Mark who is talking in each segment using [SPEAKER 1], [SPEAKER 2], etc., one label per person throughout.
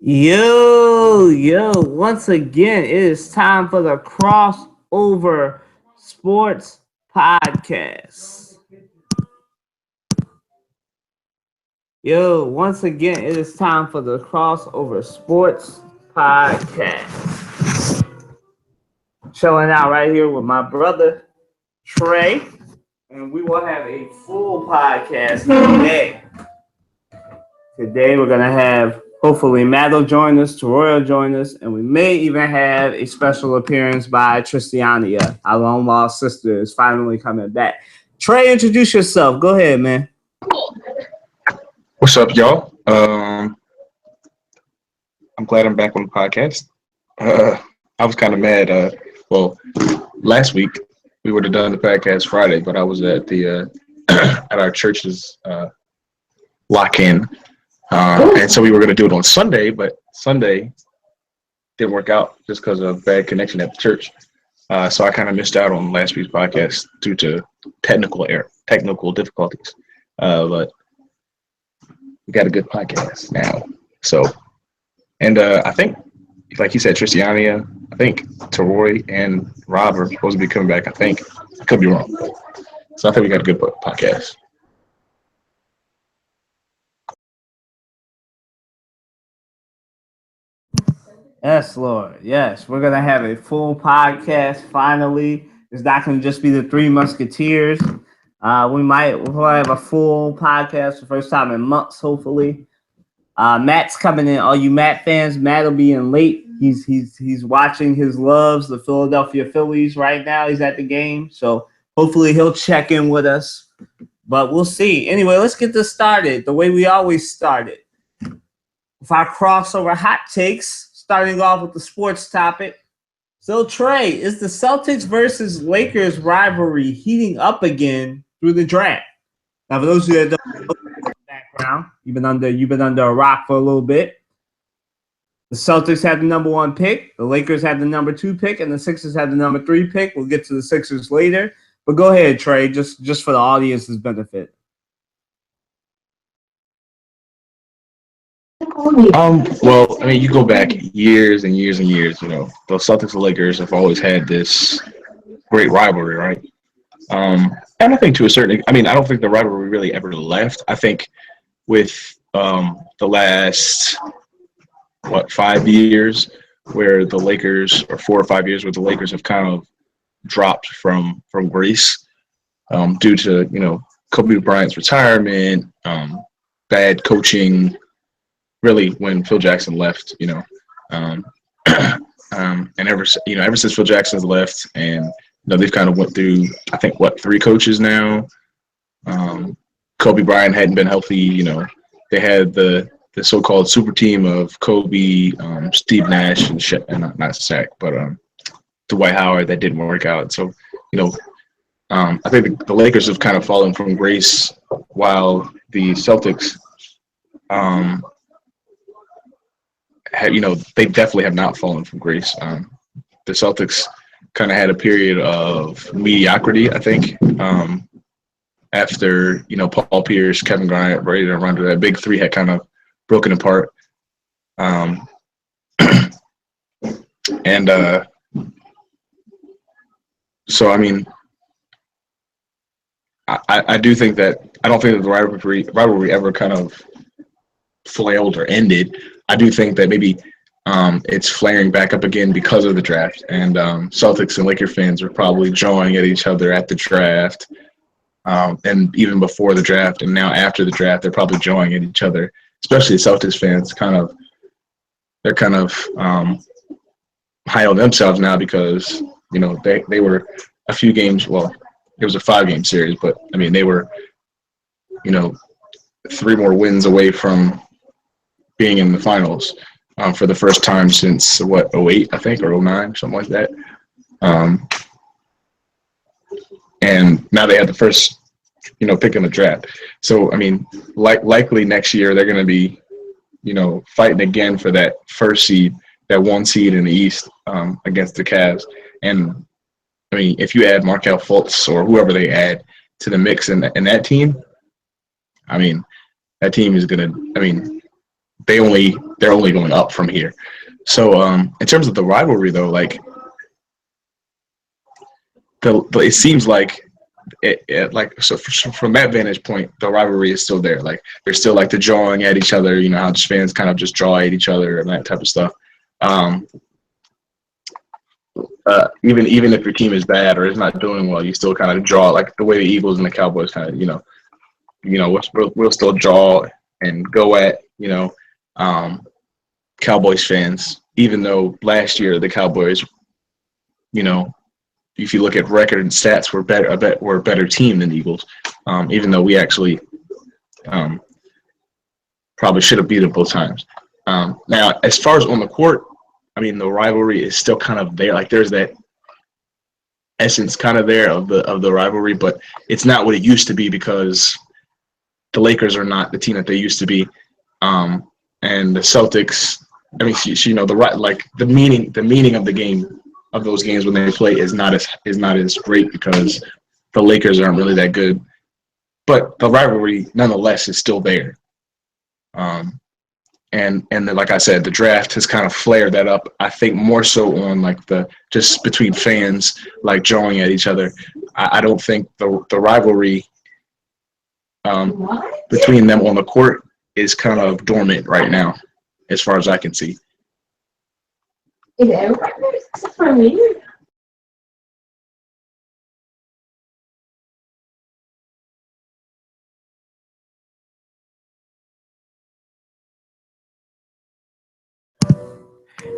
[SPEAKER 1] Once again, it is time for the Crossover Sports Podcast. Once again, it is time for the Crossover Sports Podcast. Chilling out right here with my brother, Trey, and we will have a full podcast today. Today we're going to have, hopefully, Matt will join us, Teroy will join us, and we may even have a special appearance by Tristiania. Our long lost sister is finally coming back. Trey, introduce yourself. Go ahead, man.
[SPEAKER 2] What's up, y'all? I'm glad I'm back on the podcast. I was kind of mad. Last week we would have done the podcast Friday, but I was at the at our church's lock-in, and so we were going to do it on Sunday, but Sunday didn't work out just because of bad connection at the church. So I kind of missed out on last week's podcast due to technical difficulties. But we got a good podcast now. So, and I think, like you said, Tristiania, I think Teroy and Rob are supposed to be coming back. I think. I could be wrong. So I think we got a good podcast.
[SPEAKER 1] Yes, Lord. Yes, we're going to have a full podcast finally. It's not going to just be the Three Musketeers. We'll have a full podcast for the first time in months, hopefully. Matt's coming in. All you Matt fans, Matt will be in late. He's watching his loves, the Philadelphia Phillies right now. He's at the game. So hopefully he'll check in with us. But we'll see. Anyway, let's get this started the way we always started. With our crossover hot takes, starting off with the sports topic. So, Trey, is the Celtics versus Lakers rivalry heating up again through the draft? Now, for those of you that don't know the background, you've been under a rock for a little bit. The Celtics had the number 1 pick, the Lakers had the number 2 pick, and the Sixers had the number 3 pick. We'll get to the Sixers later. But go ahead, Trey, just for the audience's benefit.
[SPEAKER 2] Well, I mean, you go back years and years and years. You know, the Celtics and Lakers have always had this great rivalry, right? And I think to a certain, I don't think the rivalry really ever left. I think with the last 5 years, where the Lakers, or 4 or 5 years, where the Lakers have kind of dropped from grace due to Kobe Bryant's retirement, bad coaching. Really, when Phil Jackson left, and ever since Phil Jackson's left, and they've kind of went through, I think, 3 coaches now. Kobe Bryant hadn't been healthy. They had the so-called super team of Kobe, Steve Nash, and not Shaq, but Dwight Howard. That didn't work out. So, I think the Lakers have kind of fallen from grace, while the Celtics, they definitely have not fallen from grace. The Celtics kind of had a period of mediocrity, I think, after Paul Pierce, Kevin Garnett, Rajon Rondo, that big three had kind of broken apart. So I do think that I don't think that the rivalry ever kind of flailed or ended. I do think that maybe it's flaring back up again because of the draft, and Celtics and Laker fans are probably jawing at each other at the draft, and even before the draft, and now after the draft, they're probably jawing at each other. Especially Celtics fans, they're kind of high on themselves now because they were a few games. Well, it was a 5-game series, but they were 3 more wins away from being in the finals for the first time since 08, I think, or 09, something like that. And now they had the first pick in the draft. So likely next year they're going to be fighting again for that first seed, that 1 seed in the East, against the Cavs. And if you add Markelle Fultz or whoever they add to the mix in that team, that team is going to, they only they're only going up from here. So in terms of the rivalry, though, like it seems like from that vantage point, the rivalry is still there. Like they're still like the jawing at each other. You know how just fans kind of just draw at each other and that type of stuff. Even if your team is bad or is not doing well, you still kind of draw like the way the Eagles and the Cowboys kind of we'll still draw and go at Cowboys fans, even though last year the Cowboys, if you look at record and stats, we're a better team than the Eagles, even though we actually probably should have beat them both times. Now, as far as on the court, I mean, the rivalry is still kind of there. Like there's that essence kind of there of the rivalry, but it's not what it used to be because the Lakers are not the team that they used to be, and the Celtics. I mean, the meaning of the game of those games when they play is not as great because the Lakers aren't really that good, but the rivalry nonetheless is still there. And then, like I said, the draft has kind of flared that up. I think more so on like just between fans, like jawing at each other. I don't think the rivalry between them on the court is kind of dormant right now, as far as I can see.
[SPEAKER 3] Is everybody except for me?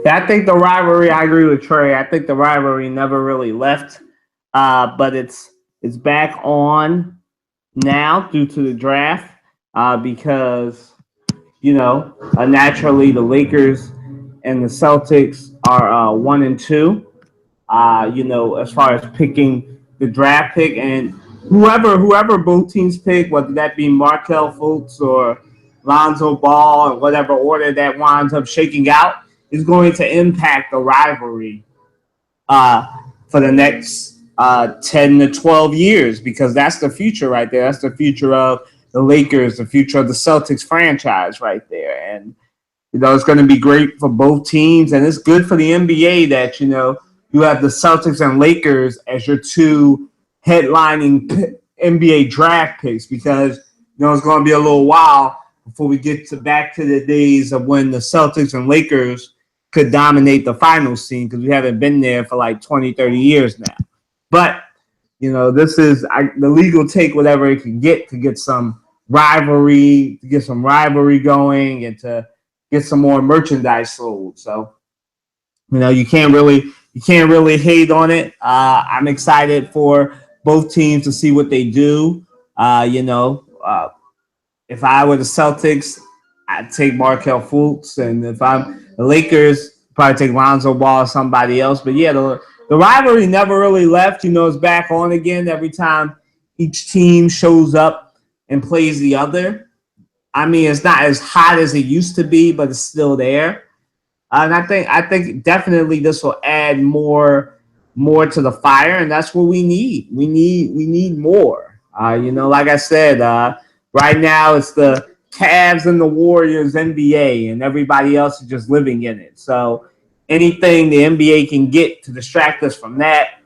[SPEAKER 1] Yeah, I think the rivalry. I agree with Trey. I think the rivalry never really left, but it's back on now due to the draft because naturally the Lakers and the Celtics are 1 and 2. As far as picking the draft pick and whoever both teams pick, whether that be Markelle Fultz or Lonzo Ball, in whatever order that winds up shaking out, is going to impact the rivalry for the next 10 to 12 years because that's the future right there. That's the future of the Lakers, the future of the Celtics franchise right there. And, it's going to be great for both teams. And it's good for the NBA that, you have the Celtics and Lakers as your two headlining NBA draft picks because, it's going to be a little while before we get back to the days of when the Celtics and Lakers could dominate the finals scene because we haven't been there for like 20, 30 years now. But, this is the league will take whatever it can get to get some rivalry, going and to get some more merchandise sold. So, you can't really hate on it. I'm excited for both teams to see what they do. If I were the Celtics, I'd take Markelle Fultz, and if I'm the Lakers, probably take Lonzo Ball or somebody else. But yeah, the rivalry never really left. It's back on again every time each team shows up and plays the other. I mean, it's not as hot as it used to be, but it's still there. And I think definitely this will add more to the fire, and that's what we need. We need more. Like I said, right now it's the Cavs and the Warriors NBA, and everybody else is just living in it. So anything the NBA can get to distract us from that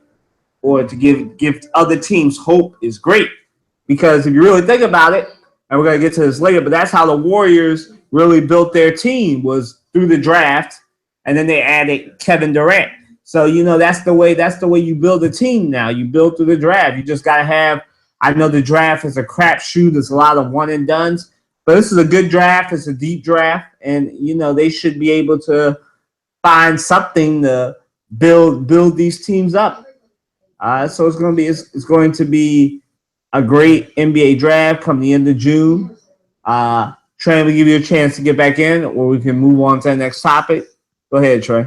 [SPEAKER 1] or to give other teams hope is great. Because if you really think about it, and we're going to get to this later, but that's how the Warriors really built their team was through the draft, and then they added Kevin Durant. So, that's the way you build a team now. You build through the draft. You just got to have – I know the draft is a crapshoot. There's a lot of one-and-dones. But this is a good draft. It's a deep draft. And, they should be able to find something to build these teams up. So it's going to be a great NBA draft come the end of June. Trey, we give you a chance to get back in, or we can move on to the next topic. Go ahead, Trey.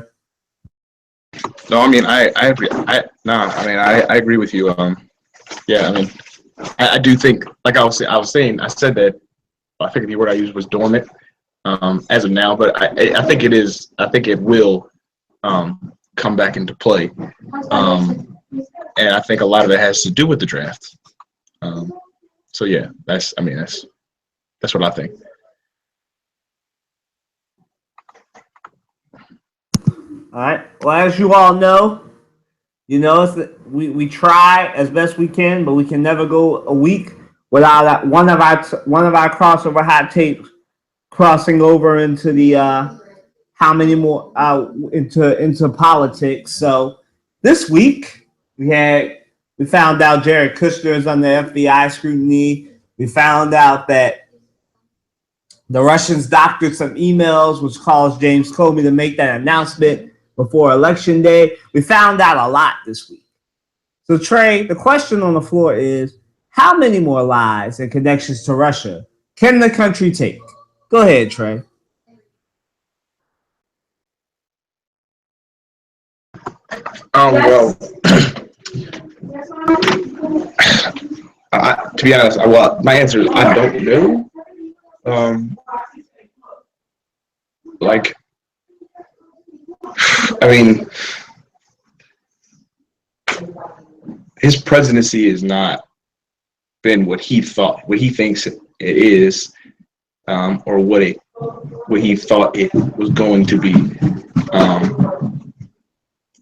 [SPEAKER 2] No, I mean I agree. I agree with you. Yeah, I mean I do think, like I was saying, I said that I think the word I used was dormant as of now, but I think it is. I think it will come back into play, and I think a lot of it has to do with the draft. So yeah, that's what I think.
[SPEAKER 1] All right. Well, as you all know, we try as best we can, but we can never go a week without one of our crossover hot takes crossing over into the how many more into politics. So this week we found out Jared Kushner is under FBI scrutiny. We found out that the Russians doctored some emails, which caused James Comey to make that announcement before Election Day. We found out a lot this week. So, Trey, the question on the floor is, how many more lies and connections to Russia can the country take? Go ahead, Trey.
[SPEAKER 2] Well, to be honest, my answer is I don't know. I mean, his presidency has not been what he thinks it is, or what he thought it was going to be.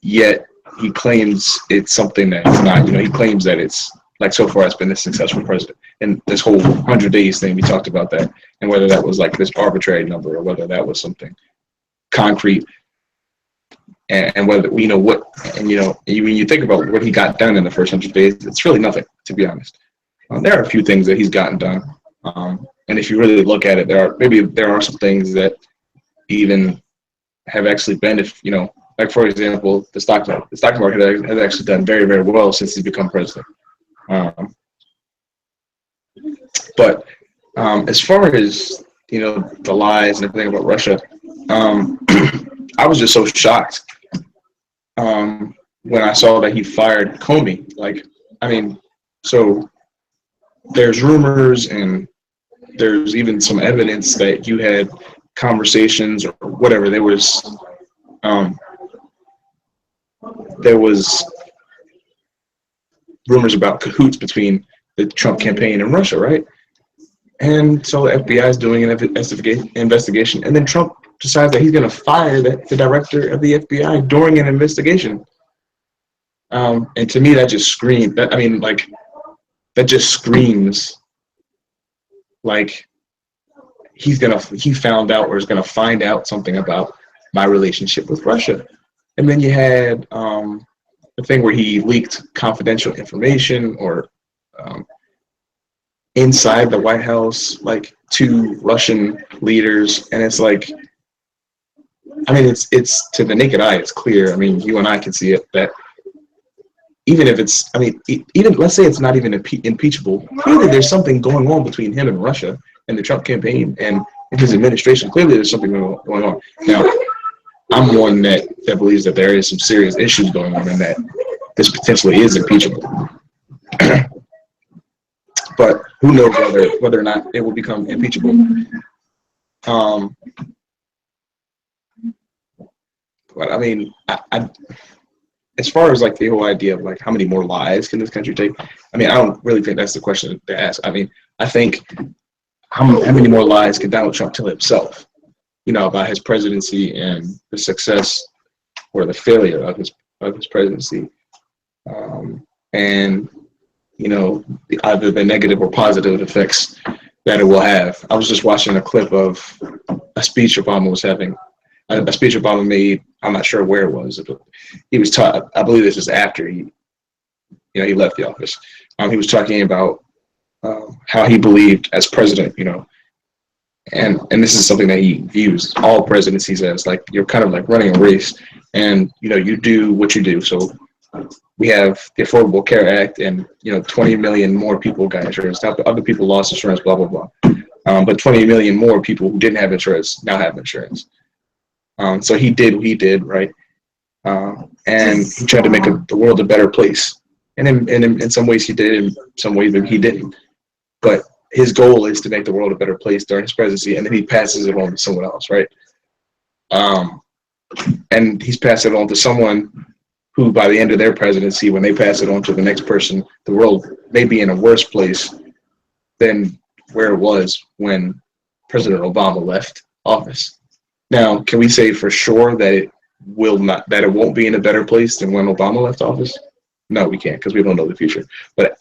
[SPEAKER 2] Yet he claims it's something that it's not. He claims that it's like so far it's been a successful president. And this whole 100 days thing, we talked about that, and whether that was like this arbitrary number or whether that was something concrete. And whether what, and when you think about what he got done in the first 100 days, it's really nothing, to be honest. There are a few things that he's gotten done, and if you really look at it, there are some things that even have actually been, like for example, the stock market has actually done very, very well since he's become president. But as far as the lies and everything about Russia, I was just so shocked when I saw that he fired Comey. So there's rumors and there's even some evidence that you had conversations or whatever. There was rumors about cahoots between the Trump campaign and Russia, right? And so the FBI is doing an investigation, and then Trump decides that he's going to fire the director of the FBI during an investigation. And to me, that just screams. That just screams like he found out or is going to find out something about my relationship with Russia. And then you had the thing where he leaked confidential information or inside the White House, to Russian leaders, and it's like, it's to the naked eye, it's clear. You and I can see it that even if it's, even let's say it's not even impeachable, clearly there's something going on between him and Russia and the Trump campaign and his administration. Clearly there's something going on. Now, I'm one that believes that there is some serious issues going on and that this potentially is impeachable. But who knows whether or not it will become impeachable. But I as far as the whole idea of how many more lies can this country take, I don't really think that's the question to ask. I think how many more lies can Donald Trump tell himself, about his presidency and the success or the failure of his presidency, and either the negative or positive effects that it will have. I was just watching a clip of a speech Obama was having. A speech Obama made, I'm not sure where it was, but he was taught, I believe this was after he left the office. He was talking about how he believed as president, and this is something that he views all presidencies as, you're kind of running a race, and you do what you do. So we have the Affordable Care Act, and 20 million more people got insurance. Other people lost insurance, blah blah blah. But 20 million more people who didn't have insurance now have insurance. So he did what he did, right? And he tried to make the world a better place. And in some ways he did, in some ways he didn't. But his goal is to make the world a better place during his presidency, and then he passes it on to someone else, right? And he's passing it on to someone who, by the end of their presidency, when they pass it on to the next person, the world may be in a worse place than where it was when President Obama left office. Now, can we say for sure that that it won't be in a better place than when Obama left office? No, we can't because we don't know the future. But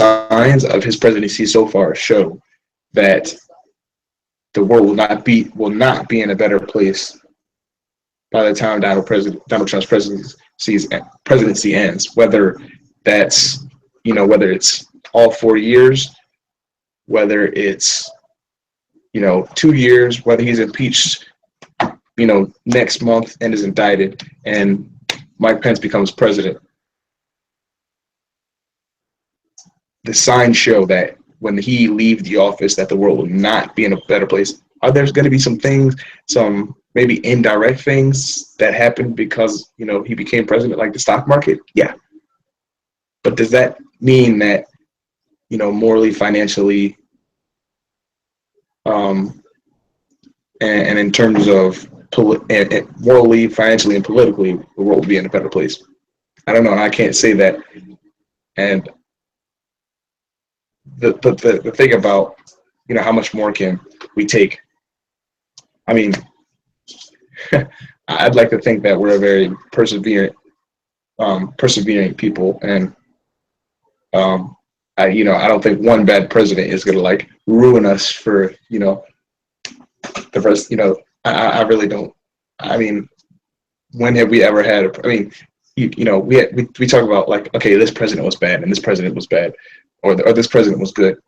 [SPEAKER 2] signs of his presidency so far show that the world will not be in a better place by the time Donald Trump's presidency ends. Whether that's whether it's all 4 years, whether it's 2 years, whether he's impeached next month and is indicted, and Mike Pence becomes president. The signs show that when he leaves the office, that the world will not be in a better place. Are there going to be some things, some maybe indirect things that happened because he became president, like the stock market? Yeah. But does that mean that morally, financially, and in terms of morally, financially, and politically, the world will be in a better place? I don't know. I can't say that. And the thing about how much more can we take? I mean, I'd like to think that we're a very persevering people, and I don't think one bad president is gonna ruin us for the rest. I really don't. I mean, when have we ever had we talk about okay, this president was bad and this president was bad, or this president was good.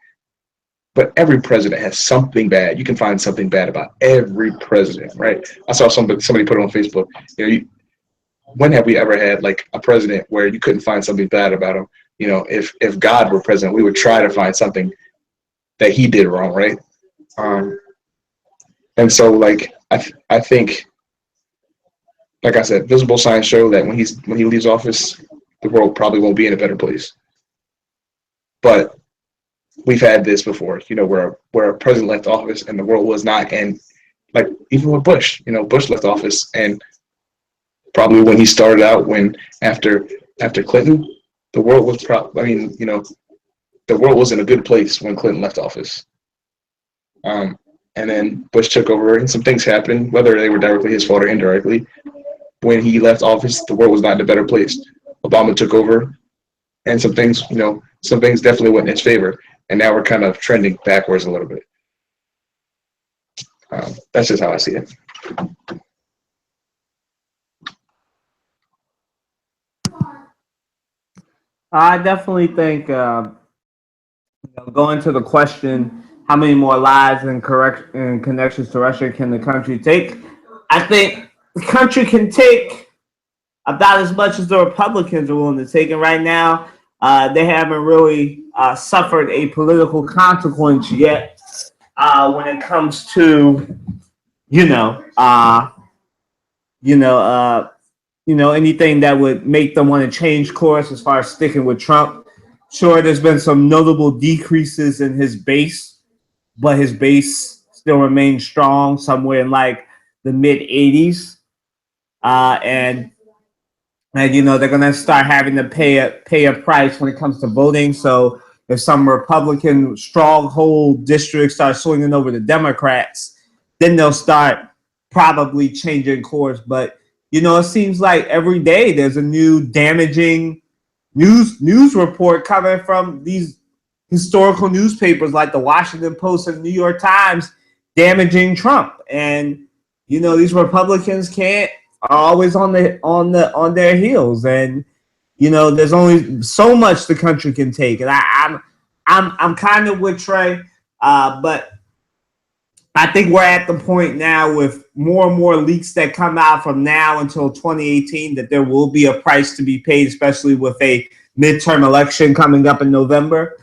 [SPEAKER 2] But every president has something bad. You can find something bad about every president, right? I saw somebody put it on Facebook. When have we ever had a president where you couldn't find something bad about him? If God were president, we would try to find something that he did wrong, right? And so I think, like I said, visible signs show that when he leaves office, the world probably won't be in a better place. But we've had this before, where a president left office and the world was not, and even with Bush, Bush left office, and probably when he started out, after Clinton, the world was the world was in a good place when Clinton left office. And then Bush took over, and some things happened, whether they were directly his fault or indirectly. When he left office, the world was not in a better place. Obama took over, and some things definitely went in his favor. And now we're kind of trending backwards a little bit. That's just how I see it.
[SPEAKER 1] I definitely think going to the question, how many more lives and connections to Russia can the country take? I think the country can take about as much as the Republicans are willing to take. And right now, they haven't really suffered a political consequence yet when it comes to, anything that would make them want to change course as far as sticking with Trump. Sure, there's been some notable decreases in his base, but his base still remains strong, somewhere in the mid 80s. And they're going to start having to pay a price when it comes to voting. So if some Republican stronghold districts start swinging over the Democrats, then they'll start probably changing course. But, it seems like every day there's a new damaging news report coming from these historical newspapers like the Washington Post and the New York Times damaging Trump. And, these Republicans are always on their heels, and there's only so much the country can take. And I'm kind of with Trey, but I think we're at the point now with more and more leaks that come out from now until 2018 that there will be a price to be paid, especially with a midterm election coming up in November.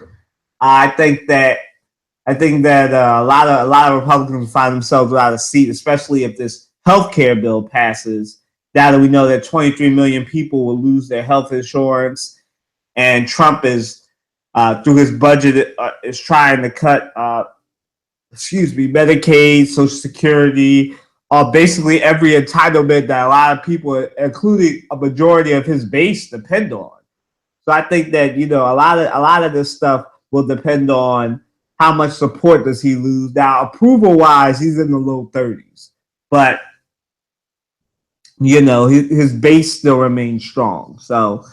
[SPEAKER 1] I think that a lot of Republicans find themselves without a seat, especially if this healthcare bill passes. Now that we know that 23 million people will lose their health insurance, and Trump is through his budget is trying to cut Medicaid, Social Security, basically every entitlement that a lot of people, including a majority of his base, depend on. So I think that a lot of this stuff will depend on how much support does he lose. Now, approval wise, he's in the low 30s, but you know, his base still remains strong. So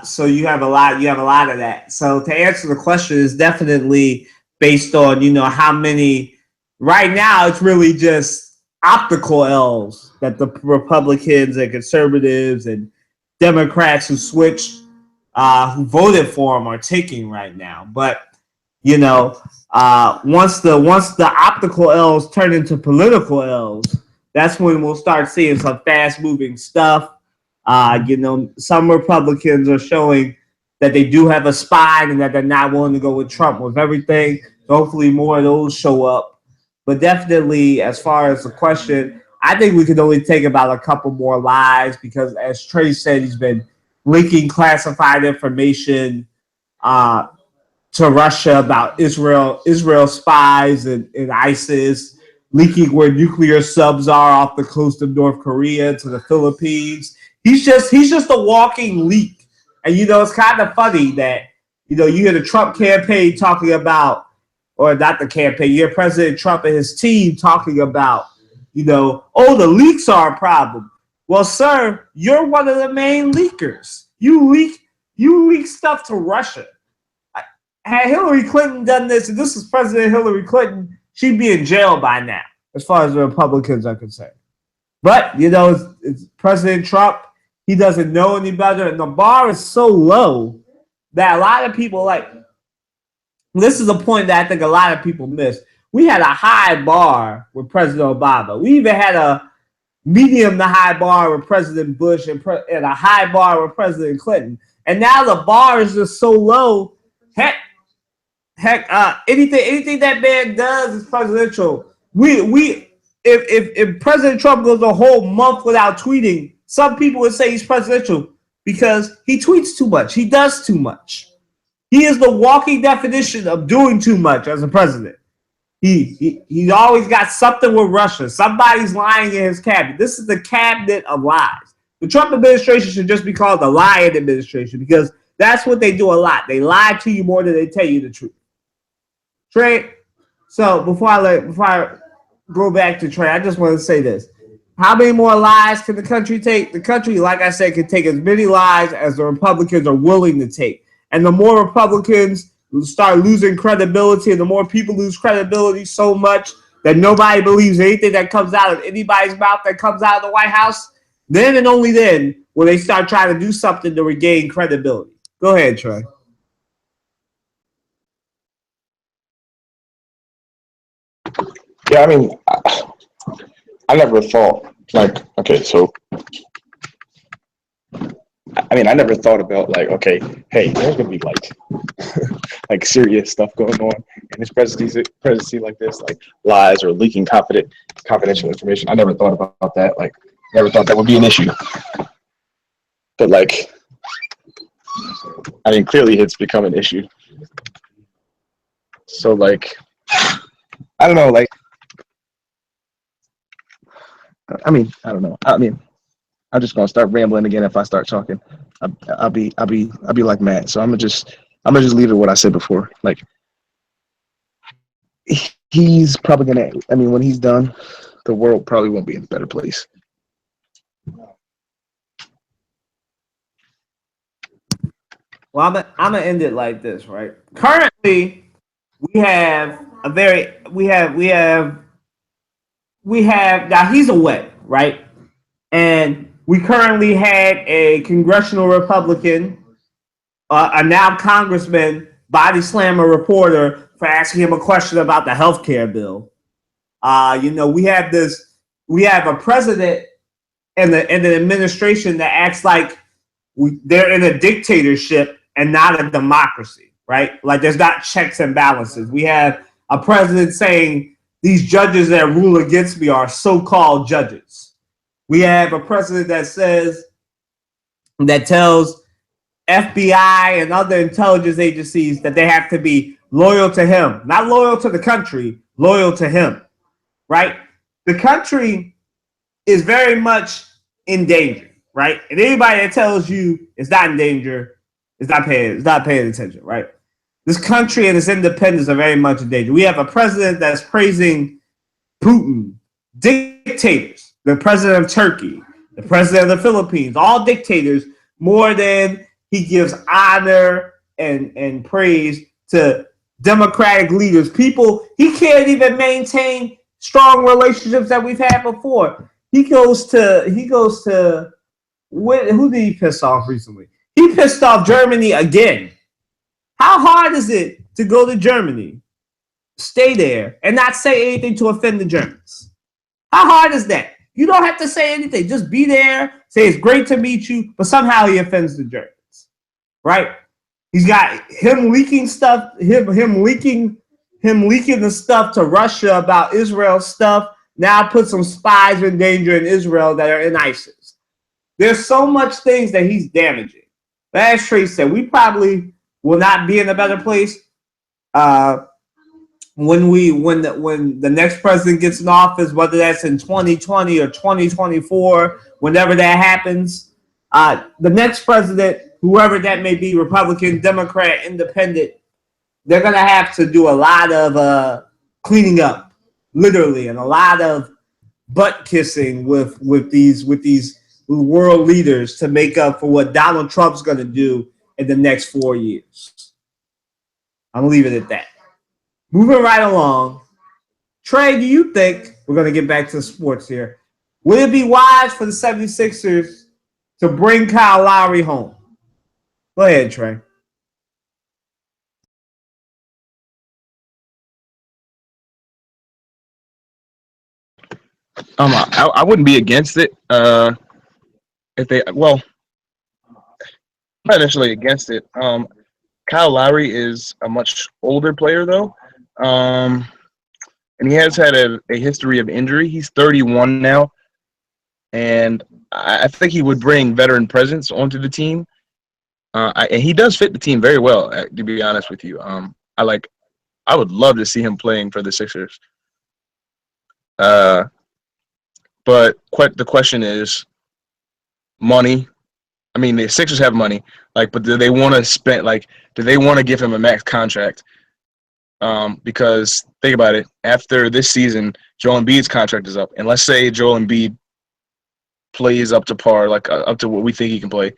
[SPEAKER 1] so you have a lot of that. So to answer the question is definitely based on, you know, how many right now it's really just optical L's that the Republicans and conservatives and Democrats who switched who voted for him are taking right now. But you know, once the optical L's turn into political L's, that's when we'll start seeing some fast moving stuff. You know, some Republicans are showing that they do have a spine and that they're not willing to go with Trump with everything. So hopefully more of those show up. But definitely, as far as the question, I think we could only take about a couple more lies because, as Trey said, he's been leaking classified information to Russia about Israel spies and ISIS, leaking where nuclear subs are off the coast of North Korea to the Philippines. He's just a walking leak. And you know, it's kind of funny that, you know, you hear the Trump campaign talking about, or not the campaign, you hear President Trump and his team talking about, you know, oh, the leaks are a problem. Well, sir, you're one of the main leakers. You leak stuff to Russia. Had Hillary Clinton done this, and this is President Hillary Clinton, she'd be in jail by now, as far as the Republicans are concerned. But, you know, it's President Trump. He doesn't know any better, and the bar is so low that a lot of people, like, this is a point that I think a lot of people miss. We had a high bar with President Obama. We even had a medium to high bar with President Bush and a high bar with President Clinton. And now the bar is just so low. Heck, anything that man does is presidential. If President Trump goes a whole month without tweeting, some people would say he's presidential because he tweets too much. He does too much. He is the walking definition of doing too much as a president. He's always got something with Russia. Somebody's lying in his cabinet. This is the cabinet of lies. The Trump administration should just be called the lying administration because that's what they do a lot. They lie to you more than they tell you the truth. Trey, so before I go back to Trey, I just want to say this. How many more lies can the country take? The country, like I said, can take as many lies as the Republicans are willing to take. And the more Republicans start losing credibility and the more people lose credibility so much that nobody believes anything that comes out of anybody's mouth that comes out of the White House, then and only then will they start trying to do something to regain credibility. Go ahead, Trey.
[SPEAKER 2] Yeah, I mean, I never thought, like, okay, so, I mean, I never thought about, like, okay, hey, there's going to be, like serious stuff going on in this presidency like this, like lies or leaking confidential information. I never thought about that. Like, never thought that would be an issue. But, like, I mean, clearly it's become an issue. So, like, I don't know, like, I mean, I don't know. I mean, I'm just gonna start rambling again if I start talking. I'll be like Matt. So I'm gonna just leave it what I said before. Like, he's probably gonna. I mean, when he's done, the world probably won't be in a better place.
[SPEAKER 1] Well, I'm gonna end it like this, right? Currently, we have now he's away, right? And we currently had a congressional Republican, a now congressman, body slam a reporter for asking him a question about the health care bill. You know, we have a president and an administration that acts like they're in a dictatorship and not a democracy, right? Like there's not checks and balances. We have a president saying these judges that rule against me are so-called judges. We have a president that tells FBI and other intelligence agencies that they have to be loyal to him, not loyal to the country, loyal to him, right? The country is very much in danger, right? And anybody that tells you it's not in danger is not paying attention, right? This country and its independence are very much in danger. We have a president that's praising Putin, dictators, the president of Turkey, the president of the Philippines, all dictators, more than he gives honor and praise to democratic leaders. People, he can't even maintain strong relationships that we've had before. He goes to who did he piss off recently? He pissed off Germany again. How hard is it to go to Germany, stay there, and not say anything to offend the Germans? How hard is that? You don't have to say anything. Just be there, say it's great to meet you, but somehow he offends the Germans, right? He's got him leaking stuff, him leaking the stuff to Russia about Israel stuff. Now put some spies in danger in Israel that are in ISIS. There's so much things that he's damaging. But as Trey said, we probably will not be in a better place when the next president gets in office, whether that's in 2020 or 2024, whenever that happens. The next president, whoever that may be, Republican, Democrat, Independent, they're going to have to do a lot of cleaning up, literally, and a lot of butt kissing with these world leaders to make up for what Donald Trump's going to do in the next 4 years. I'm going to leave it at that. Moving right along, Trey, do you think, we're going to get back to the sports here, would it be wise for the 76ers to bring Kyle Lowry home? Go ahead, Trey.
[SPEAKER 2] I wouldn't be against it. If they, well, not necessarily against it. Kyle Lowry is a much older player though, and he has had a history of injury. He's 31 now, and I think he would bring veteran presence onto the team. And he does fit the team very well, to be honest with you. I would love to see him playing for the Sixers. But the question is money. I mean, the Sixers have money, but do they want to spend? Do they want to give him a max contract? Because think about it. After this season, Joel Embiid's contract is up, and let's say Joel Embiid plays up to par, up to what we think he can play,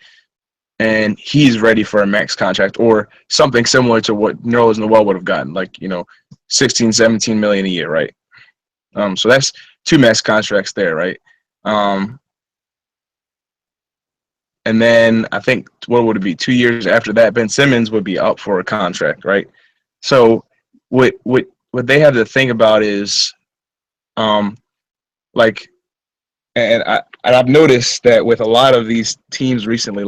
[SPEAKER 2] and he's ready for a max contract or something similar to what Nerlens Noel would have gotten, 16, 17 million a year, right? So that's 2 max contracts there, right? And then I think, what would it be, 2 years after that, Ben Simmons would be up for a contract, right? So what they have to think about is, and I've noticed that with a lot of these teams recently,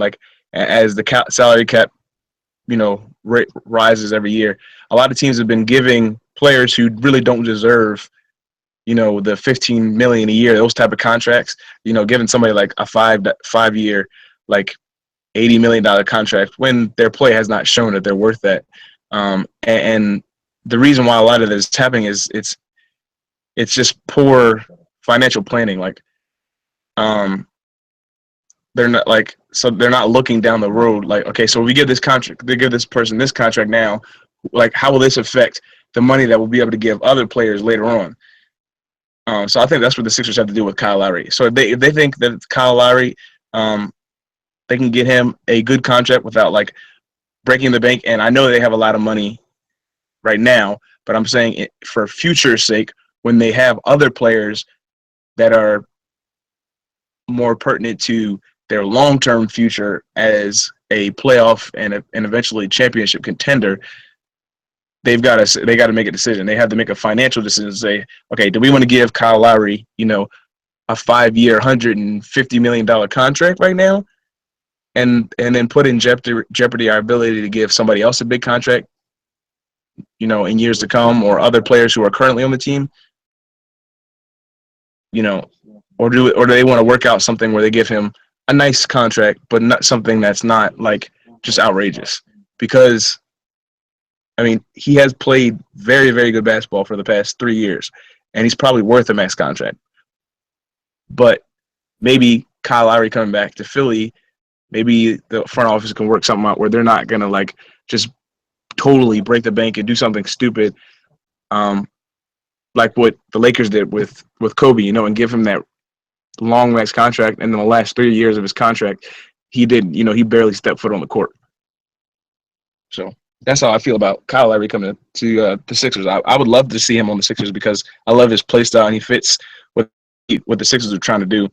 [SPEAKER 2] as the salary cap, rises every year, a lot of teams have been giving players who really don't deserve, the 15 million a year, those type of contracts, giving somebody like a 5 year, $80 million contract when their play has not shown that they're worth that. And the reason why a lot of this is happening is it's just poor financial planning. They're not they're not looking down the road. Okay, so we give this contract, they give this person this contract now. How will this affect the money that we'll be able to give other players later on? So I think that's what the Sixers have to do with Kyle Lowry. So if they think that Kyle Lowry, they can get him a good contract without breaking the bank. And I know they have a lot of money right now, but I'm saying for future's sake, when they have other players that are more pertinent to their long-term future as a playoff and eventually championship contender, they got to make a decision. They have to make a financial decision and say, okay, do we want to give Kyle Lowry, a 5-year, $150 million contract right now? And then put in jeopardy our ability to give somebody else a big contract, in years to come, or other players who are currently on the team, or do they want to work out something where they give him a nice contract, but not something that's not just outrageous? Because, I mean, he has played very, very good basketball for the past 3 years, and he's probably worth a max contract. But maybe Kyle Lowry coming back to Philly, maybe the front office can work something out where they're not going to just totally break the bank and do something stupid, like what the Lakers did with Kobe, and give him that
[SPEAKER 4] long max contract, and then the last 3 years of his contract, he barely stepped foot on the court. So that's how I feel about Kyle Lowry coming to the Sixers. I would love to see him on the Sixers because I love his play style and he fits what the Sixers are trying to do.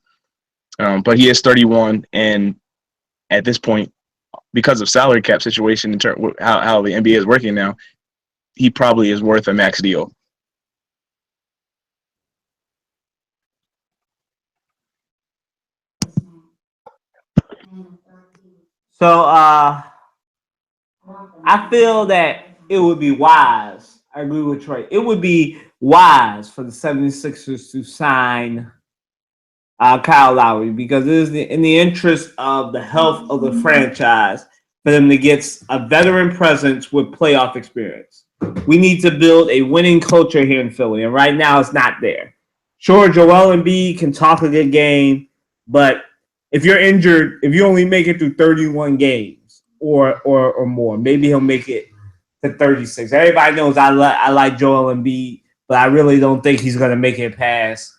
[SPEAKER 4] But he is 31, and at this point, because of salary cap situation in terms how the NBA is working now, he probably is worth a max deal.
[SPEAKER 1] So I feel that it would be wise. I agree with Trey. It would be wise for the 76ers to sign Kyle Lowry because it is in the interest of the health of the franchise for them to get a veteran presence with playoff experience. We need to build a winning culture here in Philly, and right now it's not there. Sure, Joel Embiid can talk a good game, but if you're injured, if you only make it through 31 games or more, maybe he'll make it to 36. Everybody knows I like Joel Embiid, but I really don't think he's going to make it past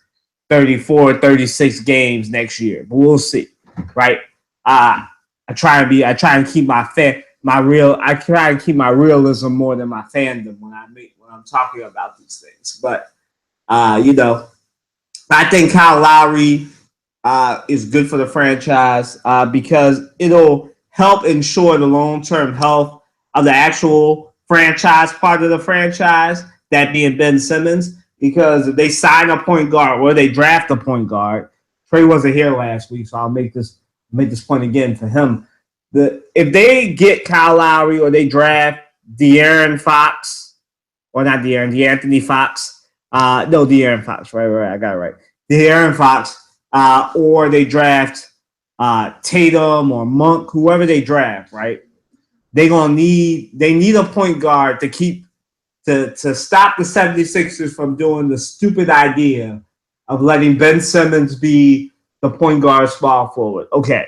[SPEAKER 1] 34, 36 games next year. But we'll see, right? I try and keep my realism more than my fandom when I'm talking about these things. But I think Kyle Lowry is good for the franchise because it'll help ensure the long-term health of the actual franchise part of the franchise, that being Ben Simmons. Because if they sign a point guard or they draft a point guard, Trey wasn't here last week, so I'll make this point again for him. If they get Kyle Lowry or they draft De'Aaron Fox, or not De'Anthony Fox, De'Aaron Fox, right, I got it right. De'Aaron Fox, or they draft Tatum or Monk, whoever they draft, right? They need a point guard to keep to stop the 76ers from doing the stupid idea of letting Ben Simmons be the point guard small forward. Okay.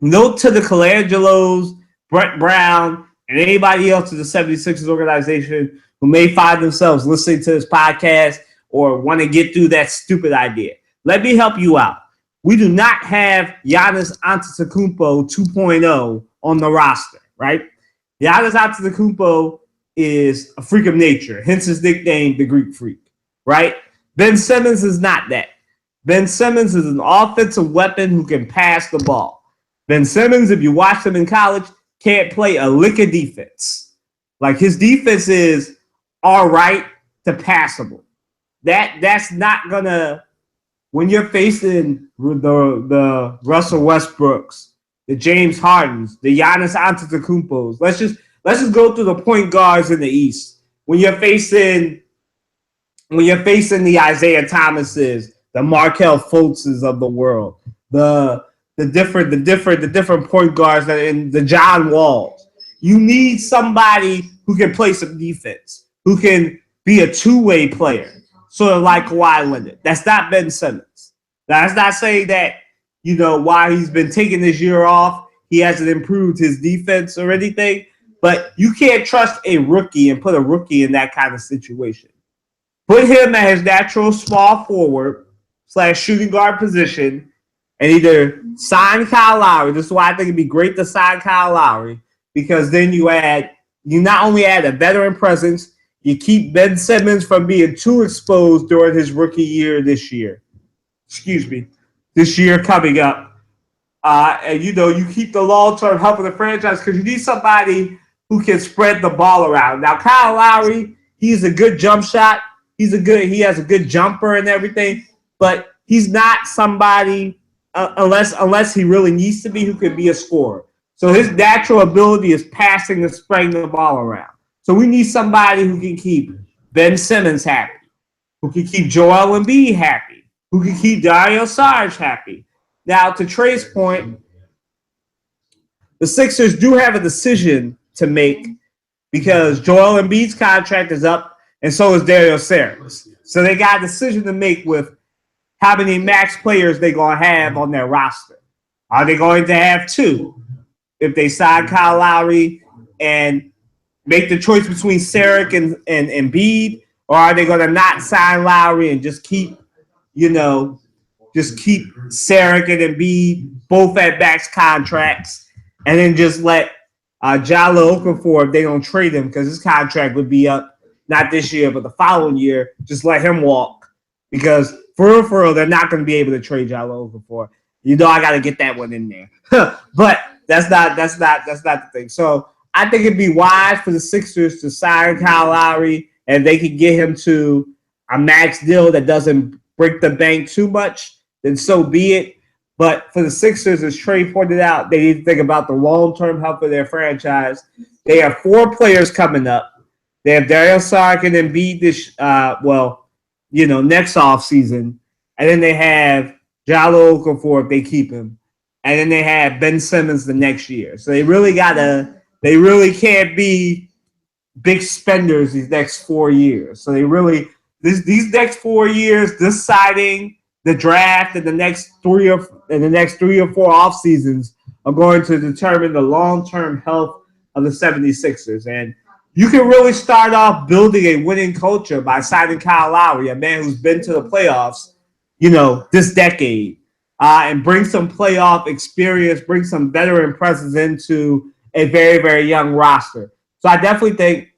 [SPEAKER 1] Note to the Colangelos, Brett Brown, and anybody else in the 76ers organization who may find themselves listening to this podcast or want to get through that stupid idea. Let me help you out. We do not have Giannis Antetokounmpo 2.0 on the roster, right? Giannis Antetokounmpo is a freak of nature, hence his nickname, the Greek Freak, right? Ben Simmons is not that. Ben Simmons is an offensive weapon who can pass the ball. Ben Simmons, if you watch him in college, can't play a lick of defense. Like, his defense is all right to passable. That's not gonna, when you're facing the Russell Westbrooks, the James Hardens, the Giannis Antetokounmpos, let's just go through the point guards in the East. When you're facing the Isaiah Thomases, the Markelle Fultzes of the world, the different point guards that in the John Walls, you need somebody who can play some defense, who can be a two-way player, sort of like Kawhi Leonard. That's not Ben Simmons. That's not saying that, while he's been taking this year off, he hasn't improved his defense or anything. But you can't trust a rookie and put a rookie in that kind of situation. Put him at his natural small forward / shooting guard position and either sign Kyle Lowry. This is why I think it'd be great to sign Kyle Lowry, because then you not only add a veteran presence, you keep Ben Simmons from being too exposed during his rookie year this year coming up. And you keep the long-term health of the franchise because you need somebody who can spread the ball around. Now, Kyle Lowry, he's a good jump shot. He has a good jumper and everything, but he's not somebody unless he really needs to be, who can be a scorer. So his natural ability is passing and spreading the ball around. So we need somebody who can keep Ben Simmons happy, who can keep Joel Embiid happy, who can keep Dario Saric happy. Now, to Trey's point, the Sixers do have a decision to make because Joel Embiid's contract is up, and so is Dario Saric. So they got a decision to make with how many max players they're going to have on their roster. Are they going to have two if they sign Kyle Lowry and make the choice between Saric and Embiid, or are they going to not sign Lowry and just keep, just keep Sarek and Embiid both at max contracts, and then just let Jallo Okafor, if they don't trade him, because his contract would be up not this year but the following year, just let him walk, because for real, they're not going to be able to trade Jallo Okafor. You know, I got to get that one in there, but that's not the thing. So I think it'd be wise for the Sixers to sign Kyle Lowry, and they could get him to a max deal that doesn't break the bank too much, then so be it. But for the Sixers, as Trey pointed out, they need to think about the long-term health of their franchise. They have 4 players coming up. They have Dario Saric and Embiid this, next offseason. And then they have Jallo Okafor if they keep him. And then they have Ben Simmons the next year. So they really can't be big spenders these next 4 years. So these next 4 years, deciding the draft and the next 3 or 4 off seasons are going to determine the long-term health of the 76ers. And you can really start off building a winning culture by signing Kyle Lowry, a man who's been to the playoffs, this decade, and bring some playoff experience, bring some veteran presence into a very, very young roster. So I definitely think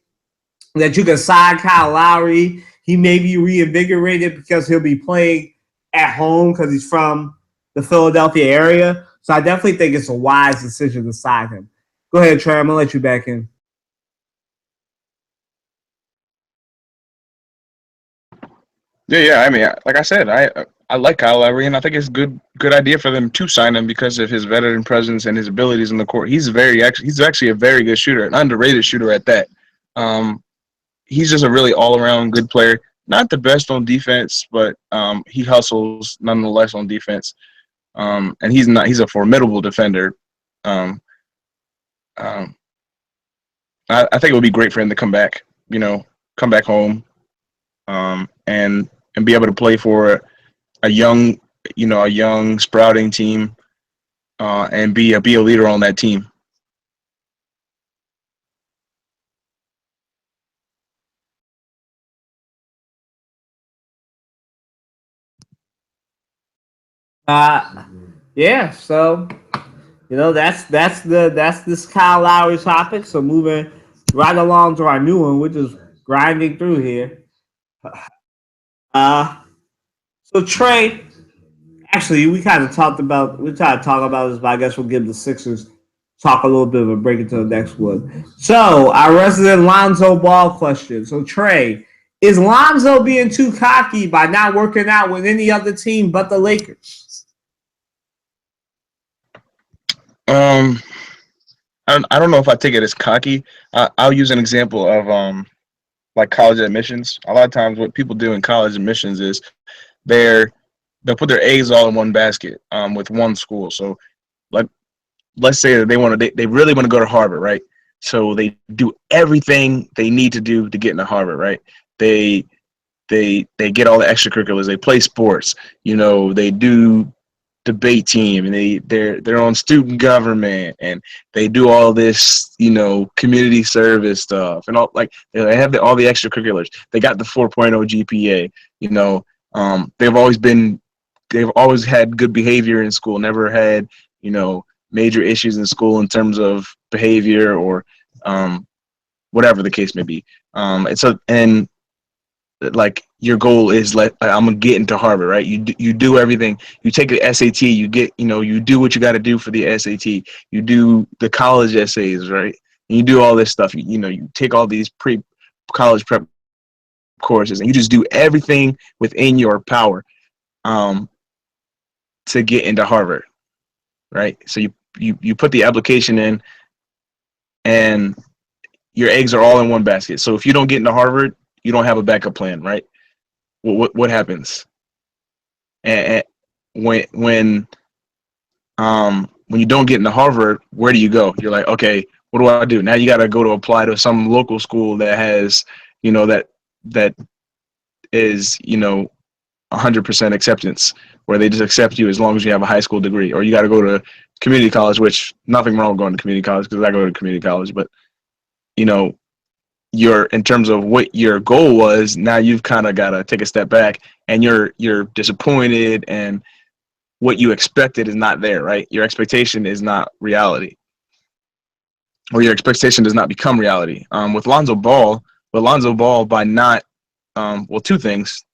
[SPEAKER 1] that you can sign Kyle Lowry. He may be reinvigorated because he'll be playing at home because he's from the Philadelphia area. So I definitely think it's a wise decision to sign him. Go ahead, Trey. I'm going to let you back in.
[SPEAKER 4] Yeah. I mean, like I said, I like Kyle Lowry, and I think it's good idea for them to sign him because of his veteran presence and his abilities in the court. He's actually a very good shooter, an underrated shooter at that. He's just a really all-around good player. Not the best on defense, but he hustles nonetheless on defense. And he's a formidable defender. I think it would be great for him to come back home, and be able to play for a young sprouting team, and be a leader on that team.
[SPEAKER 1] Yeah. So that's this Kyle Lowry topic. So moving right along to our new one, we're just grinding through here. So Trey, actually, we tried to talk about this, but I guess we'll give the Sixers talk a little bit of a break into the next one. So our resident Lonzo Ball question. So Trey, is Lonzo being too cocky by not working out with any other team but the Lakers?
[SPEAKER 4] I don't know if I take it as cocky. I'll use an example of like college admissions. A lot of times, what people do in college admissions is they'll put their eggs all in one basket with one school. So, like, let's say that they really want to go to Harvard, right? So they do everything they need to do to get into Harvard, right? They get all the extracurriculars. They play sports. They do debate team, and they're on student government, and they do all this community service stuff, and all, like, they have all the extracurriculars. They got the 4.0 GPA. They've always had good behavior in school, never had major issues in school in terms of behavior or whatever the case may be. And like, your goal is, like, I'm gonna get into Harvard, right? You do everything. You take the SAT. You get you do what you got to do for the SAT. You do the college essays, right? And you do all this stuff. You take all these pre-college prep courses, and you just do everything within your power to get into Harvard, right? So you put the application in, and your eggs are all in one basket. So if you don't get into Harvard, you don't have a backup plan, right? What happens? And when you don't get into Harvard, where do you go? You're like, okay, what do I do? Now you got to go to apply to some local school that has, that is, 100% acceptance, where they just accept you as long as you have a high school degree. Or you got to go to community college, which nothing wrong with going to community college, because I go to community college, but in terms of what your goal was, now you've kind of got to take a step back, and you're disappointed, and what you expected is not there, right? Your expectation is not reality, or your expectation does not become reality. With Lonzo Ball, by not, two things.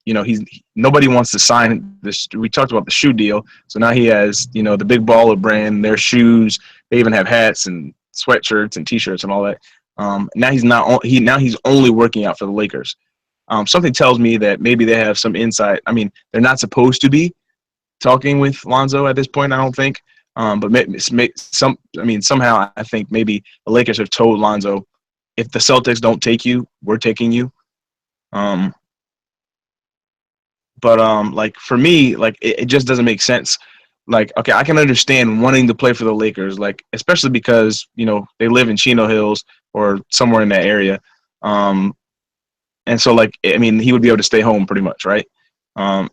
[SPEAKER 4] Nobody wants to sign this. We talked about the shoe deal, so now he has the big baller brand, their shoes. They even have hats and sweatshirts and T-shirts and all that. Now he's only working out for the Lakers. Something tells me that maybe they have some insight. I mean, they're not supposed to be talking with Lonzo at this point, I don't think. But somehow I think maybe the Lakers have told Lonzo, if the Celtics don't take you, we're taking you. Like for me, like it just doesn't make sense. Like, okay, I can understand wanting to play for the Lakers, like especially because they live in Chino Hills or somewhere in that area. And so, like, I mean, he would be able to stay home pretty much, right?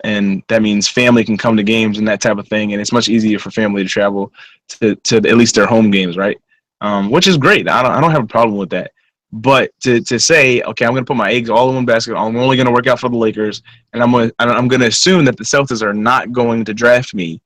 [SPEAKER 4] And that means family can come to games and that type of thing, and it's much easier for family to travel to at least their home games, right? Which is great. I don't have a problem with that. But to say, okay, I'm going to put my eggs all in one basket. I'm only going to work out for the Lakers, and I'm going to assume that the Celtics are not going to draft me.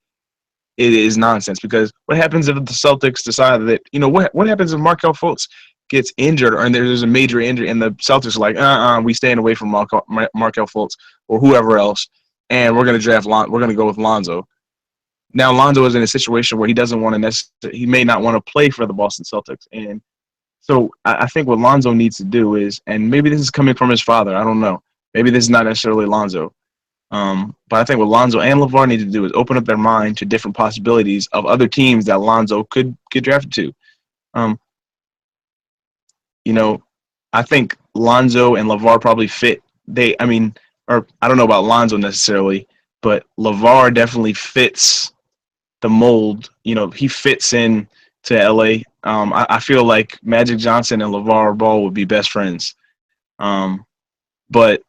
[SPEAKER 4] It is nonsense, because what happens if the Celtics decide that what happens if Markelle Fultz gets injured or there's a major injury and the Celtics are like, we staying away from Markelle Fultz or whoever else, and we're going to go with Lonzo. Now Lonzo is in a situation where he doesn't want to he may not want to play for the Boston Celtics, and so I think what Lonzo needs to do is, and maybe this is coming from his father, I don't know, maybe this is not necessarily Lonzo, but I think what Lonzo and LeVar need to do is open up their mind to different possibilities of other teams that Lonzo could get drafted to. I think Lonzo and LeVar probably fit. Or I don't know about Lonzo necessarily, but LeVar definitely fits the mold. He fits in to LA. I feel like Magic Johnson and LeVar Ball would be best friends. But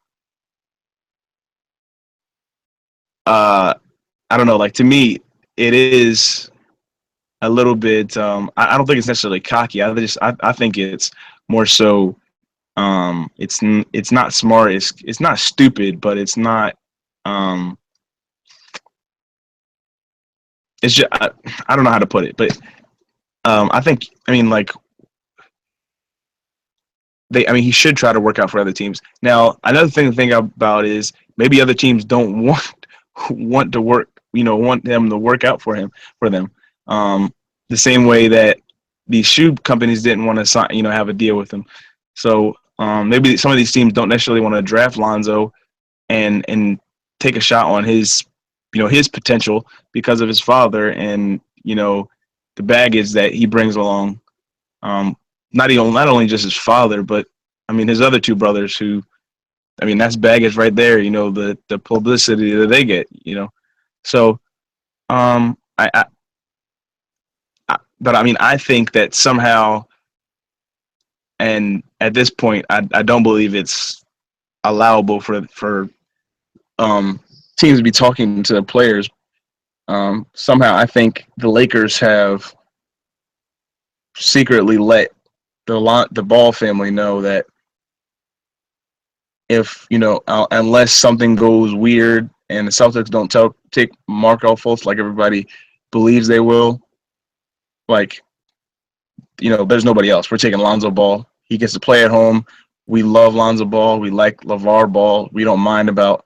[SPEAKER 4] I don't know. Like, to me, it is a little bit. I don't think it's necessarily cocky. I think it's more so. It's not smart. It's not stupid, but it's not. It's just I don't know how to put it, but I think he should try to work out for other teams. Now, another thing to think about is maybe other teams don't want to work. Want them to work out for them. The same way that these shoe companies didn't want to sign, have a deal with him. So maybe some of these teams don't necessarily want to draft Lonzo and take a shot on his potential because of his father and the baggage that he brings along. Not only just his father, but his other two brothers who, that's baggage right there. The publicity that they get. So I think that somehow, and at this point, I don't believe it's allowable for teams to be talking to players. Somehow, I think the Lakers have secretly let the Ball family know that if unless something goes weird and the Celtics don't take Markelle Fultz like everybody believes they will, there's nobody else. We're taking Lonzo Ball. He gets to play at home. We love Lonzo Ball. We like LeVar Ball. We don't mind about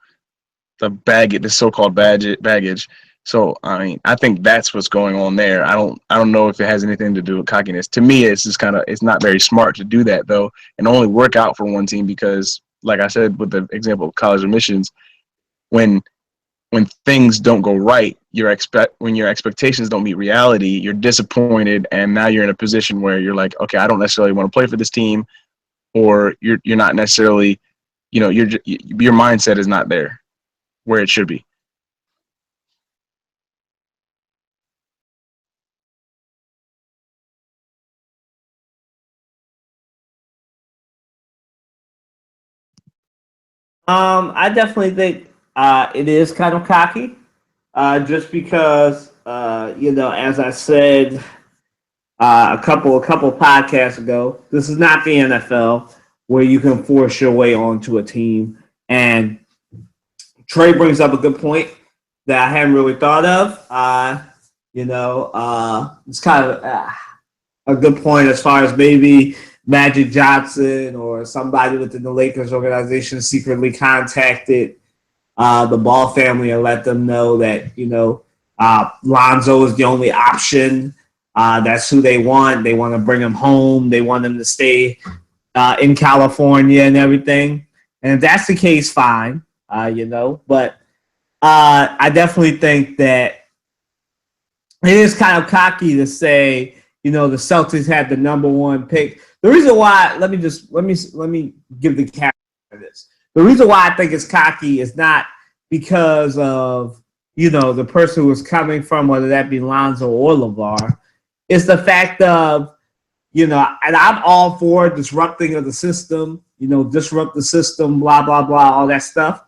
[SPEAKER 4] the so-called baggage. So I think that's what's going on there. I don't know if it has anything to do with cockiness. To me, it's just it's not very smart to do that though, and only work out for one team because, like I said with the example of college admissions, when things don't go right, when your expectations don't meet reality, you're disappointed, and now you're in a position where you're like, okay, I don't necessarily want to play for this team, or you're not necessarily, your mindset is not there where it should be.
[SPEAKER 1] I definitely think it is kind of cocky, just because as I said a couple podcasts ago, this is not the NFL where you can force your way onto a team. And Trey brings up a good point. that I hadn't really thought of. It's kind of a good point as far as maybe Magic Johnson or somebody within the Lakers organization secretly contacted the Ball family and let them know that, Lonzo is the only option. That's who they want. They want to bring him home. They want him to stay in California and everything. And if that's the case, fine, But I definitely think that it is kind of cocky to say, the Celtics had the number one pick. The reason why, let me give the cap for this. The reason why I think it's cocky is not because of, the person who was coming from, whether that be Lonzo or LeVar. It's the fact of, and I'm all for disrupting of the system, disrupt the system, blah, blah, blah, all that stuff.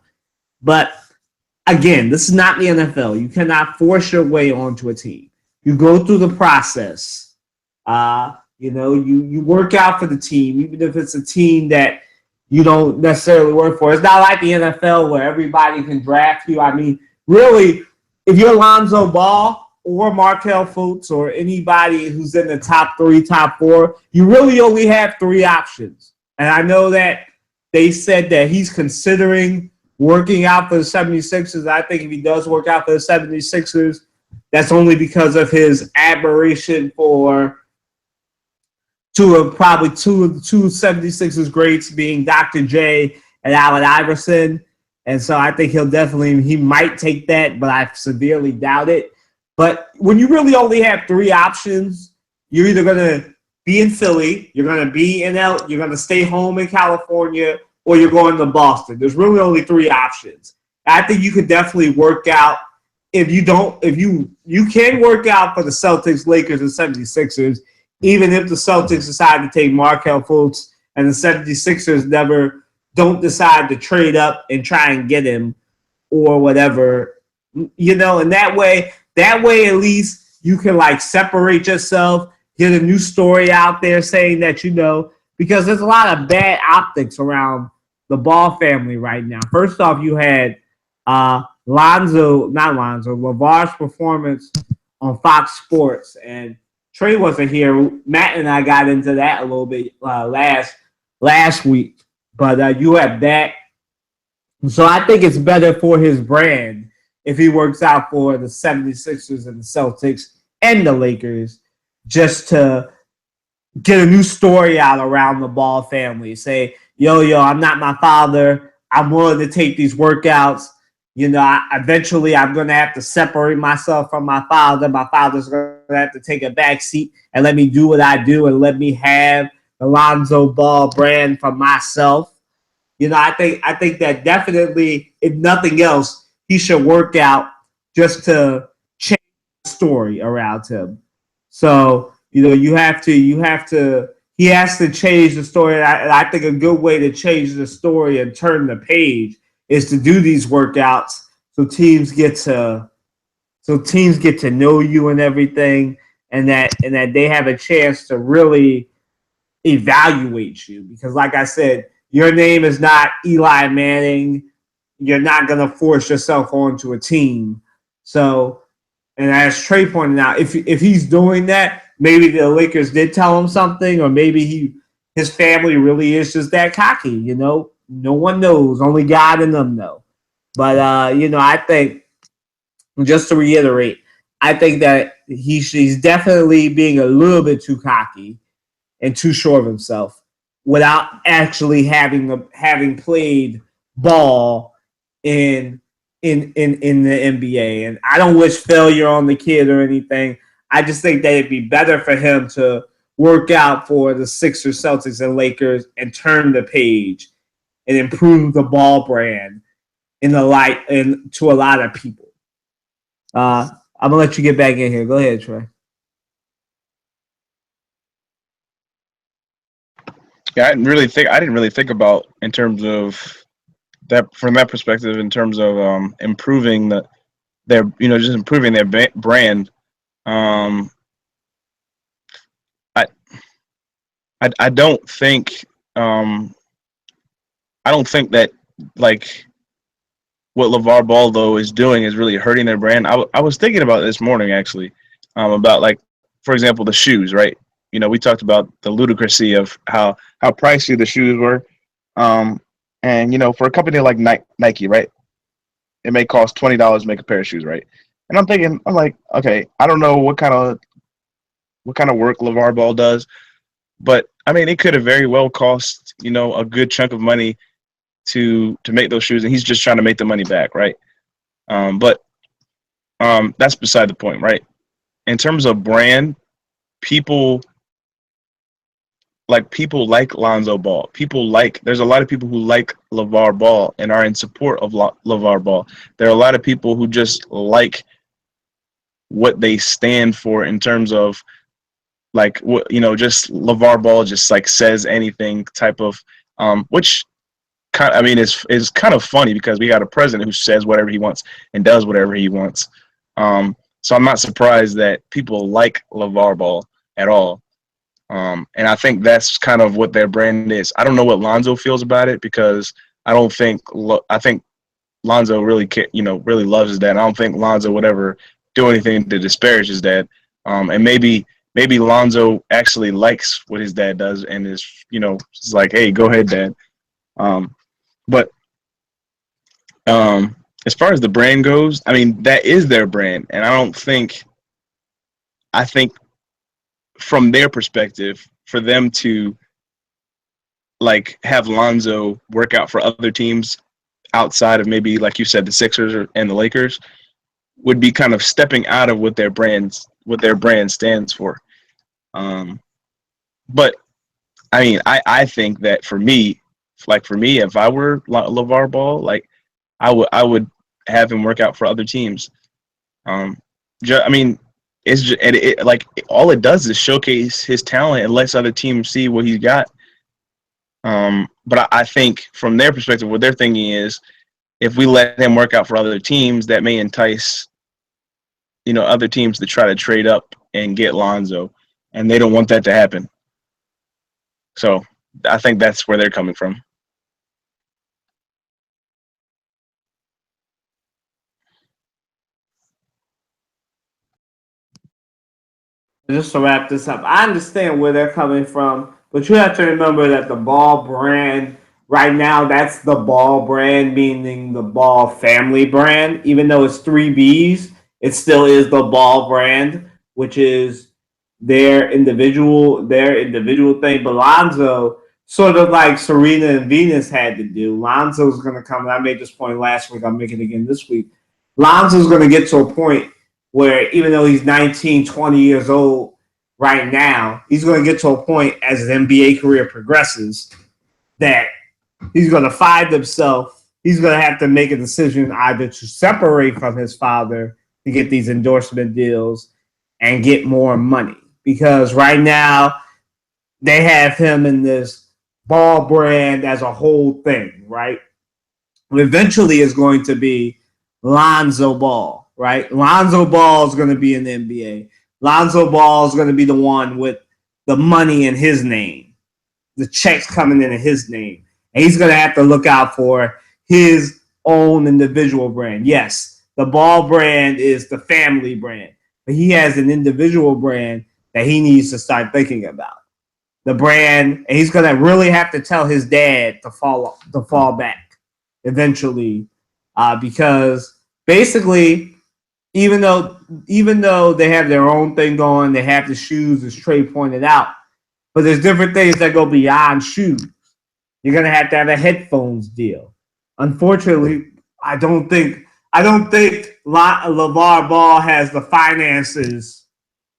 [SPEAKER 1] But again, this is not the NFL. You cannot force your way onto a team. You go through the process. You work out for the team, even if it's a team that you don't necessarily work for. It's not like the NFL where everybody can draft you. I mean, really, if you're Lonzo Ball or Markelle Fultz or anybody who's in the top 3, top 4, you really only have 3 options. And I know that they said that he's considering working out for the 76ers. I think if he does work out for the 76ers, that's only because of his admiration for two of the 76ers greats being Dr. J and Allen Iverson. And so I think he might take that, but I severely doubt it. But when you really only have 3 options, you're either going to be in Philly, you're going to be in you're going to stay home in California, or you're going to Boston. There's really only 3 options. I think you could definitely work out. If you can work out for the Celtics, Lakers, and 76ers, even if the Celtics decide to take Markelle Fultz and the 76ers don't decide to trade up and try and get him or whatever, and that way at least you can separate yourself, get a new story out there saying that, because there's a lot of bad optics around the Ball family right now. First off, you had LeVar's performance on Fox Sports, and Trey wasn't here. Matt and I got into that a little bit last week, but you have that. So I think it's better for his brand if he works out for the 76ers and the Celtics and the Lakers, just to get a new story out around the Ball family. Say, yo, I'm not my father. I'm willing to take these workouts. Eventually I'm going to have to separate myself from my father. My father's going to have to take a back seat and let me do what I do and let me have the Lonzo Ball brand for myself. I think that definitely, if nothing else, he should work out just to change the story around him. So, he has to change the story. And I think a good way to change the story and turn the page is to do these workouts so teams get to know you and everything, and that they have a chance to really evaluate you. Because like I said, your name is not Eli Manning. You're not going to force yourself onto a team. So, and as Trey pointed out, if he's doing that, maybe the Lakers did tell him something, or maybe his family really is just that cocky, No one knows. Only God and them know. But, I think, just to reiterate, I think that he's definitely being a little bit too cocky and too sure of himself without actually having played ball in the NBA. And I don't wish failure on the kid or anything. I just think that it'd be better for him to work out for the Sixers, Celtics, and Lakers and turn the page and improve the Ball brand in the light and to a lot of people. I'm gonna let you get back in here. Go ahead, Trey.
[SPEAKER 4] Yeah, I didn't really think about in terms of that from that perspective, in terms of improving just improving their brand. I don't think that what LeVar Ball though is doing is really hurting their brand. I was thinking about this morning actually, about like, for example, the shoes, right? You know, we talked about the ludicrousy of how pricey the shoes were, and you know, for a company like Nike, right? It may cost $20 to make a pair of shoes, right? And I'm thinking, I'm like, okay, I don't know what kind of work LeVar Ball does, but I mean, it could have very well cost, you know, a good chunk of money to make those shoes, and he's just trying to make the money back, right? But that's beside the point, right? In terms of brand, people people like Lonzo Ball. There's a lot of people who like LeVar Ball and are in support of LeVar Ball. There are a lot of people who just like what they stand for in terms of like what, you know, just LeVar Ball just like says anything type of which kind I mean is kind of funny because we got a president who says whatever he wants and does whatever he wants. So I'm not surprised that people like LeVar Ball at all. And I think that's kind of what their brand is. I don't know what Lonzo feels about it because I think Lonzo really really loves his dad. I don't think Lonzo would ever do anything to disparage his dad. And maybe Lonzo actually likes what his dad does and is, you know, it's like, hey, go ahead, Dad. But as far as the brand goes, I mean, that is their brand. And I think from their perspective, for them to like have Lonzo work out for other teams outside of maybe, like you said, the Sixers and the Lakers would be kind of stepping out of what their brand stands for. But I mean, I think that for me, if I were LeVar Ball, like I would have him work out for other teams. I mean, it's just, like all it does is showcase his talent and lets other teams see what he's got. But I think from their perspective, what they're thinking is, if we let him work out for other teams, that may entice, you know, other teams to try to trade up and get Lonzo, and they don't want that to happen. So I think that's where they're coming from.
[SPEAKER 1] Just to wrap this up, I understand where they're coming from, but you have to remember that the Ball brand right now, that's the Ball brand, meaning the Ball family brand. Even though it's three B's, it still is the Ball brand, which is their individual thing. But Lonzo, sort of like Serena and Venus had to do, Lonzo's going to come. And I made this point last week. I'll make it again this week. Lonzo's going to get to a point where even though he's 19, 20 years old right now, he's going to get to a point as his NBA career progresses that he's going to find himself. He's going to have to make a decision either to separate from his father to get these endorsement deals and get more money. Because right now they have him in this Ball brand as a whole thing, right? Eventually it's going to be Lonzo Ball, right? Lonzo Ball is going to be in the NBA. Lonzo Ball is going to be the one with the money in his name, the checks coming in his name. And he's going to have to look out for his own individual brand. Yes, the Ball brand is the family brand, but he has an individual brand that he needs to start thinking about. The brand, and he's going to really have to tell his dad to fall back eventually, because basically, even though they have their own thing going, they have the shoes, as Trey pointed out, but there's different things that go beyond shoes. You're going to have a headphones deal. Unfortunately, I don't think LeVar Ball has the finances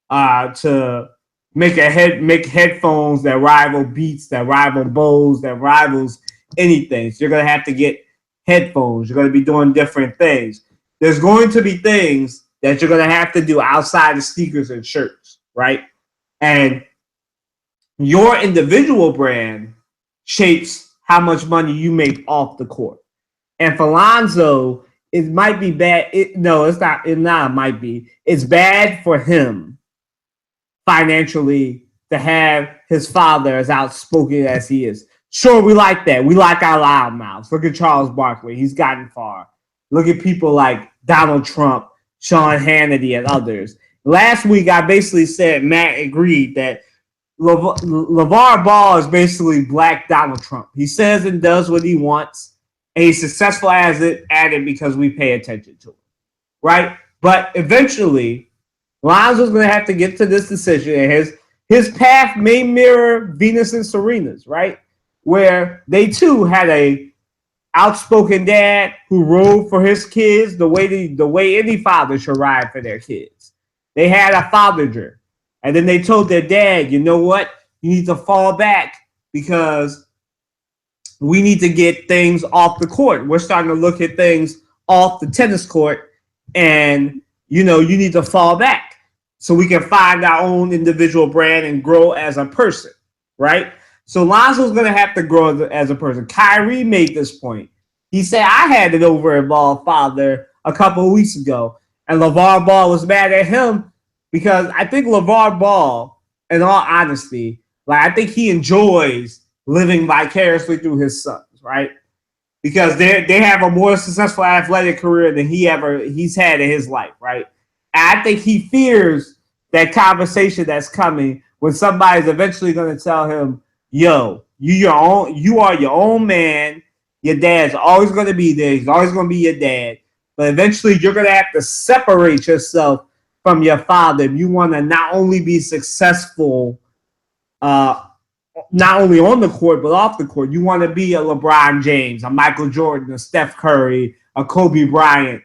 [SPEAKER 1] to make headphones that rival Beats, that rival Bose, that rivals anything. So you're going to have to get headphones. You're going to be doing different things. There's going to be things that you're going to have to do outside of sneakers and shirts, right? And your individual brand shapes how much money you make off the court. And for Lonzo, it might be bad. It's not. It might be. It's bad for him financially to have his father as outspoken as he is. Sure, we like that. We like our loudmouths. Look at Charles Barkley. He's gotten far. look at people like Donald Trump, Sean Hannity, and others. Last week, I basically said Matt agreed that LeVar Ball is basically black Donald Trump. He says and does what he wants, and he's successful at it because we pay attention to it, right? But eventually, Lonzo's going to have to get to this decision, and his path may mirror Venus and Serena's, right? Where they too had a outspoken dad who rode for his kids the way any father should ride for their kids. They had a father, and then they told their dad, you know what? You need to fall back because we need to get things off the court. We're starting to look at things off the tennis court, and you need to fall back so we can find our own individual brand and grow as a person, right? So Lonzo's going to have to grow as a person. Kyrie made this point. He said, I had an over-involved father a couple of weeks ago, and LeVar Ball was mad at him because I think LeVar Ball, in all honesty, I think he enjoys living vicariously through his sons, right? Because they have a more successful athletic career than he's had in his life, right? And I think he fears that conversation that's coming when somebody's eventually going to tell him, yo, you are your own man. Your dad's always going to be there. He's always going to be your dad. But eventually you're going to have to separate yourself from your father if you want to not only be successful, not only on the court, but off the court. You want to be a LeBron James, a Michael Jordan, a Steph Curry, a Kobe Bryant.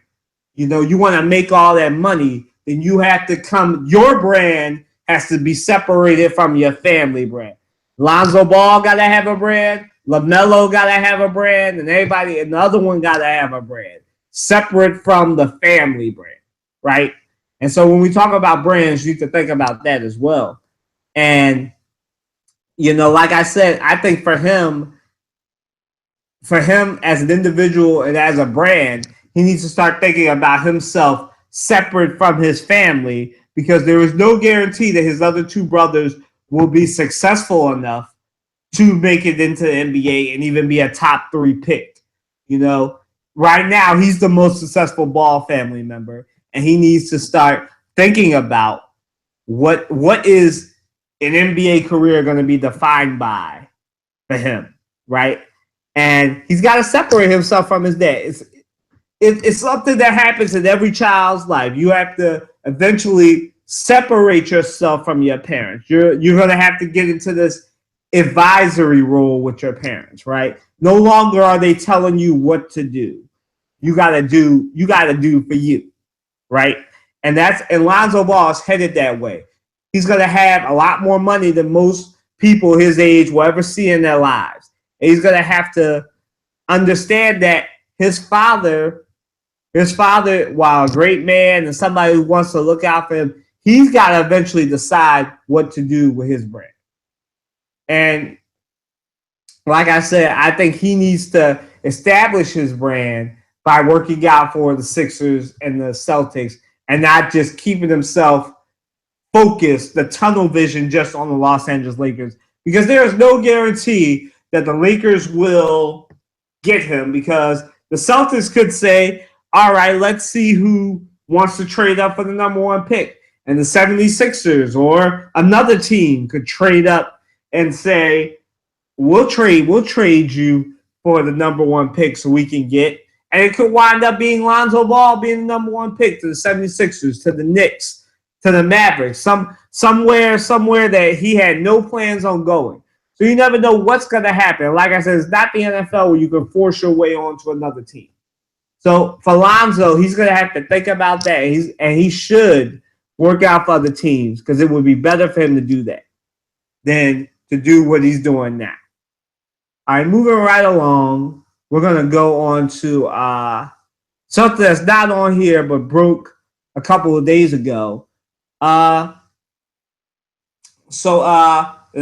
[SPEAKER 1] You want to make all that money, then you have to your brand has to be separated from your family brand. Lonzo Ball got to have a brand. LaMelo got to have a brand. And the other one got to have a brand. Separate from the family brand, right? And so when we talk about brands, you need to think about that as well. And, like I said, I think for him as an individual and as a brand, he needs to start thinking about himself separate from his family because there is no guarantee that his other two brothers will be successful enough to make it into the NBA and even be a top 3 pick. Right now he's the most successful Ball family member, and he needs to start thinking about what is an NBA career going to be defined by for him, right? And he's got to separate himself from his dad. It's something that happens in every child's life. You have to eventually separate yourself from your parents. You're going to have to get into this advisory role with your parents, right? No longer are they telling you what to do. You got to do for you, right? And Lonzo Ball is headed that way. He's going to have a lot more money than most people his age will ever see in their lives. And he's going to have to understand that his father, while a great man and somebody who wants to look out for him, he's got to eventually decide what to do with his brand. And like I said, I think he needs to establish his brand by working out for the Sixers and the Celtics and not just keeping himself focused, the tunnel vision just on the Los Angeles Lakers. Because there is no guarantee that the Lakers will get him because the Celtics could say, all right, let's see who wants to trade up for the number 1 pick. And the 76ers or another team could trade up and say, we'll trade you for the number 1 pick so we can get. And it could wind up being Lonzo Ball being the number 1 pick to the 76ers, to the Knicks, to the Mavericks, somewhere that he had no plans on going. So you never know what's going to happen. Like I said, it's not the NFL where you can force your way onto another team. So for Lonzo, he's going to have to think about that. And he should work out for other teams because it would be better for him to do that than to do what he's doing now. All right, moving right along, we're going to go on to something that's not on here but broke a couple of days ago. And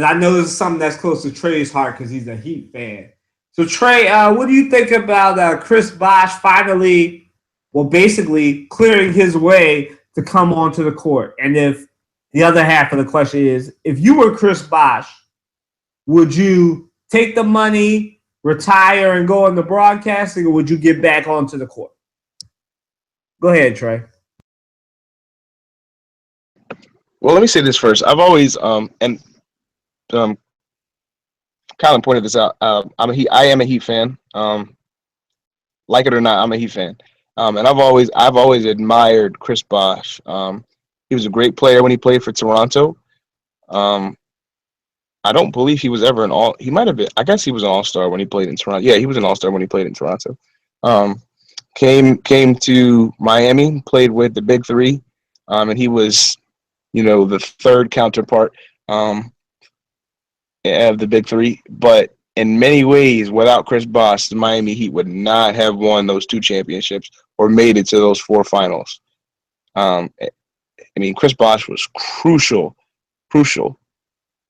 [SPEAKER 1] I know this is something that's close to Trey's heart because he's a Heat fan. So, Trey, what do you think about Chris Bosh finally, basically clearing his way to come onto the court? And if the other half of the question is, if you were Chris Bosh, would you take the money, retire, and go into broadcasting, or would you get back onto the court? Go ahead, Trey.
[SPEAKER 4] Well, let me say this first. I've always and Colin pointed this out. I am a Heat fan. Like it or not, I'm a Heat fan. And I've always admired Chris Bosh. He was a great player when he played for Toronto. Um, I don't believe he was ever an all. He might have been. I guess he was an all-star when he played in Toronto. Yeah, he was an all-star when he played in Toronto. Um, came to Miami, played with the Big Three, and he was, the third counterpart of the Big Three. But in many ways, without Chris Bosh, the Miami Heat would not have won those 2 championships or made it to those 4 finals. Chris Bosh was crucial,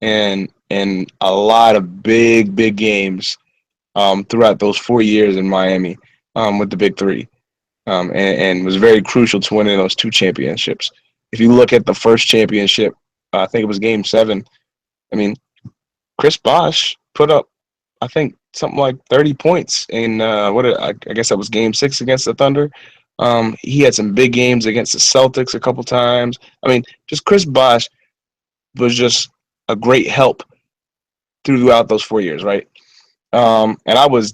[SPEAKER 4] and a lot of big games throughout those 4 years in Miami with the Big Three, and was very crucial to winning those 2 championships. If you look at the first championship, I think it was Game 7. Chris Bosh put up, I think, something like 30 points in I guess that was Game 6 against the Thunder. He had some big games against the Celtics a couple times. Just Chris Bosh was just a great help throughout those 4 years, right? And I was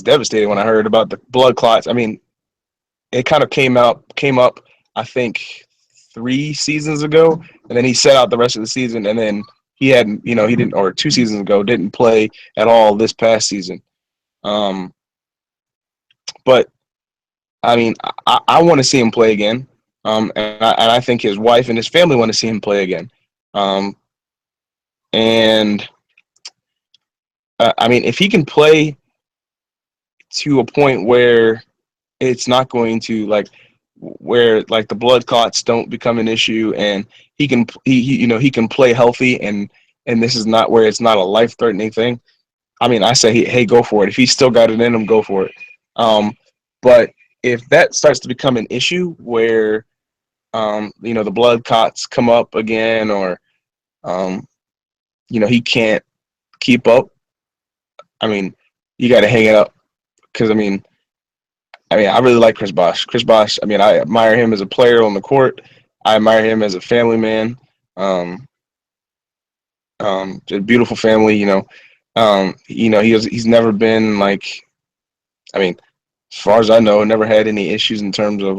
[SPEAKER 4] devastated when I heard about the blood clots. It kind of came up, I think, 3 seasons ago, and then he set out the rest of the season, and then he didn't, or 2 seasons ago, didn't play at all this past season. But I want to see him play again. And I think his wife and his family want to see him play again. If he can play to a point where it's not going to where the blood clots don't become an issue, and he can play healthy, and this is not where it's not a life-threatening thing. I say, hey, go for it. If he's still got it in him, go for it. But if that starts to become an issue where the blood clots come up again, or he can't keep up, you got to hang it up, because I really like Chris Bosh. Chris Bosh, I admire him as a player on the court. I admire him as a family man. Just a beautiful family, he's never been as far as I know, never had any issues in terms of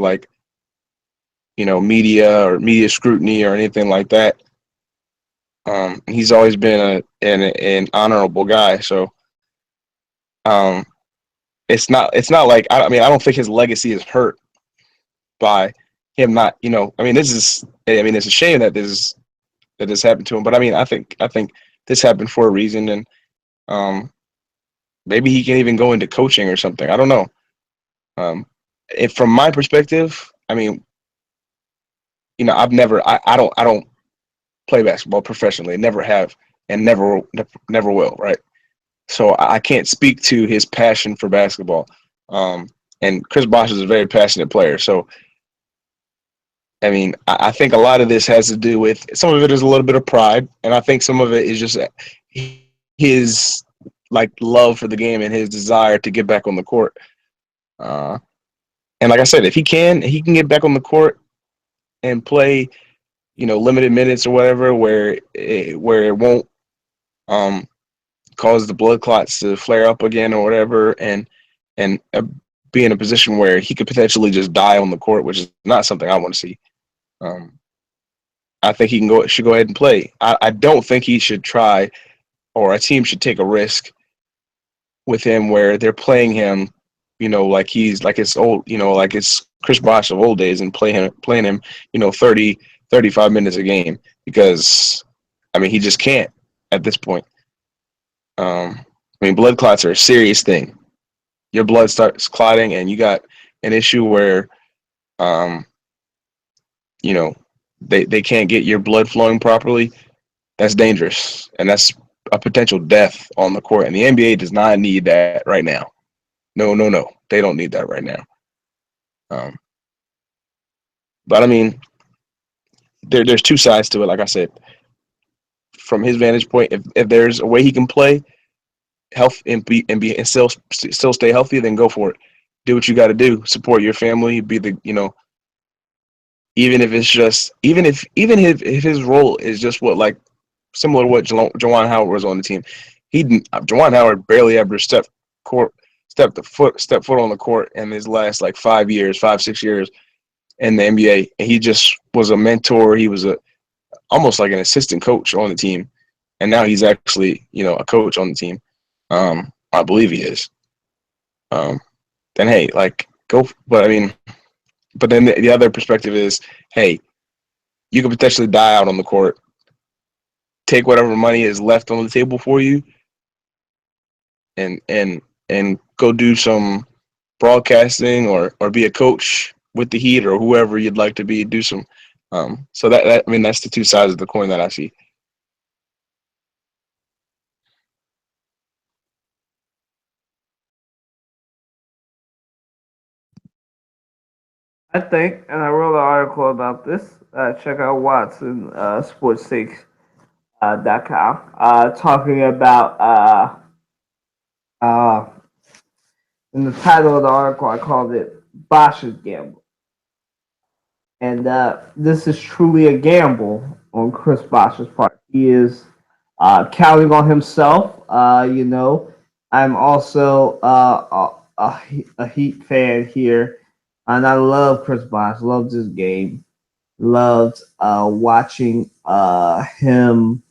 [SPEAKER 4] media or media scrutiny or anything like that. He's always been an honorable guy. So it's not like I don't think his legacy is hurt by him not. It's a shame that this happened to him. But I think this happened for a reason, and maybe he can even go into coaching or something. I don't know. If from my perspective, I don't play basketball professionally. Never have, and never will. Right. So I can't speak to his passion for basketball. And Chris Bosh is a very passionate player. So, I think a lot of this has to do with, some of it is a little bit of pride, and I think some of it is just his love for the game and his desire to get back on the court. And like I said, if he can get back on the court and play, limited minutes or whatever, where it won't cause the blood clots to flare up again or whatever, and be in a position where he could potentially just die on the court, which is not something I want to see. I think he should go ahead and play. I don't think he should try, or a team should take a risk with him where they're playing him, it's old, it's Chris Bosh of old days, and playing him, 30, 35 minutes a game, because he just can't at this point. Blood clots are a serious thing. Your blood starts clotting, and you got an issue where, they can't get your blood flowing properly. That's dangerous, and that's a potential death on the court. And the NBA does not need that right now. No, they don't need that right now. But there's 2 sides to it. Like I said, from his vantage point, if there's a way he can play health and still stay healthy, then go for it. do what you got to do. Support your family. Be the even if it's just even if his role is just what like similar to what Juwan Howard was on the team. Juwan Howard barely ever stepped foot on the court in his last like 5, 6 years in the NBA, and he just was a mentor. He was almost like an assistant coach on the team, and now he's actually a coach on the team. I believe he is. Then hey, like go. But I mean, but then the other perspective is, hey, you could potentially die out on the court. Take whatever money is left on the table for you, and go do some broadcasting or be a coach with the Heat or whoever you'd like to be. Do some. So that I mean that's the two sides of the coin that I see.
[SPEAKER 1] I think, and I wrote an article about this. Check out Watson Sports6.com, talking about in the title of the article I called it Bosch's Gamble. And this is truly a gamble on Chris Bosch's part. He is counting on himself. I'm also a Heat fan here, and I love Chris Bosh. Loved his game. Loved watching him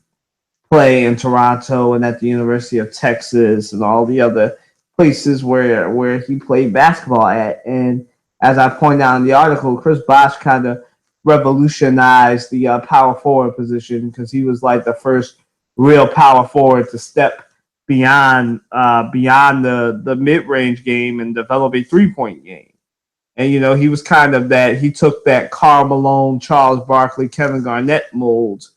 [SPEAKER 1] play in Toronto and at the University of Texas and all the other places where he played basketball at. And as I point out in the article, Chris Bosh kind of revolutionized the power forward position because he was like the first real power forward to step beyond the mid-range game and develop a three-point game. And he was kind of that. He took that Karl Malone, Charles Barkley, Kevin Garnett mold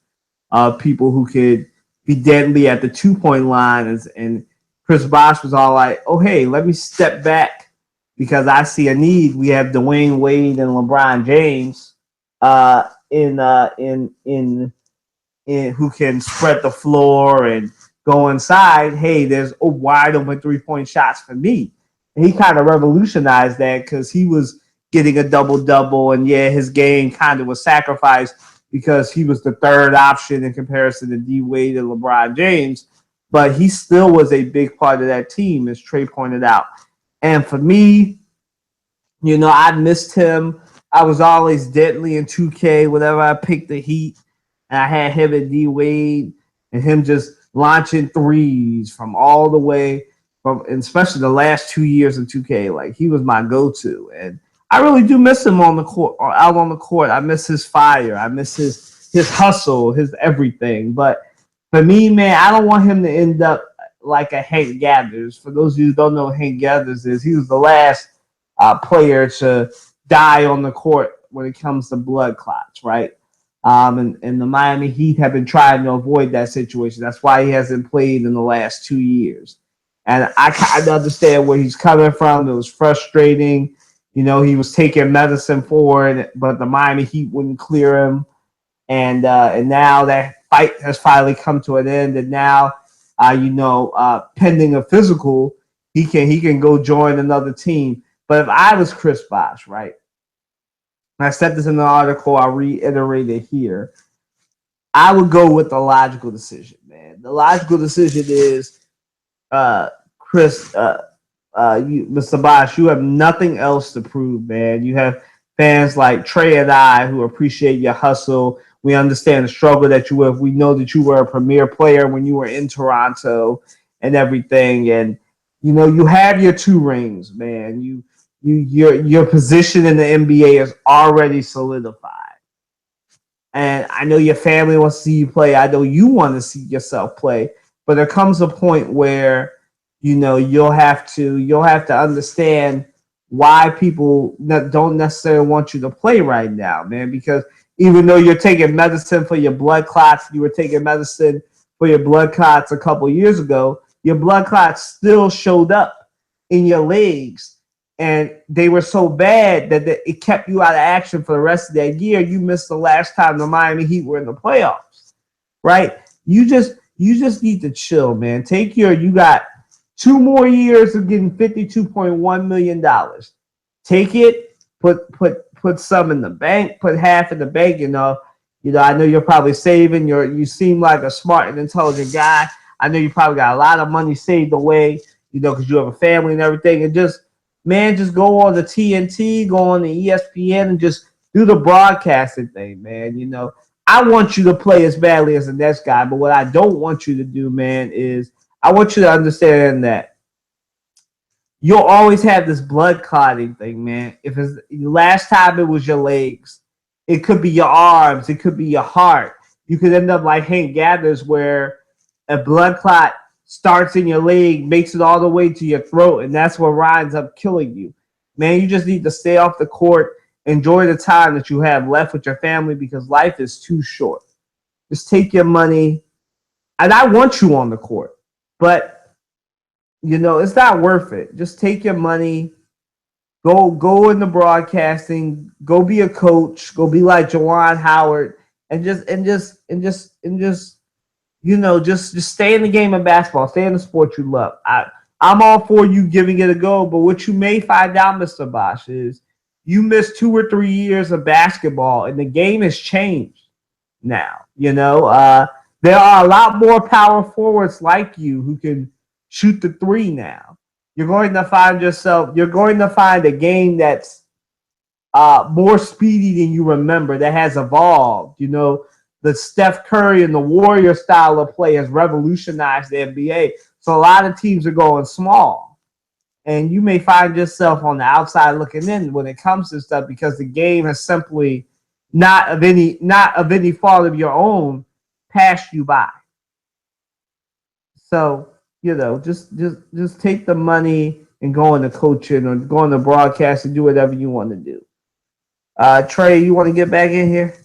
[SPEAKER 1] of people who could be deadly at the 2-point line, and Chris Bosh was all like, "Oh hey, let me step back because I see a need. We have Dwayne Wade and LeBron James in who can spread the floor and go inside. Hey, there's a wide open 3-point shots for me." And he kind of revolutionized that because he was getting a double-double, and his game kind of was sacrificed because he was the third option in comparison to D Wade and LeBron James. But he still was a big part of that team, as Trey pointed out. And for me, I missed him. I was always deadly in 2K whenever I picked the Heat, and I had him and D Wade, and him just launching threes from all the way from, and especially the last 2 years in 2K. Like, he was my go-to, and I really do miss him on the court, or out on the court. I miss his fire. I miss his hustle, his everything. But for me, man, I don't want him to end up like a Hank Gathers. For those of you who don't know who Hank Gathers is, he was the last player to die on the court when it comes to blood clots, right? And the Miami Heat have been trying to avoid that situation. That's why he hasn't played in the last 2 years. And I kind of understand where he's coming from. It was frustrating. He was taking medicine for it, but the Miami Heat wouldn't clear him. And now that fight has finally come to an end. And now, pending a physical, he can go join another team. But if I was Chris Bosh, right? And I said this in the article, I'll reiterate it here. I would go with the logical decision, man. The logical decision is, Mr. Bosh, you have nothing else to prove, man. You have fans like Trey and I who appreciate your hustle. We understand the struggle that you have. We know that you were a premier player when you were in Toronto and everything. And, you have your 2 rings, man. Your position in the NBA is already solidified. And I know your family wants to see you play. I know you want to see yourself play. But there comes a point where, you'll have to understand why people don't necessarily want you to play right now, man. Because even though you're taking medicine for your blood clots, you were taking medicine for your blood clots a couple years ago, your blood clots still showed up in your legs. And they were so bad that it kept you out of action for the rest of that year. You missed the last time the Miami Heat were in the playoffs, right? You just need to chill, man. You got 2 more years of getting $52.1 million. Take it, put some in the bank, put half in the bank, I know you're probably saving. You seem like a smart and intelligent guy. I know you probably got a lot of money saved away, because you have a family and everything. And just go on the TNT, go on the ESPN, and just do the broadcasting thing, man. I want you to play as badly as the next guy, but what I don't want you to do, man, is I want you to understand that you'll always have this blood clotting thing, man. If it's last time it was your legs, it could be your arms, it could be your heart. You could end up like Hank Gathers, where a blood clot starts in your leg, makes it all the way to your throat, and that's what winds up killing you. Man, you just need to stay off the court, enjoy the time that you have left with your family, because life is too short. Just take your money, and I want you on the court, but it's not worth it. Just take your money, go into broadcasting, go be a coach, go be like Juwan Howard, and just stay in the game of basketball, stay in the sport you love. I'm all for you giving it a go, but what you may find out, Mr. Bosch, is you missed 2 or 3 years of basketball, and the game has changed now. There are a lot more power forwards like you who can shoot the three now. You're going to find a game that's more speedy than you remember, that has evolved. The Steph Curry and the Warrior style of play has revolutionized the NBA. So a lot of teams are going small. And you may find yourself on the outside looking in when it comes to stuff, because the game has simply not of any fault of your own passed you by. So, just take the money and go into coaching or go into broadcast and do whatever you want to do. Trey, you want to get back in here?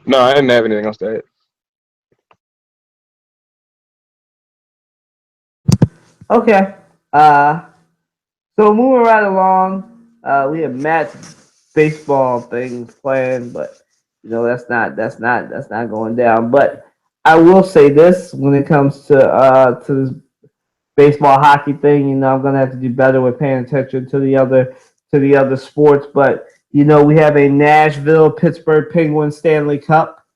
[SPEAKER 4] No, I didn't have anything else to add.
[SPEAKER 1] Okay. So moving right along, we have Matt's baseball things planned, but that's not going down. But I will say this: when it comes to this baseball hockey thing, I'm gonna have to do better with paying attention to the other sports. But we have a Nashville Pittsburgh Penguins Stanley Cup.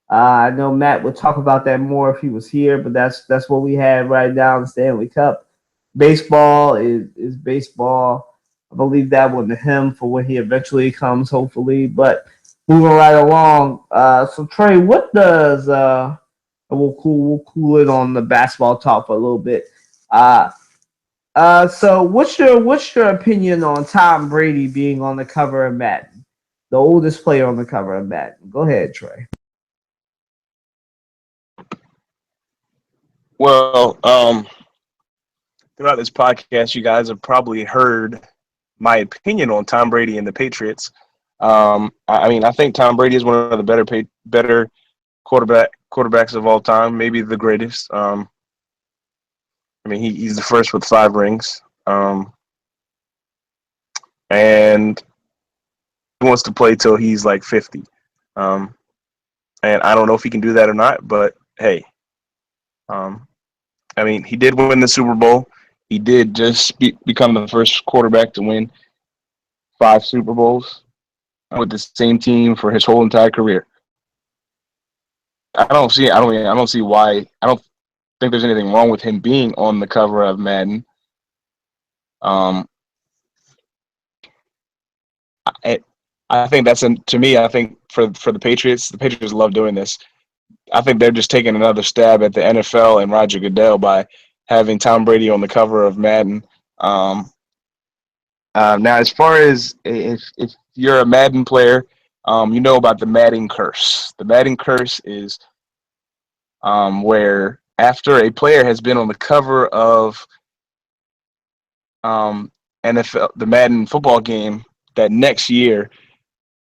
[SPEAKER 1] I know Matt would talk about that more if he was here, but that's what we have right now, the Stanley Cup. Baseball is baseball. I believe that one to him for when he eventually comes, hopefully. But moving right along, so Trey, what does we'll cool it on the basketball talk for a little bit. So what's your opinion on Tom Brady being on the cover of Madden, the oldest player on the cover of Madden? Go ahead, Trey.
[SPEAKER 4] Well, throughout this podcast, you guys have probably heard my opinion on Tom Brady and the Patriots. I think Tom Brady is one of the better quarterbacks of all time, maybe the greatest. He's the first with 5 rings, and he wants to play till he's like 50. And I don't know if he can do that or not, but hey. He did win the Super Bowl. He did just become the first quarterback to win 5 Super Bowls with the same team for his whole entire career. I don't think there's anything wrong with him being on the cover of Madden. I think to me, I think for the Patriots love doing this. I think they're just taking another stab at the NFL and Roger Goodell by having Tom Brady on the cover of Madden. Now, as far as if you're a Madden player, you know about the Madden curse. The Madden curse is where after a player has been on the cover of NFL, the Madden football game, that next year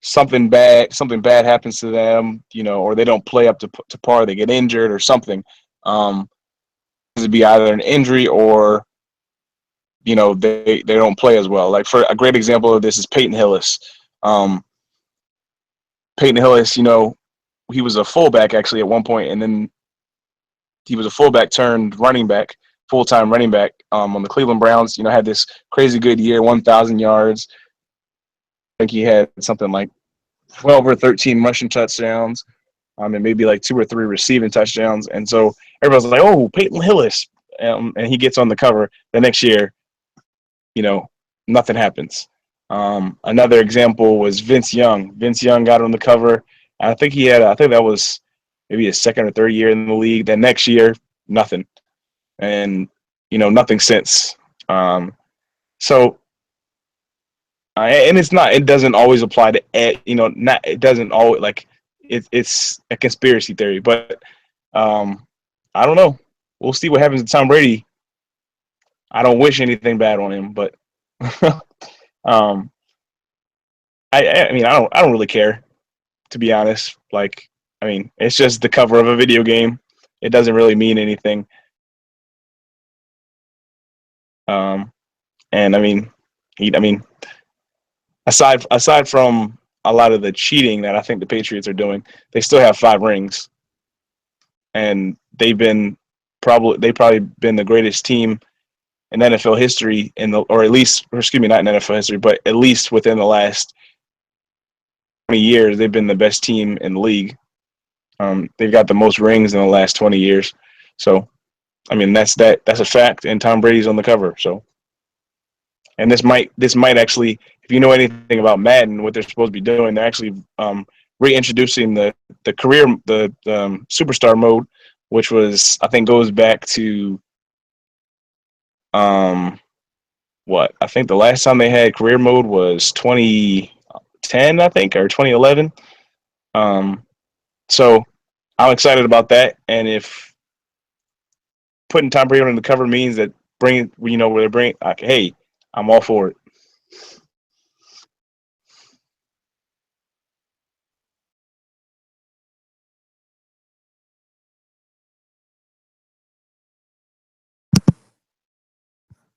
[SPEAKER 4] something bad happens to them, or they don't play up to par, they get injured or something. It'd be either an injury or they don't play as well. Like, for a great example of this is Peyton Hillis. Peyton Hillis, he was a fullback actually at one point, and then he was a fullback turned running back, full-time running back on the Cleveland Browns. Had this crazy good year, 1,000 yards. I think he had something like 12 or 13 rushing touchdowns, and maybe like 2 or 3 receiving touchdowns. And so everybody's like, "Oh, Peyton Hillis," and he gets on the cover. The next year, nothing happens. Another example was Vince Young. Vince Young got on the cover. I think that was maybe his second or third year in the league. Then next year, nothing, and nothing since. So. And it doesn't always apply to, it doesn't always, like, it's a conspiracy theory, but I don't know. We'll see what happens to Tom Brady. I don't wish anything bad on him, but I mean, I don't really care, to be honest. Like, I mean, it's just the cover of a video game. It doesn't really mean anything. And I mean, aside from a lot of the cheating that I think the Patriots are doing, they still have 5 rings, and they've probably been the greatest team in NFL history not in NFL history, but at least within the last 20 years, they've been the best team in the league. They've got the most rings in the last 20 years. So, I mean, that's a fact, and Tom Brady's on the cover. So, and this might actually, if you know anything about Madden, what they're supposed to be doing, they're actually reintroducing the superstar mode, which was, I think, goes back to what I think the last time they had career mode was 2010, I think, or 2011. So I'm excited about that, and if putting Tom Brady on the cover means that hey, I'm all for it.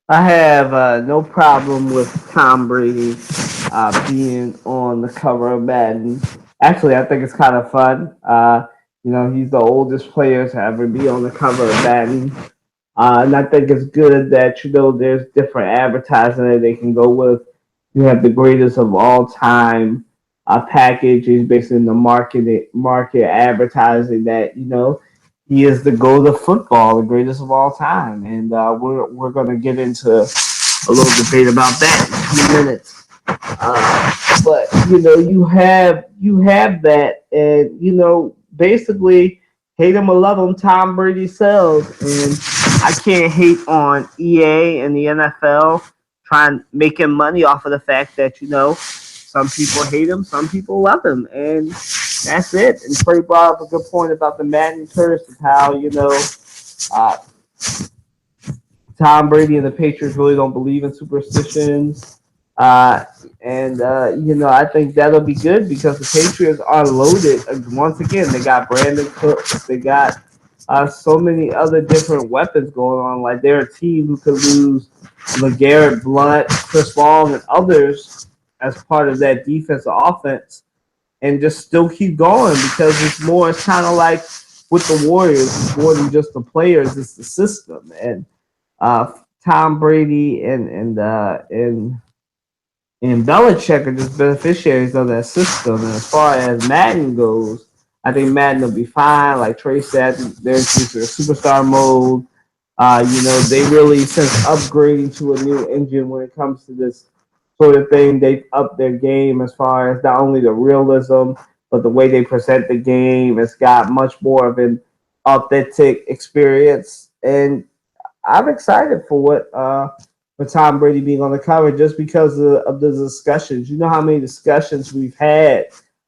[SPEAKER 1] I have no problem with Tom Brady being on the cover of Madden. Actually, I think it's kind of fun. He's the oldest player to ever be on the cover of Madden. And I think it's good that, there's different advertising that they can go with. You have the greatest of all time package. Is basically in the market advertising that, he is the GOAT of football, the greatest of all time. And we're going to get into a little debate about that in a few minutes. But, you have that, and, basically, hate him or love him, Tom Brady sells. And I can't hate on EA and the NFL trying making money off of the fact that, some people hate him, some people love him, and that's it. And Trey brought up a good point about the Madden curse of how, Tom Brady and the Patriots really don't believe in superstitions. I think that'll be good because the Patriots are loaded. Once again, they got Brandon Cooks. They got so many other different weapons going on. Like, they're a team who could lose LeGarrette Blount, Chris Long, and others as part of that defensive offense and just still keep going because it's kind of like with the Warriors. It's more than just the players. It's the system. And Tom Brady and Belichick are just beneficiaries of that system. And as far as Madden goes, I think Madden will be fine. Like Trey said, they're into their superstar mode. They really, since upgrading to a new engine when it comes to this sort of thing, they've upped their game as far as not only the realism, but the way they present the game. It's got much more of an authentic experience. And I'm excited for Tom Brady being on the cover just because of the discussions. You know how many discussions we've had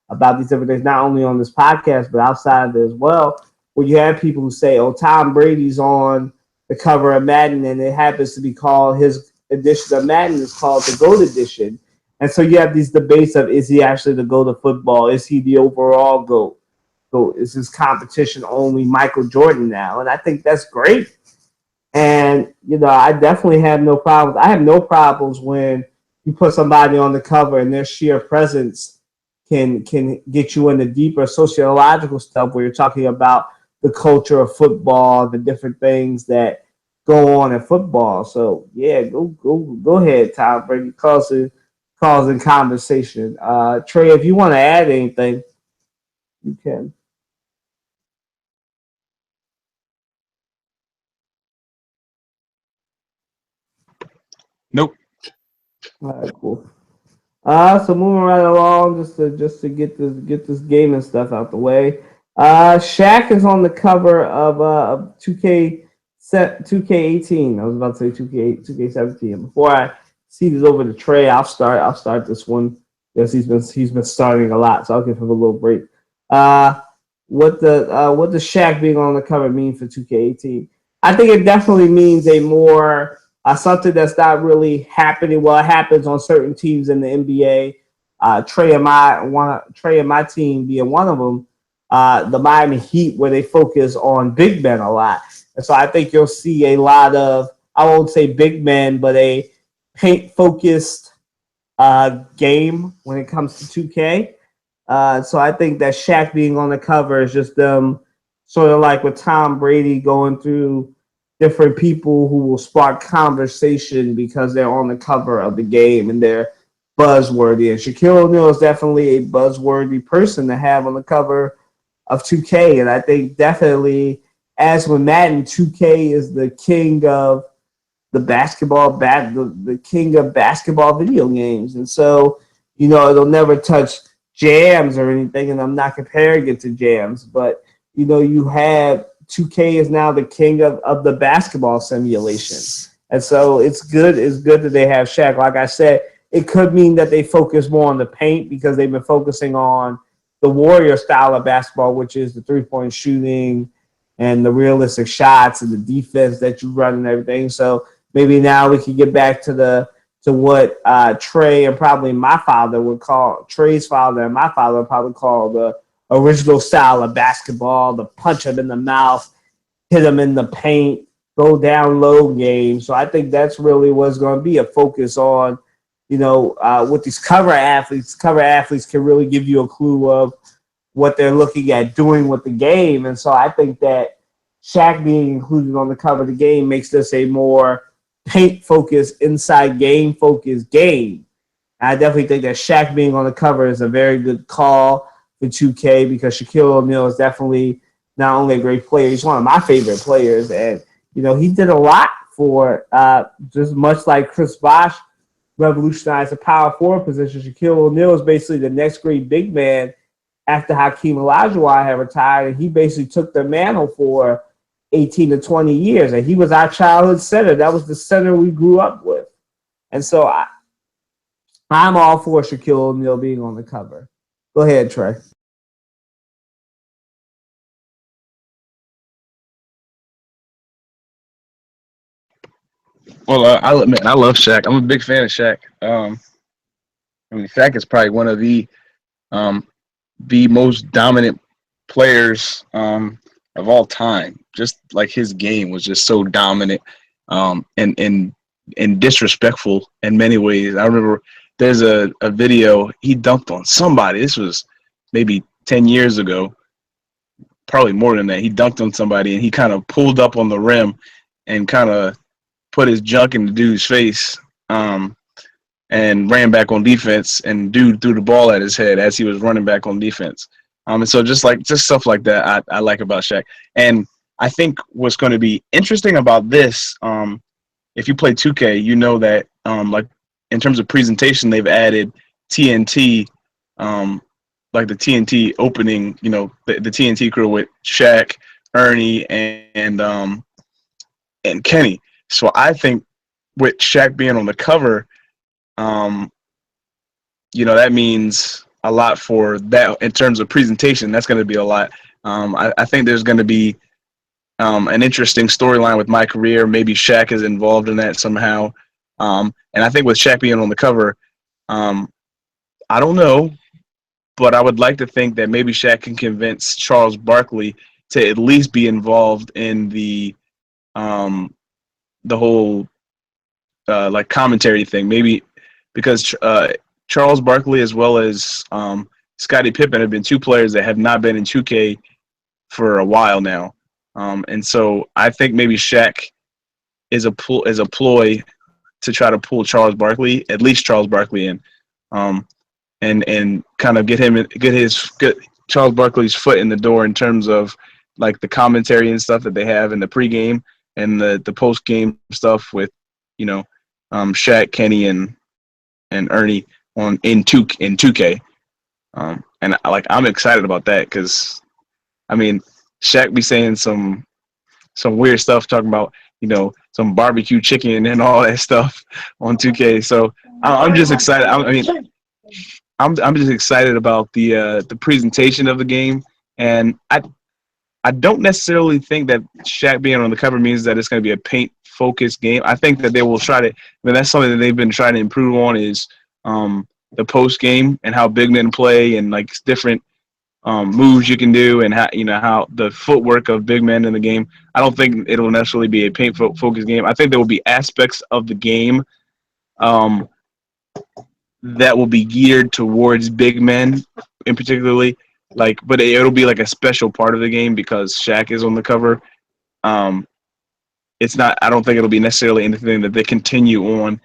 [SPEAKER 1] about these different things, not only on this podcast, but outside of it as well, where you have people who say, oh, Tom Brady's on the cover of Madden, and it happens to be called, his edition of Madden is called the GOAT edition. And so you have these debates of, is he actually the GOAT of football? Is he the overall GOAT? Is his competition only Michael Jordan now? And I think that's great. And, I definitely have no problems. I have no problems when, you put somebody on the cover and their sheer presence can get you into deeper sociological stuff where you're talking about the culture of football, the different things that go on in football. So yeah, go ahead, Tom Brady, causing conversation. Trey, if you want to add anything, you can.
[SPEAKER 4] Nope.
[SPEAKER 1] All right, cool. So moving right along, just to get this gaming stuff out the way. Shaq is on the cover of 2K18. I was about to say 2K17. Before I see this over to Trey, I'll start this one because he's been starting a lot, so I'll give him a little break. What does Shaq being on the cover mean for 2K18? I think it definitely means a more something that's not really happening. Well, it happens on certain teams in the NBA. Trey and my team being one of them, the Miami Heat, where they focus on big men a lot. And so I think you'll see a lot of, I won't say big men, but a paint focused game when it comes to 2K. So I think that Shaq being on the cover is just them sort of like with Tom Brady going through different people who will spark conversation because they're on the cover of the game and they're buzzworthy. And Shaquille O'Neal is definitely a buzzworthy person to have on the cover of 2K. And I think definitely, as with Madden, 2K is the king of the the king of basketball video games. And so, it'll never touch jams or anything. And I'm not comparing it to jams, but you have 2K is now the king of the basketball simulation. And so it's good that they have Shaq. Like I said, it could mean that they focus more on the paint because they've been focusing on the Warrior style of basketball, which is the three-point shooting and the realistic shots and the defense that you run and everything. So maybe now we can get back to what Trey and probably my father would call, Trey's father and my father would probably call the original style of basketball, the punch him in the mouth, hit him in the paint, go down low game. So I think that's really what's going to be a focus on, with these cover athletes. Cover athletes can really give you a clue of what they're looking at doing with the game. And so I think that Shaq being included on the cover of the game makes this a more paint-focused, inside game-focused game. I definitely think that Shaq being on the cover is a very good call for 2K because Shaquille O'Neal is definitely not only a great player, he's one of my favorite players. And, he did a lot for just much like Chris Bosh revolutionized the power forward position. Shaquille O'Neal is basically the next great big man after Hakeem Olajuwon had retired. And he basically took the mantle for 18 to 20 years. And he was our childhood center. That was the center we grew up with. And so I'm all for Shaquille O'Neal being on the cover. Go ahead, Trey.
[SPEAKER 4] Well, I'll admit I love Shaq. I'm a big fan of Shaq. Shaq is probably one of the most dominant players of all time. Just like his game was just so dominant and disrespectful in many ways. I remember there's a video he dunked on somebody. This was maybe 10 years ago, probably more than that. He dunked on somebody and he kind of pulled up on the rim and kind of put his junk in the dude's face and ran back on defense, and dude threw the ball at his head as he was running back on defense. And so just stuff like that I like about Shaq. And I think what's going to be interesting about this, if you play 2K, you know that like in terms of presentation, they've added TNT, like the TNT opening, the TNT crew with Shaq, Ernie, and Kenny. So I think with Shaq being on the cover, that means a lot for that in terms of presentation. That's going to be a lot. I think there's going to be an interesting storyline with my career. Maybe Shaq is involved in that somehow. And I think with Shaq being on the cover, I don't know, but I would like to think that maybe Shaq can convince Charles Barkley to at least be involved in the whole like commentary thing. Maybe because Charles Barkley as well as Scottie Pippen have been two players that have not been in 2K for a while now. And so I think maybe Shaq is a ploy to try to pull at least Charles Barkley in, and kind of get Charles Barkley's foot in the door in terms of like the commentary and stuff that they have in the pregame and the post game stuff with, Shaq, Kenny, and Ernie in 2K. And I'm excited about that because, I mean, Shaq be saying some weird stuff, talking about some barbecue chicken and all that stuff on 2K. So I'm just excited. I'm just excited about the presentation of the game, and I don't necessarily think that Shaq being on the cover means that it's going to be a paint-focused game. I think that they will try to. That's something that they've been trying to improve on is the post game and how big men play and like different moves you can do and how the footwork of big men in the game. I don't think it'll necessarily be a paint-focused game. I think there will be aspects of the game that will be geared towards big men in particularly. But it'll be like a special part of the game because Shaq is on the cover. It's not. I don't think it'll be necessarily anything that they continue on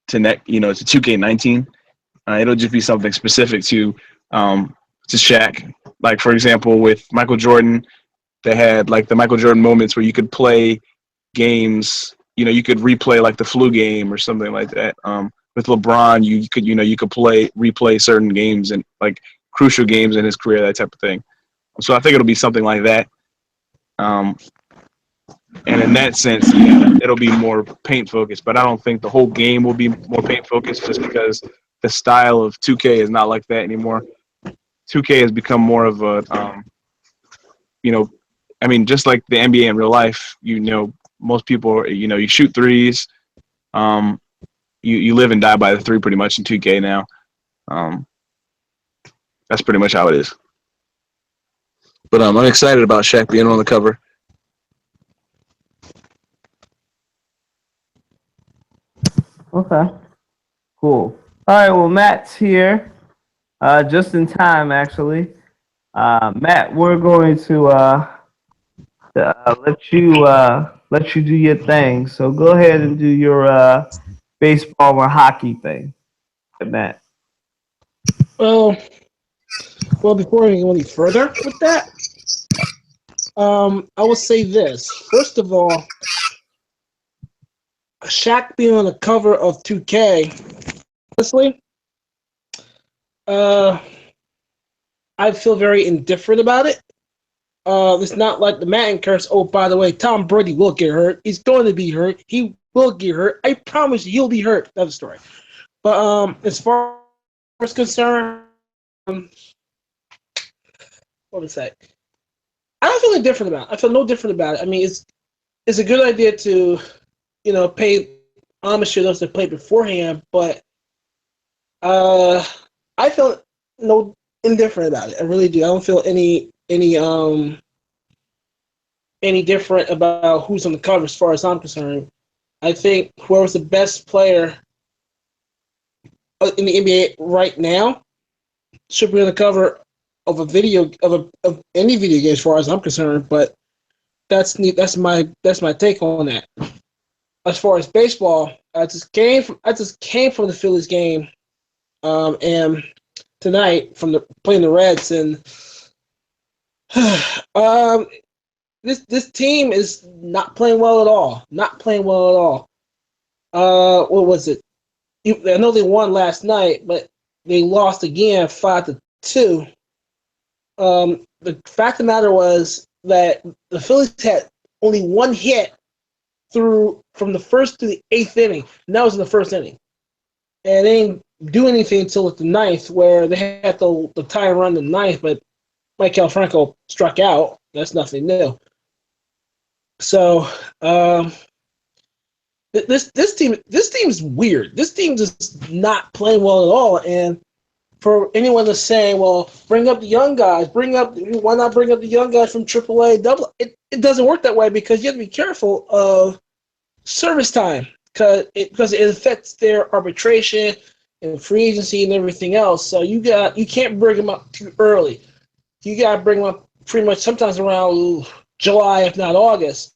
[SPEAKER 4] to 2K19. It'll just be something specific to Shaq. Like for example, with Michael Jordan, they had like the Michael Jordan moments where you could play games. You could replay like the flu game or something like that. With LeBron, you could replay certain games and like crucial games in his career, that type of thing. So I think it'll be something like that. And in that sense, it'll be more paint focused. But I don't think the whole game will be more paint focused just because the style of 2K is not like that anymore. 2K has become more of a, just like the NBA in real life. Most people, you shoot threes. You live and die by the three pretty much in 2K now. That's pretty much how it is. But I'm excited about Shaq being on the cover.
[SPEAKER 1] Okay. Cool. All right. Well, Matt's here, just in time, actually. Matt, we're going to let you do your thing. So go ahead and do your baseball or hockey thing, Matt.
[SPEAKER 5] Well, before we go any further with that, I will say this. First of all, Shaq being on the cover of 2K, honestly, I feel very indifferent about it. It's not like the Madden curse. Oh, by the way, Tom Brady will get hurt. He's going to be hurt. He will get hurt. I promise you, he'll be hurt. That's the story. But as far as concerned, what to say? I don't feel indifferent about it. I feel no different about it. I mean, it's a good idea to, pay homage to those that played beforehand, but I feel no indifferent about it. I really do. I don't feel any different about who's on the cover as far as I'm concerned. I think whoever's the best player in the NBA right now should be on the cover of of any video game as far as I'm concerned. But that's my take on that. As far as baseball, I just came from the Phillies game, and tonight from playing the Reds, and this team is not playing well at all. Not playing well at all. What was it? I know they won last night, but they lost again 5-2. The fact of the matter was that the Phillies had only one hit from the first to the eighth inning, and that was in the first inning. And they didn't do anything until the ninth, where they had the tie run the ninth, but Maikel Franco struck out. That's nothing new. So this team is weird. This team just not playing well at all. And for anyone to say, well, bring up the young guys, why not bring up the young guys from AAA, AA? It doesn't work that way because you have to be careful of service time. because it affects their arbitration and free agency and everything else. So you can't bring them up too early. You got to bring them up pretty much sometimes around July, if not August.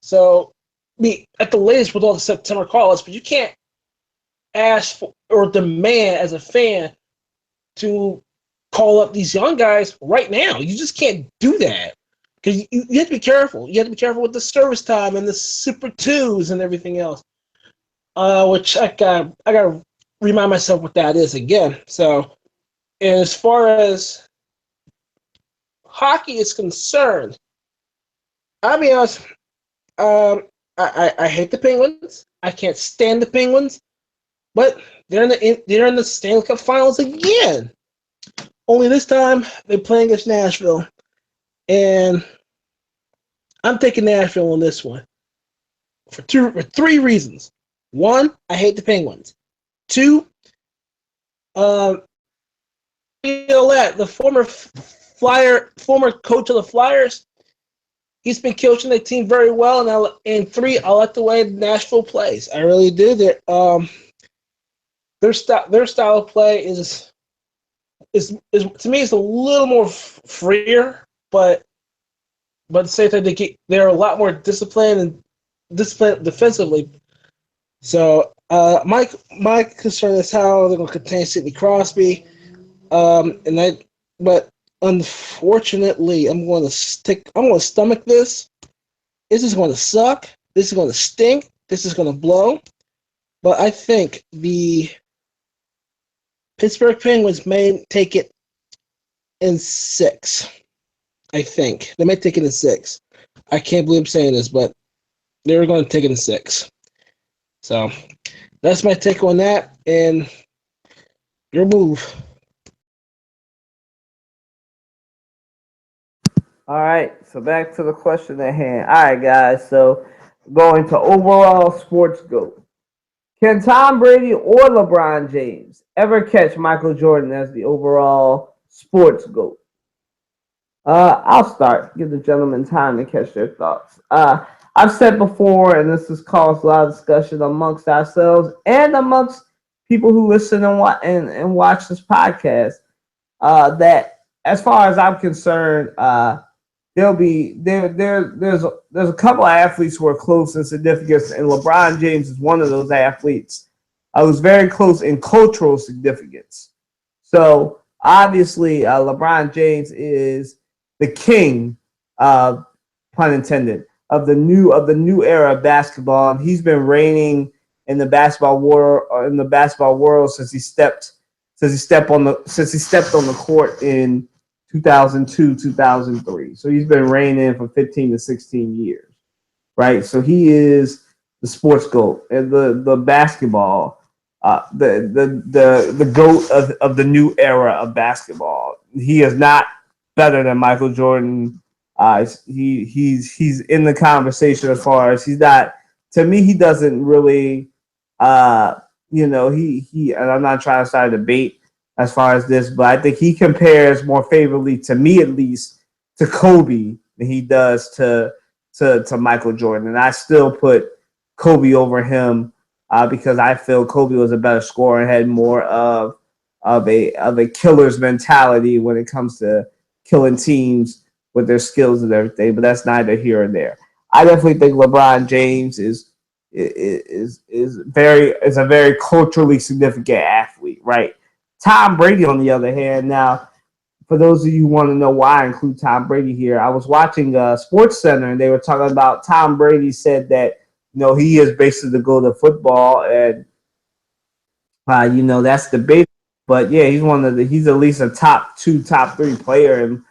[SPEAKER 5] So, at the latest with all the September call-ups, but you can't ask for or demand as a fan to call up these young guys right now. You just can't do that because you have to be careful. You have to be careful with the service time and the Super Twos and everything else. Which I gotta remind myself what that is again. So, and as far as hockey is concerned, I'll be honest. I hate the Penguins. I can't stand the Penguins, but they're in the Stanley Cup Finals again. Only this time they're playing against Nashville, and I'm taking Nashville on this one for three reasons. One, I hate the Penguins. Two, the former coach of the Flyers, he's been coaching the team very well. And three, I like the way Nashville plays. I really do. Their style of play is to me it's a little more freer, but at the same time they're a lot more disciplined defensively. So my concern is how they're going to contain Sidney Crosby. But unfortunately, I'm going to stomach this. This is going to suck. This is going to stink. This is going to blow. But I think the Pittsburgh Penguins may take it in 6. I think they may take it in 6. I can't believe I'm saying this, but they're going to take it in 6. So that's my take on that. And your move.
[SPEAKER 1] All right, so back to the question at hand. All right, guys, so going to overall sports GOAT. Can Tom Brady or LeBron James ever catch Michael Jordan as the overall sports GOAT? I'll start. Give the gentlemen time to catch their thoughts. I've said before, and this has caused a lot of discussion amongst ourselves and amongst people who listen and watch this podcast, that as far as I'm concerned, there's a couple of athletes who are close in significance, and LeBron James is one of those athletes who's very close in cultural significance. So obviously, LeBron James is the king, pun intended, of the new era of basketball, and he's been reigning in the basketball world since he stepped on the court in 2002, 2003. So he's been reigning for 15 to 16 years, right? So he is the sports GOAT and the basketball, the GOAT of the new era of basketball. He is not better than Michael Jordan. He's in the conversation as far as he's not. To me, he doesn't really, and I'm not trying to start a debate as far as this, but I think he compares more favorably, to me at least, to Kobe than he does to Michael Jordan. And I still put Kobe over him because I feel Kobe was a better scorer and had more of a killer's mentality when it comes to killing teams with their skills and everything. But that's neither here or there. I definitely think LeBron James is a very culturally significant athlete, right? Tom Brady, on the other hand, now, for those of you who want to know why I include Tom Brady here, I was watching Sports Center, and they were talking about Tom Brady said that, he is basically the GOAT of football, and, that's debatable. But, yeah, he's at least a top 2, top 3 player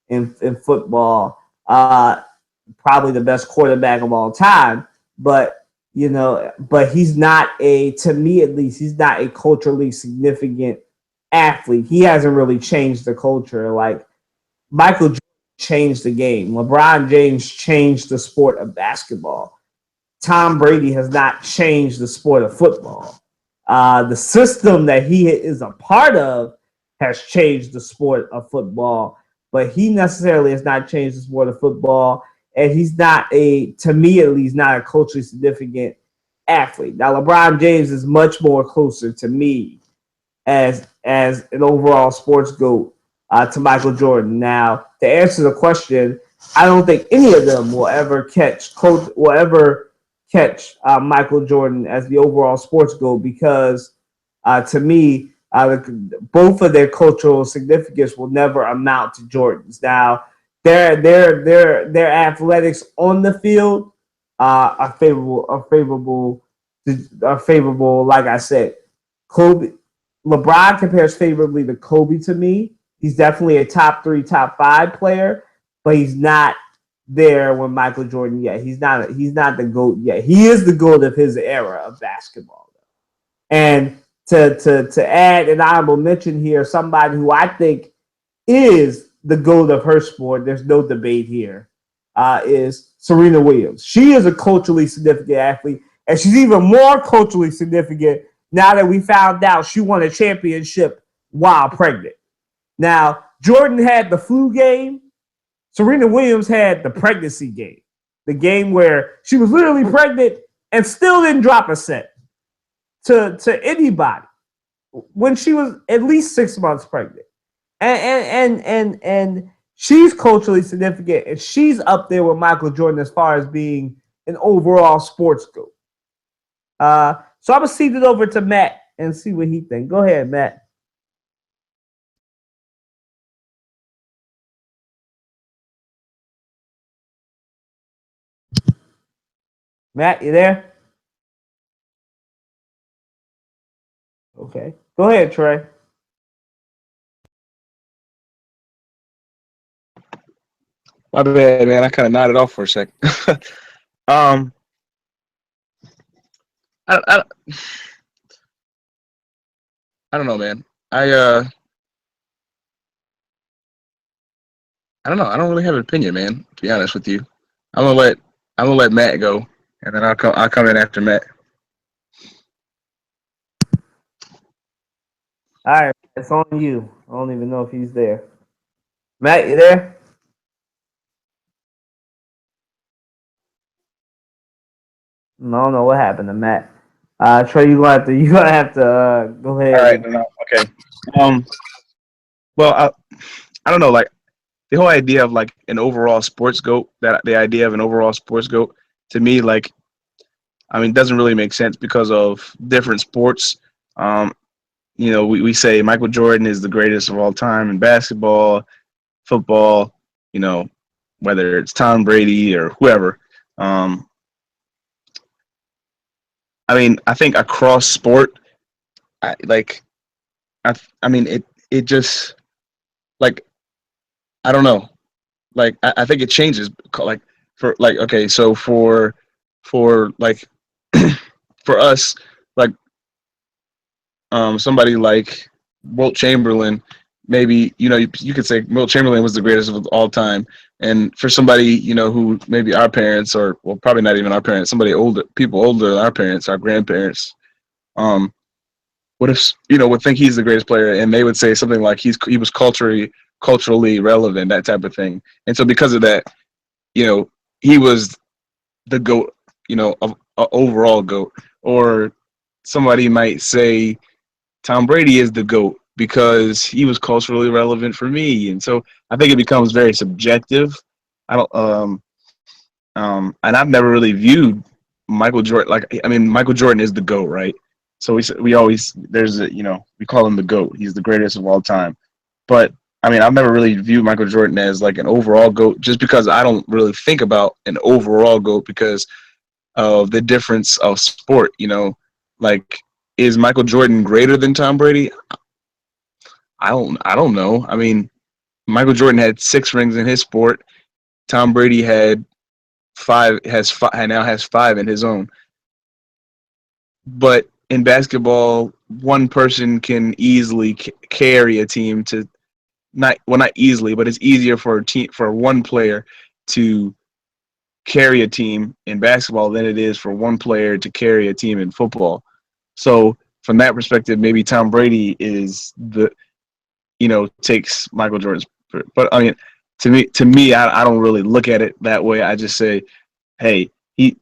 [SPEAKER 1] in football, probably the best quarterback of all time. But, but he's not to me at least, he's not a culturally significant athlete. He hasn't really changed the culture. Like Michael Jordan changed the game. LeBron James changed the sport of basketball. Tom Brady has not changed the sport of football. The system that he is a part of has changed the sport of football, but he necessarily has not changed the sport of football. And he's not to me at least, not a culturally significant athlete. Now, LeBron James is much more closer to me as an overall sports GOAT to Michael Jordan. Now, to answer the question, I don't think any of them will ever catch Michael Jordan as the overall sports GOAT because to me, both of their cultural significance will never amount to Jordan's. Now, their athletics on the field are favorable. Like I said, LeBron compares favorably to Kobe to me. He's definitely a top 3, top 5 player, but he's not there when Michael Jordan yet. He's not the GOAT yet. He is the GOAT of his era of basketball. And to add an honorable mention here, somebody who I think is the GOAT of her sport, there's no debate here, is Serena Williams. She is a culturally significant athlete, and she's even more culturally significant now that we found out she won a championship while pregnant. Now, Jordan had the flu game. Serena Williams had the pregnancy game, the game where she was literally pregnant and still didn't drop a set to anybody when she was at least 6 months pregnant. And she's culturally significant, and she's up there with Michael Jordan as far as being an overall sports GOAT. So I'm going to cede it over to Matt and see what he thinks. Go ahead, Matt. Matt, you there? Okay. Go ahead, Trey.
[SPEAKER 4] My bad, man. I kind of nodded off for a sec. I don't know, man. I don't know. I don't really have an opinion, man. To be honest with you, I'm gonna let Matt go, and then I'll come in after Matt.
[SPEAKER 1] All right, it's on you. I don't even know if he's there. Matt, you there? I don't know what happened to Matt. Trey, you gonna have to go ahead.
[SPEAKER 4] All right, no, okay. Well, I don't know, like the whole idea of like an overall sports GOAT. That the idea of an overall sports GOAT to me, like, I mean, doesn't really make sense because of different sports. You know, we say Michael Jordan is the greatest of all time in basketball, football, you know, whether it's Tom Brady or whoever. I mean, I think across sport, I mean, it just, like, I don't know. Like, I think it changes. Like, okay, so for like, for us, like, somebody like Wilt Chamberlain, maybe, you know, you could say Wilt Chamberlain was the greatest of all time. And for somebody, you know, who maybe our parents, or, well, probably not even our parents, people older than our parents, our grandparents, would have, you know, would think he's the greatest player, and they would say something like he was culturally relevant, that type of thing. And so because of that, you know, he was the GOAT, you know, of overall GOAT. Or somebody might say Tom Brady is the GOAT because he was culturally relevant for me. And so I think it becomes very subjective. I don't and I've never really viewed Michael Jordan, like, I mean, Michael Jordan is the GOAT, right? So we always, there's a, you know, we call him the GOAT. He's the greatest of all time. But I mean, I've never really viewed Michael Jordan as like an overall GOAT, just because I don't really think about an overall GOAT because of the difference of sport. You know, like, is Michael Jordan greater than Tom Brady? I don't know. I mean, Michael Jordan had 6 rings in his sport. Tom Brady had 5, now has 5 in his own. But in basketball, one person can easily carry a team to, not easily, but it's easier for one player to carry a team in basketball than it is for one player to carry a team in football. So from that perspective, maybe Tom Brady is takes Michael Jordan's. But I mean, to me, I don't really look at it that way. I just say, hey,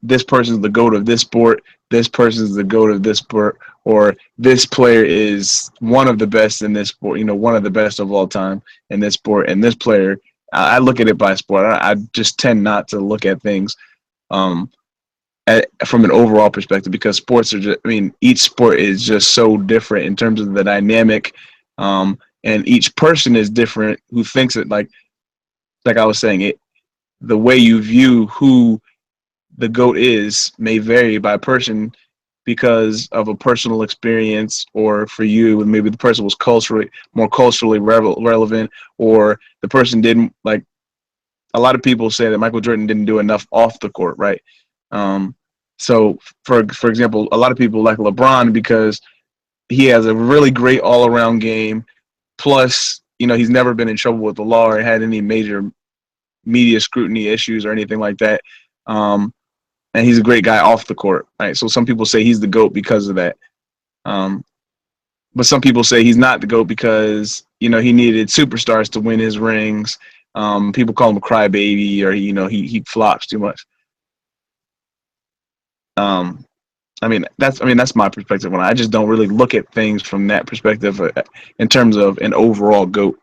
[SPEAKER 4] this person's the GOAT of this sport, this person's the GOAT of this sport, or this player is one of the best in this sport, one of the best of all time in this sport, and this player, I look at it by sport. I just tend not to look at things from an overall perspective, because sports are just, each sport is just so different in terms of the dynamic, and each person is different who thinks it, like I was saying, the way you view who the GOAT is may vary by person because of a personal experience, or for you, maybe the person was more culturally relevant, or the person didn't, like, a lot of people say that Michael Jordan didn't do enough off the court, right? So for example, a lot of people like LeBron because he has a really great all-around game. Plus, he's never been in trouble with the law or had any major media scrutiny issues or anything like that. And he's a great guy off the court, right? So some people say he's the GOAT because of that. But some people say he's not the GOAT because, he needed superstars to win his rings. People call him a crybaby, or, he flops too much. That's my perspective on it. I just don't really look at things from that perspective in terms of an overall GOAT.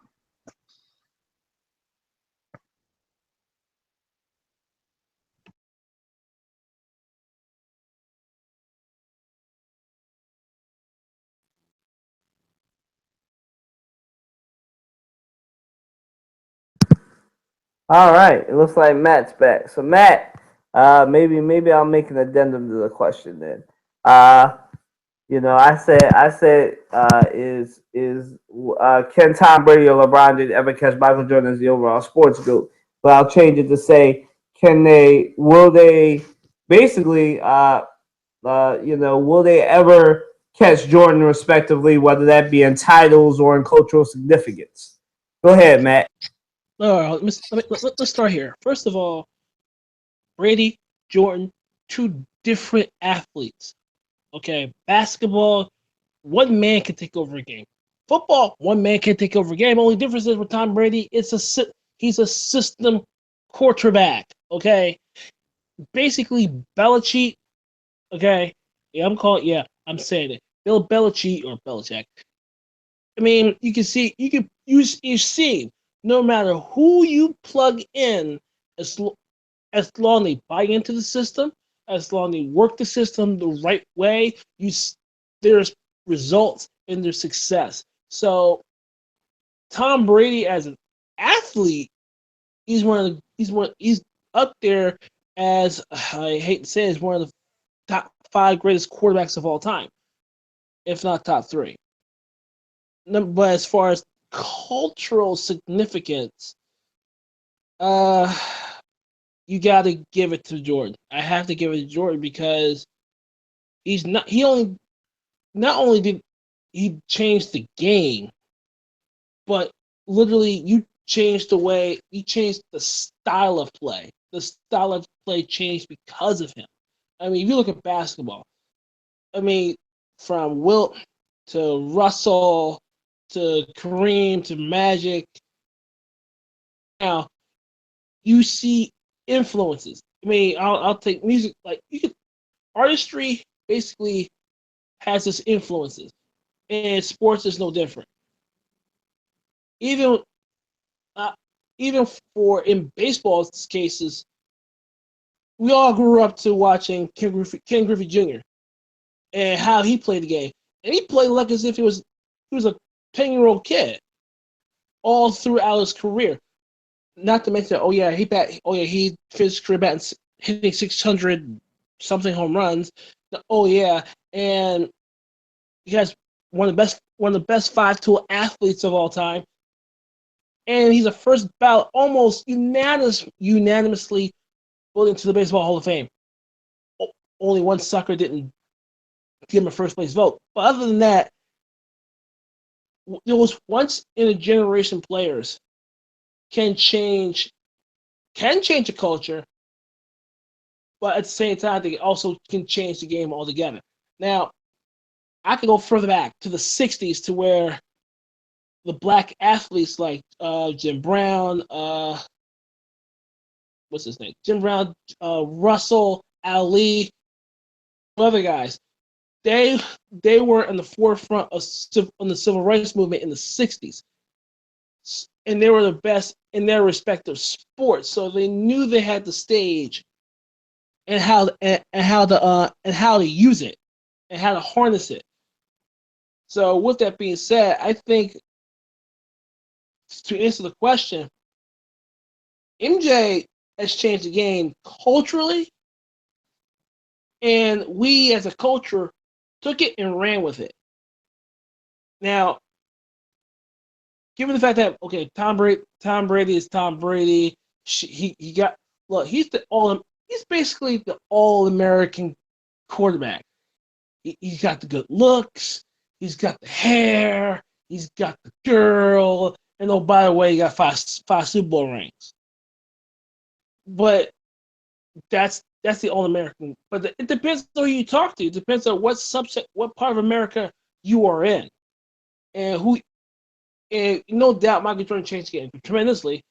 [SPEAKER 1] All right, it looks like Matt's back. So Matt, maybe I'll make an addendum to the question then. I said, can Tom Brady or LeBron James ever catch Michael Jordan as the overall sports GOAT? But I'll change it to say, will they ever catch Jordan respectively, whether that be in titles or in cultural significance? Go ahead, Matt.
[SPEAKER 5] All right, let's start here. First of all, Brady, Jordan, two different athletes. Okay, basketball, one man can take over a game. Football, one man can take over a game. Only difference is with Tom Brady, he's a system quarterback. Okay, basically Belichick. Okay, I'm saying it. Bill Belichick or Belichick. You see, no matter who you plug in, as long they buy into the system, as long they work the system the right way, there's results in their success. So Tom Brady as an athlete, he's up there as, I hate to say it, is one of the top 5 greatest quarterbacks of all time, if not top 3. But as far as cultural significance, you got to give it to Jordan. I have to give it to Jordan because not only did he change the game, but literally you changed the style of play. The style of play changed because of him. If you look at basketball, from Wilt to Russell to Kareem to Magic, now you see influences. I'll take music, artistry basically has its influences, and sports is no different. Even for in baseball's cases, we all grew up to watching Ken Griffey Jr. and how he played the game, and he played like as if he was a 10-year-old kid all throughout his career. Not to mention, he finished his career batting, hitting 600 something home runs. And he has one of the best 5-tool athletes of all time. And he's a first ballot, almost unanimously voted into the Baseball Hall of Fame. Only one sucker didn't give him a first place vote. But other than that, there was once in a generation players can change a culture, but at the same time they also can change the game altogether. Now, I could go further back to the 60s to where the black athletes like Jim Brown, Russell, Ali, other guys. They were in the forefront of on the civil rights movement in the '60s, and they were the best in their respective sports. So they knew they had the stage and how to use it and how to harness it. So with that being said, I think to answer the question, MJ has changed the game culturally, and we as a culture took it and ran with it. Now, given the fact that Tom Brady is Tom Brady, he got look, he's basically the all American quarterback. He's got the good looks, he's got the hair, he's got the girl, and oh by the way, he got five Super Bowl rings. But that's the all American. But it depends on who you talk to. It depends on what subset, what part of America you are in, and who. And no doubt, Michael Jordan changed the game tremendously,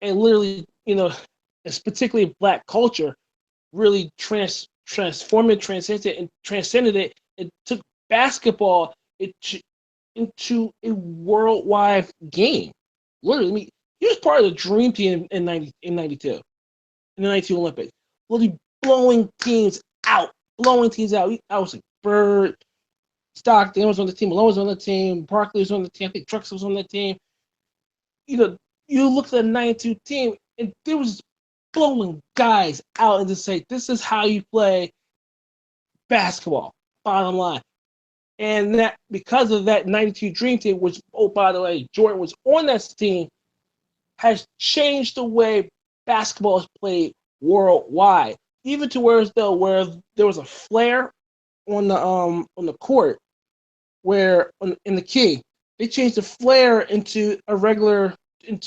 [SPEAKER 5] and literally, it's particularly Black culture, really transformed it, transcended it. It took basketball into a worldwide game. Literally, I mean, he was part of the dream team in '92, in the '92 Olympics. Literally blowing teams out. I was like Bird, Stockton was on the team, Malone was on the team, Barkley was on the team, I think Trucks was on the team. You look at the '92 team, and there was blowing guys out and to say, this is how you play basketball, bottom line. And that because of that '92 Dream Team, which, oh, by the way, Jordan was on that team, has changed the way basketball is played worldwide. Even to where there was a flare on the court, where in the key they changed the flare into a regular,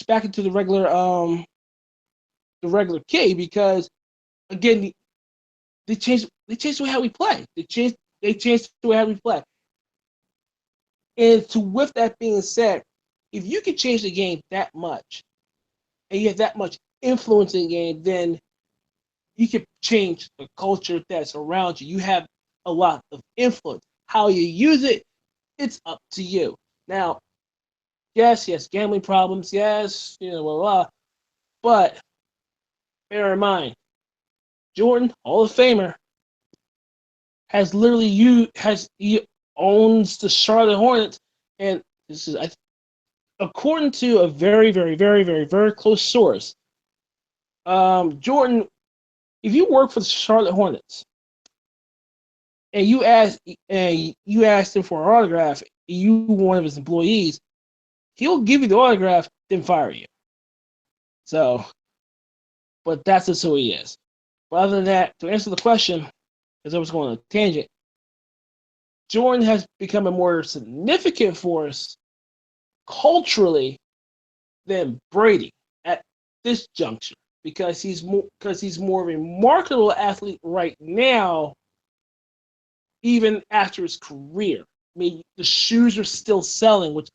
[SPEAKER 5] back into the regular key, because again they changed the way how we play. They changed the way how we play. And with that being said, if you can change the game that much, and you have that much influence in the game, then you can change the culture that's around you. You have a lot of influence. How you use it, it's up to you. Now, yes, gambling problems, yes, blah, blah, blah. But bear in mind, Jordan, Hall of Famer, has literally he owns the Charlotte Hornets, and this is according to a very, very, very, very, very close source. Jordan, if you work for the Charlotte Hornets and you ask him for an autograph, you one of his employees, he'll give you the autograph, then fire you. So, but that's just who he is. But other than that, to answer the question, because I was going on a tangent, Jordan has become a more significant force culturally than Brady at this juncture, because he's more of a marketable athlete right now, even after his career. I mean, the shoes are still selling, which,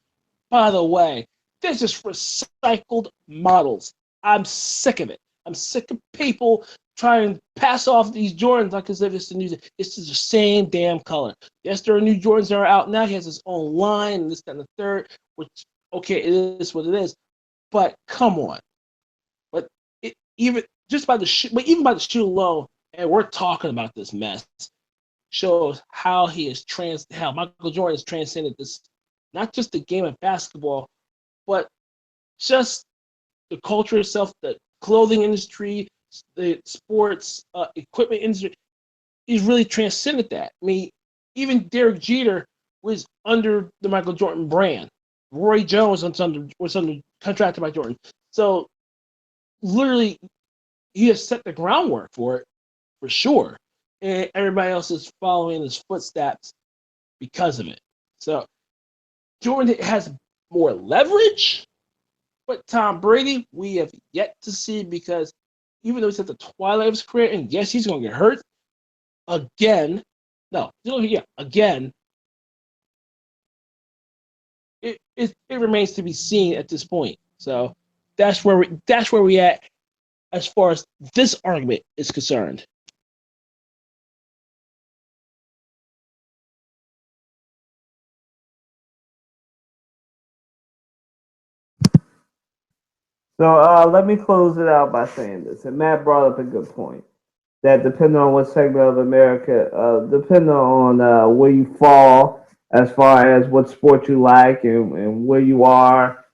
[SPEAKER 5] by the way, they're just recycled models. I'm sick of it. I'm sick of people trying to pass off these Jordans like as if it's the new. It's just the same damn color. Yes, there are new Jordans that are out now. He has his own line and this, that, and the third, which, okay, it is what it is. But come on. But even by the shoe alone, and we're talking about this mess, shows how how Michael Jordan has transcended this, not just the game of basketball, but just the culture itself, the clothing industry, the sports equipment industry. He's really transcended that. I mean, even Derek Jeter was under the Michael Jordan brand. Roy Jones was under contracted by Jordan. So literally, he has set the groundwork for it, for sure. And everybody else is following his footsteps because of it. So Jordan has more leverage, but Tom Brady, we have yet to see, because even though he's at the twilight of his career, and yes, he's going to get hurt again. Again. It remains to be seen at this point. So that's where we at as far as this argument is concerned.
[SPEAKER 1] So let me close it out by saying this. And Matt brought up a good point that depending on what segment of America, depending on where you fall as far as what sport you like and where you are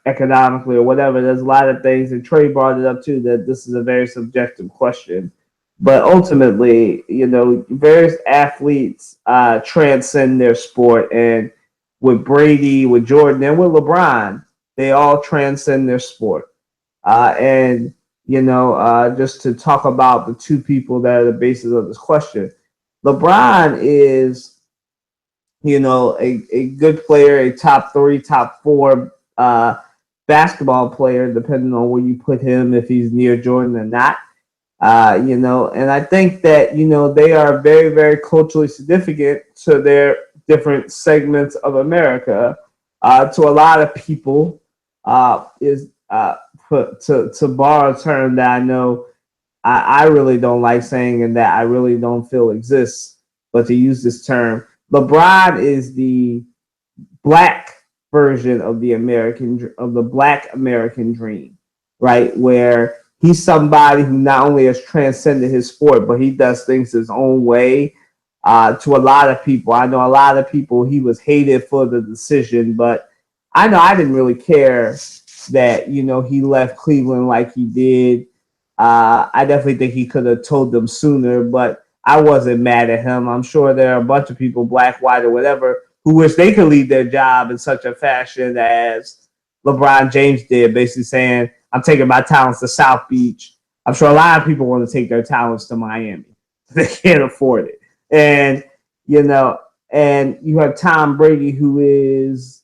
[SPEAKER 1] economically or whatever, there's a lot of things. And Trey brought it up too that this is a very subjective question. But ultimately, various athletes transcend their sport. And with Brady, with Jordan, and with LeBron, they all transcend their sport. And just to talk about the two people that are the basis of this question, LeBron is, a good player, a top three, top four basketball player, depending on where you put him, if he's near Jordan or not. And I think that, they are very, very culturally significant to their different segments of America. To a lot of people, is to borrow a term that I know I really don't like saying and that I really don't feel exists, but to use this term, LeBron is the black version of the black American dream, right? Where he's somebody who not only has transcended his sport, but he does things his own way. To a lot of people, I know a lot of people, he was hated for the decision, but I know I didn't really care that he left Cleveland like he did. I definitely think he could have told them sooner, but I wasn't mad at him. I'm sure there are a bunch of people, black, white, or whatever, who wish they could leave their job in such a fashion as LeBron James did, basically saying, I'm taking my talents to South Beach. I'm sure a lot of people want to take their talents to Miami. They can't afford it. And, and you have Tom Brady, who is,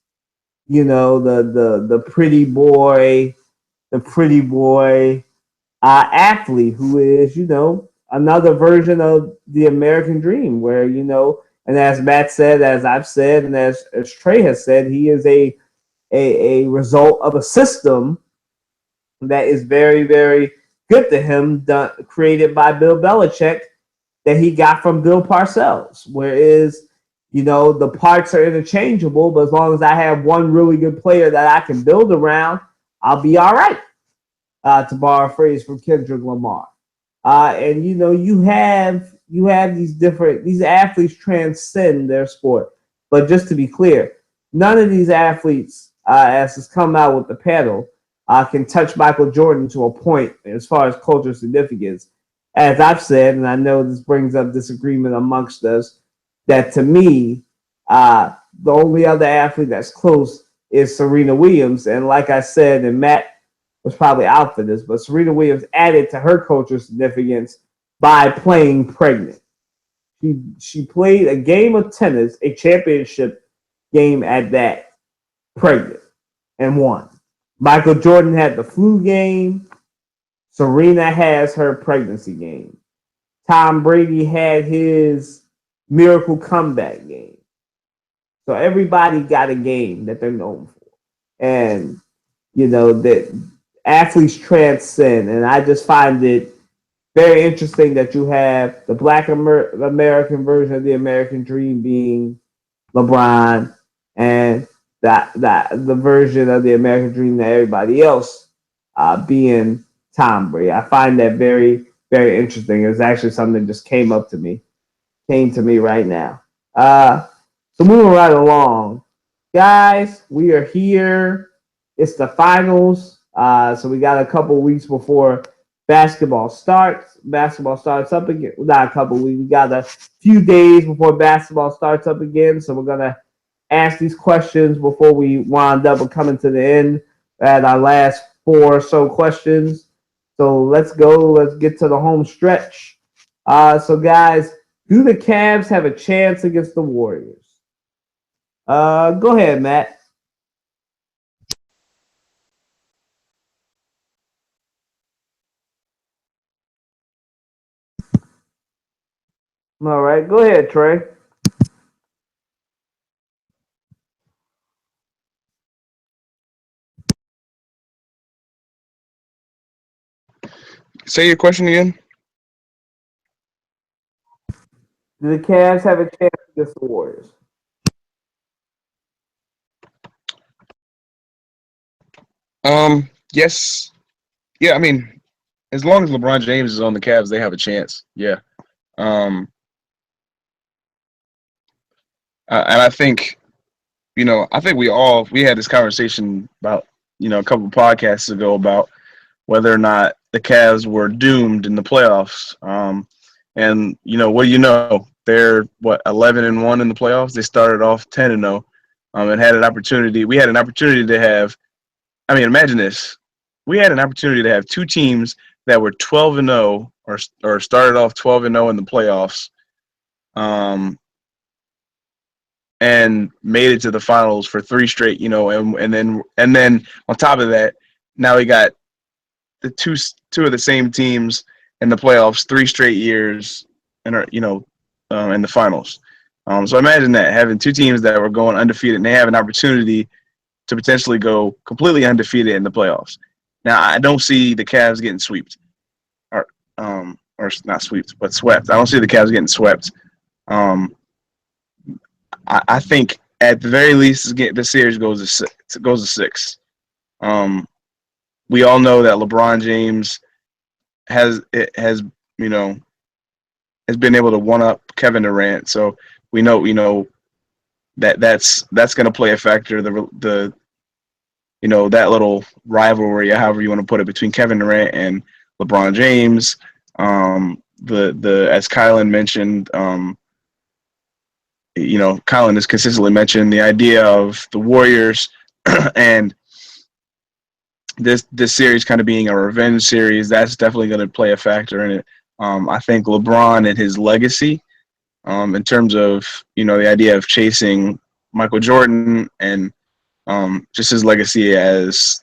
[SPEAKER 1] the pretty boy athlete, who is, another version of the American dream, where, and as Matt said, as I've said, and as Trey has said, he is a result of a system that is very, very good to him, created by Bill Belichick, that he got from Bill Parcells. Whereas, the parts are interchangeable, but as long as I have one really good player that I can build around, I'll be all right. To borrow a phrase from Kendrick Lamar. And you have these athletes transcend their sport. But just to be clear, none of these athletes, as has come out with the panel, can touch Michael Jordan to a point as far as cultural significance. As I've said, and I know this brings up disagreement amongst us, that to me, the only other athlete that's close is Serena Williams. And like I said, and Matt was probably out for this, but Serena Williams added to her cultural significance by playing pregnant. She played a game of tennis, a championship game at that, pregnant, and won. Michael Jordan had the flu game. Serena has her pregnancy game. Tom Brady had his miracle comeback game. So everybody got a game that they're known for. And, that athletes transcend. And I just find it very interesting that you have the black American version of the American dream being LeBron, and the version of the American dream that everybody else being Tom Brady. I find that very, very interesting. It was actually something that just came to me right now. So moving right along, guys, we are here. It's the finals. So we got a couple weeks before basketball starts. Basketball starts up again. Not a couple weeks. We got a few days before basketball starts up again. So we're gonna ask these questions before we wind up and coming to the end at our last 4 or so questions. So let's go. Let's get to the home stretch. So guys, do the Cavs have a chance against the Warriors? Go ahead, Matt. All right, go ahead, Trey.
[SPEAKER 4] Say your question again.
[SPEAKER 1] Do the Cavs have a chance against the Warriors?
[SPEAKER 4] Yes. Yeah, I mean, as long as LeBron James is on the Cavs, they have a chance. Yeah. Um, and I think, I think we had this conversation about, a couple of podcasts ago about whether or not the Cavs were doomed in the playoffs. And what do you know? They're 11-1 in the playoffs. They started off 10-0, and had an opportunity. We had an opportunity to have. I mean, imagine this: we had an opportunity to have two teams that were 12-0 or started off 12-0 in the playoffs, and made it to the finals for three straight. And then on top of that, now we got the two of the same teams in the playoffs 3 straight years, and in the finals. So imagine that, having two teams that were going undefeated, and they have an opportunity to potentially go completely undefeated in the playoffs. Now, I don't see the Cavs getting swept, or not swept, but swept. I don't see the Cavs getting swept. I think at the very least, the series goes to six. We all know that LeBron James has been able to one up Kevin Durant, so we know that's going to play a factor. The that little rivalry, however you want to put it, between Kevin Durant and LeBron James. The as Kylan mentioned, Kylan has consistently mentioned the idea of the Warriors and this series kind of being a revenge series. That's definitely going to play a factor in it. I think LeBron and his legacy, in terms of the idea of chasing Michael Jordan and just his legacy as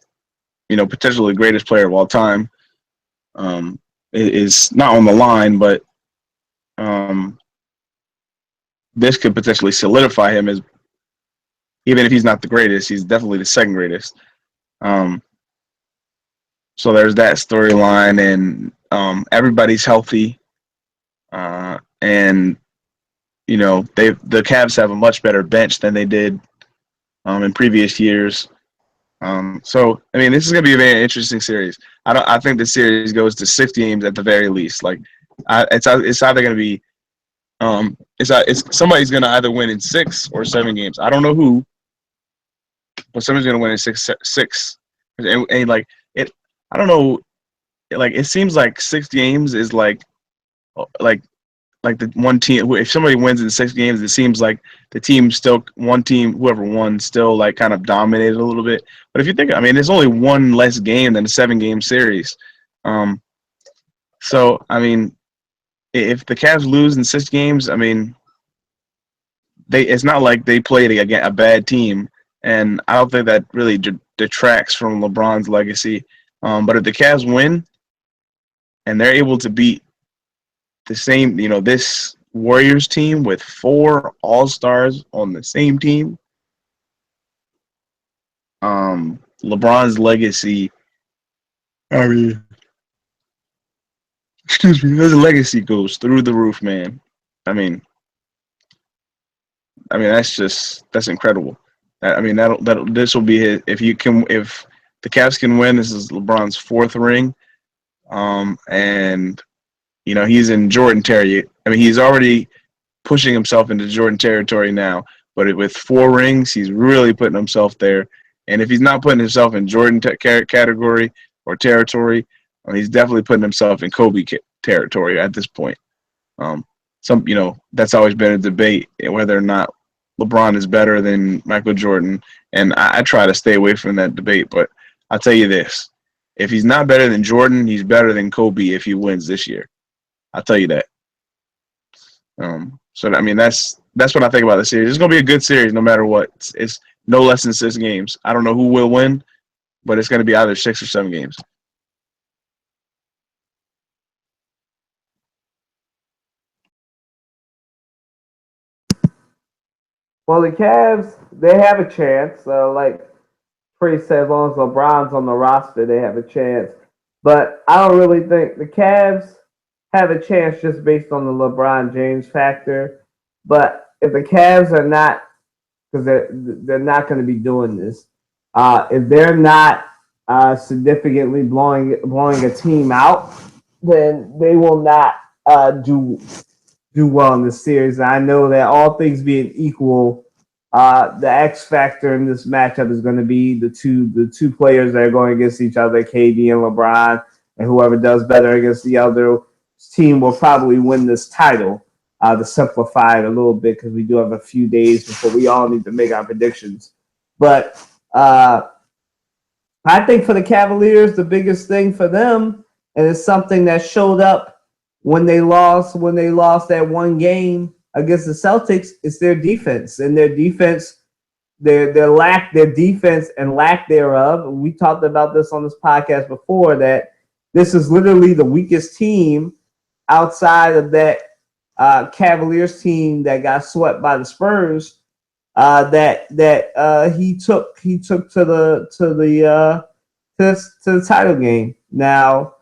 [SPEAKER 4] potentially the greatest player of all time, is not on the line, but this could potentially solidify him as, even if he's not the greatest, he's definitely the second greatest. So there's that storyline, and everybody's healthy, and the Cavs have a much better bench than they did in previous years. So I mean, this is going to be a very interesting series. I think the series goes to 6 games at the very least. Like, it's either going to be it's somebody's going to either win in 6 or 7 games. I don't know who, but somebody's going to win in six. And like it, I don't know. Like, it seems like 6 games is like the one team. If somebody wins in 6 games, it seems like the team still, one team, whoever won, still like kind of dominated a little bit. But if you think, I mean, there's only one less game than a 7-game series. So I mean, if the Cavs lose in 6 games, I mean, it's not like they played against a bad team, and I don't think that really detracts from LeBron's legacy. But if the Cavs win and they're able to beat the same, this Warriors team with 4 All-Stars on the same team, LeBron's legacy, I mean, excuse me, his legacy goes through the roof, man. I mean, that's incredible. I mean, this will be his, if the Cavs can win, this is LeBron's 4th ring, and he's in Jordan territory. I mean, he's already pushing himself into Jordan territory now, but with 4 rings, he's really putting himself there. And if he's not putting himself in Jordan category or territory, he's definitely putting himself in Kobe territory at this point. That's always been a debate whether or not LeBron is better than Michael Jordan, and I try to stay away from that debate. But I'll tell you this: if he's not better than Jordan, he's better than Kobe if he wins this year. I'll tell you that. So I mean, that's what I think about the series. It's gonna be a good series no matter what. It's no less than 6 games. I don't know who will win, but it's gonna be either 6 or 7 games.
[SPEAKER 1] Well, the Cavs, they have a chance. Like Priest said, as long as LeBron's on the roster, they have a chance. But I don't really think the Cavs have a chance just based on the LeBron James factor. But if the Cavs are not, because they're not going to be doing this, if they're not significantly blowing a team out, then they will not do well in this series. And I know that all things being equal, the X factor in this matchup is going to be the two players that are going against each other, KD and LeBron, and whoever does better against the other team will probably win this title. To simplify it a little bit, because we do have a few days before we all need to make our predictions. But I think for the Cavaliers, the biggest thing for them, and it's something that showed up when they lost that one game against the Celtics, is their defense. And their defense, their defense and lack thereof. We talked about this on this podcast before, that this is literally the weakest team outside of that Cavaliers team that got swept by the Spurs. That he took to the title game. Now,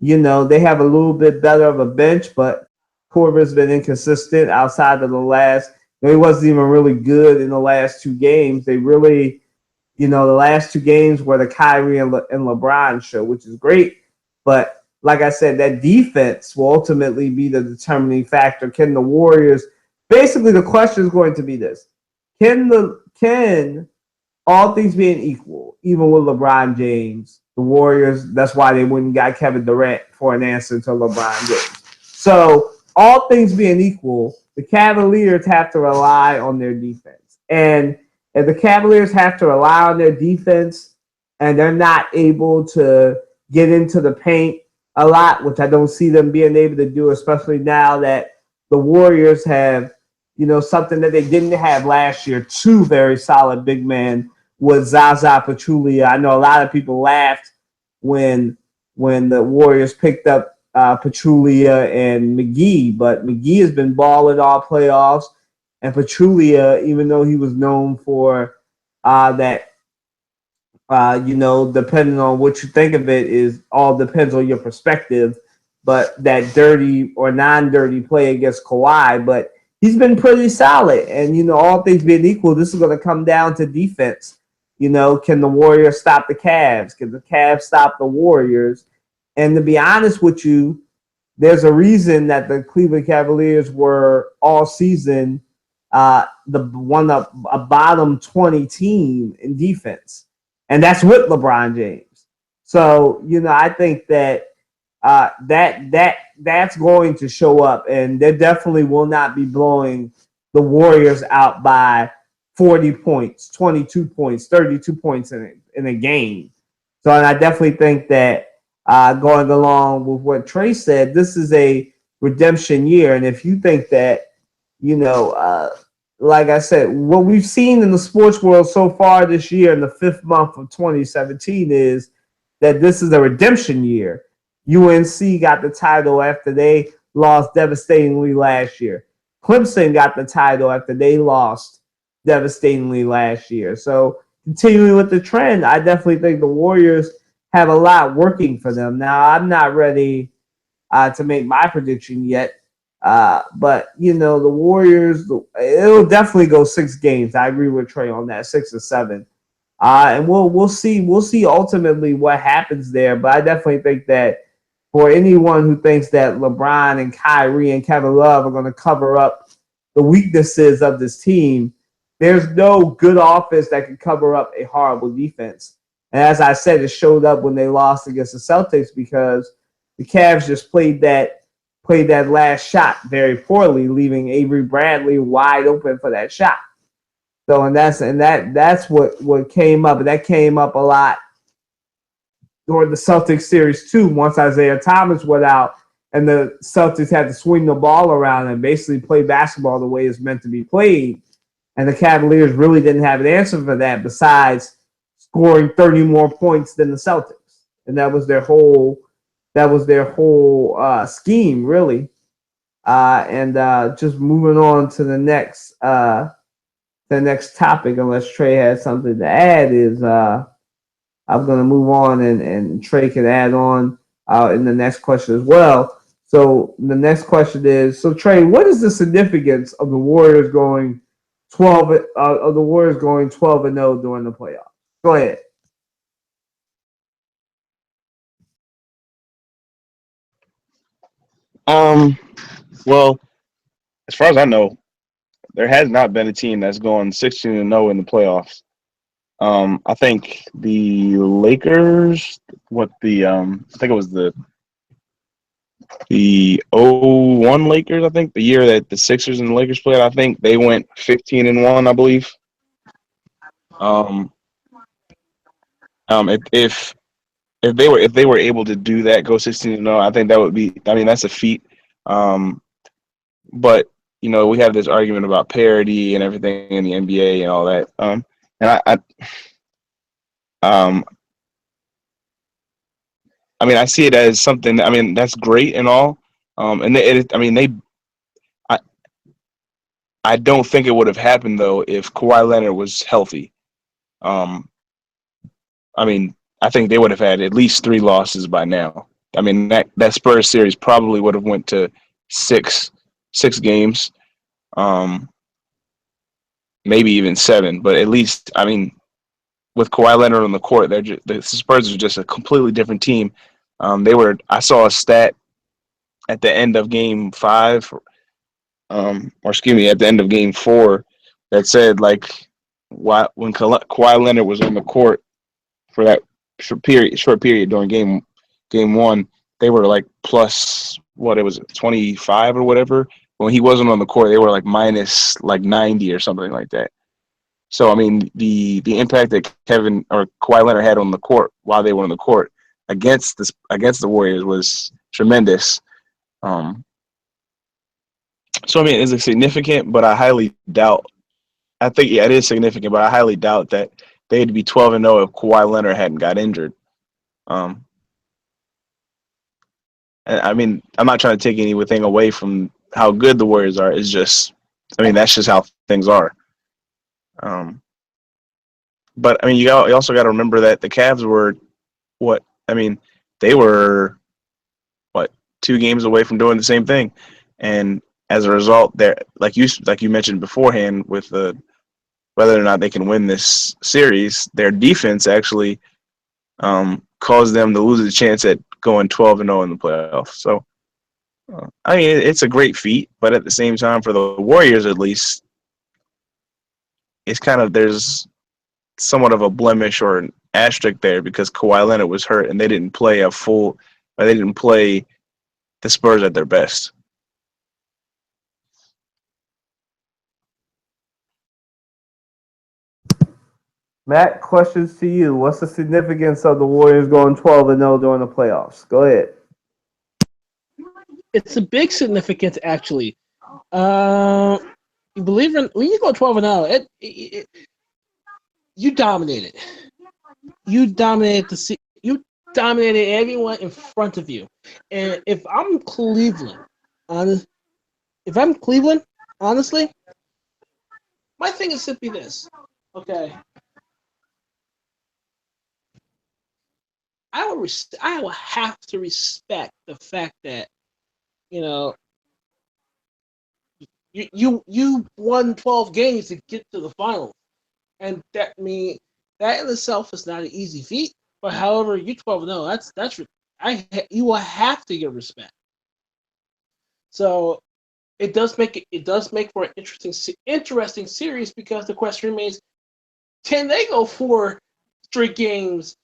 [SPEAKER 1] they have a little bit better of a bench, but Korver's been inconsistent outside of the last. He wasn't even really good in the last two games. They really, the last two games were the Kyrie and LeBron show, which is great. But like I said, that defense will ultimately be the determining factor. Can the Warriors? Basically, the question is going to be this: Can all things being equal, even with LeBron James, the Warriors? That's why they wouldn't got Kevin Durant for an answer to LeBron James. So all things being equal, the Cavaliers have to rely on their defense. And if the Cavaliers have to rely on their defense and they're not able to get into the paint a lot, which I don't see them being able to do, especially now that the Warriors have, something that they didn't have last year, two very solid big men with Zaza Pachulia. I know a lot of people laughed when the Warriors picked up Pachulia and McGee, but McGee has been balling all playoffs, and Pachulia, even though he was known for that, depending on what you think of it, is all depends on your perspective, but that dirty or non-dirty play against Kawhi, but he's been pretty solid. And, all things being equal, this is going to come down to defense. Can the Warriors stop the Cavs? Can the Cavs stop the Warriors? And to be honest with you, there's a reason that the Cleveland Cavaliers were all season a bottom 20 team in defense. And that's with LeBron James. So, I think that that's going to show up, and they definitely will not be blowing the Warriors out by 40 points, 22 points, 32 points in a game. So, and I definitely think that going along with what Trey said, this is a redemption year. And if you think that, like I said, what we've seen in the sports world so far this year in the fifth month of 2017 is that this is a redemption year. UNC got the title after they lost devastatingly last year. Clemson got the title after they lost devastatingly last year. So continuing with the trend, I definitely think the Warriors have a lot working for them. Now, I'm not ready to make my prediction yet. But the Warriors, it'll definitely go 6 games. I agree with Trey on that, 6 or 7. And we'll see ultimately what happens there. But I definitely think that for anyone who thinks that LeBron and Kyrie and Kevin Love are going to cover up the weaknesses of this team, there's no good offense that can cover up a horrible defense. And as I said, it showed up when they lost against the Celtics, because the Cavs just played that last shot very poorly, leaving Avery Bradley wide open for that shot. So, and that's what came up. And that came up a lot during the Celtics series too. Once Isaiah Thomas went out and the Celtics had to swing the ball around and basically play basketball the way it's meant to be played. And the Cavaliers really didn't have an answer for that besides scoring 30 more points than the Celtics. And that was their whole scheme, really. And just moving on to the next topic, unless Trey has something to add, is I'm going to move on, and Trey can add on in the next question as well. So the next question is, so Trey, what is the significance of the Warriors going 12 12-0 during the playoffs? Go ahead.
[SPEAKER 4] Well, as far as I know, there has not been a team that's gone 16-0 in the playoffs. I think the Lakers, I think it was the '01 Lakers. I think the year that the Sixers and the Lakers played. I think they went 15-1. I believe. Um, if they were able to do that, go 16-0, I think that would be. I mean, that's a feat. Um, but we have this argument about parity and everything in the NBA and all that. And um, I mean, I see it as something. I mean, that's great and all. And I mean, I, I don't think it would have happened though if Kawhi Leonard was healthy. Um, I mean, I think they would have had at least 3 losses by now. I mean, that Spurs series probably would have went to six games, um, maybe even 7. But at least, I mean, with Kawhi Leonard on the court, the Spurs are just a completely different team. I saw a stat at the end of Game 5, or excuse me, at the end of Game 4, that said like when Kawhi Leonard was on the court for that short period during game 1, they were like plus what it was 25 or whatever. When he wasn't on the court, they were like minus like 90 or something like that. So I mean, the impact that Kevin or Kawhi Leonard had on the court while they were on the court against the Warriors was tremendous. So I mean, is it significant? But I highly doubt. I think it is significant, but I highly doubt that they'd be 12-0 if Kawhi Leonard hadn't got injured. And I mean, I'm not trying to take anything away from how good the Warriors are. It's just, I mean, that's just how things are. But I mean, you also got to remember that the Cavs were what? I mean, they were what 2 games away from doing the same thing, and as a result, they're like you mentioned beforehand with whether or not they can win this series, their defense actually caused them to lose a chance at going 12-0 in the playoffs. So, I mean, it's a great feat, but at the same time, for the Warriors at least, it's kind of there's somewhat of a blemish or an asterisk there because Kawhi Leonard was hurt and they didn't play they didn't play the Spurs at their best.
[SPEAKER 1] Matt, questions to you. What's the significance of the Warriors going 12-0 during the playoffs? Go ahead.
[SPEAKER 5] It's a big significance, actually. You believe in when you go 12-0, you dominated. You dominated everyone in front of you. And if I'm Cleveland, honestly, my thing is simply this. Okay. I will have to respect the fact that you won 12 games to get to the finals, and that in itself is not an easy feat. But however, you 12-0, you will have to get respect. So it does make for an interesting series because the question remains: can they go 4 straight games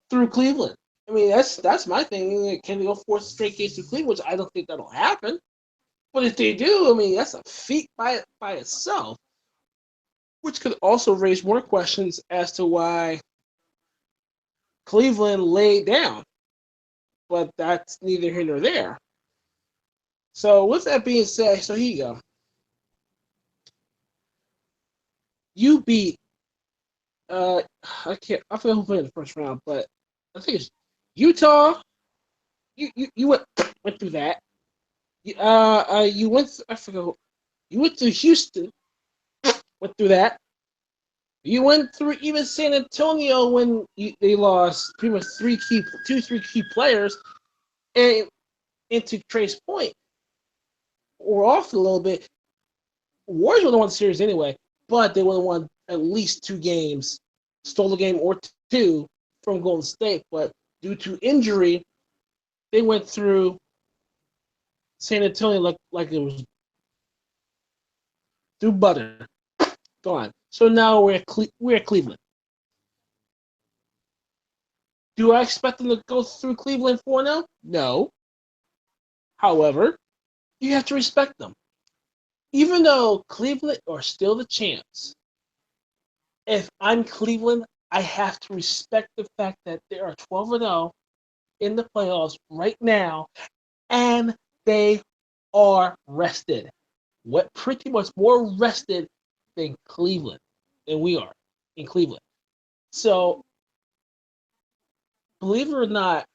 [SPEAKER 5] through Cleveland? I mean, that's my thing. Can they go 4 straight games through Cleveland? Which I don't think that'll happen. But if they do, I mean, that's a feat by itself, which could also raise more questions as to why Cleveland laid down. But that's neither here nor there. So with that being said, so here you go. You beat I forgot who played in the first round, but I think it's Utah. You went through that. You went. I forgot. You went through Houston. Went through that. You went through even San Antonio when they lost pretty much 3 key players, and to Trey's point, we're off a little bit. Warriors would have won the series anyway, but they would have won at least 2 games, stole a game or 2 from Golden State. But due to injury, they went through San Antonio like it was through butter. Gone. So now we're at Cleveland. Do I expect them to go through Cleveland 4-0? No. However, you have to respect them. Even though Cleveland are still the champs, if I'm Cleveland, I have to respect the fact that they are 12-0 in the playoffs right now, and they are rested. What pretty much more rested than Cleveland, than we are in Cleveland. So, believe it or not,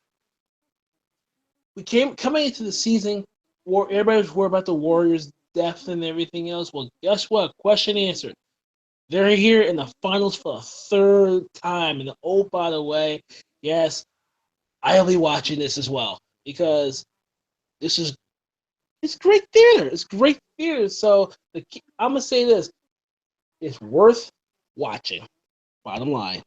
[SPEAKER 5] we coming into the season where everybody was worried about the Warriors' depth and everything else. Well, guess what? Question answered. They're here in the finals for a third time. And oh, by the way, yes, I'll be watching this as well because it's great theater. It's great theater. So I'm gonna say this: it's worth watching. Bottom line.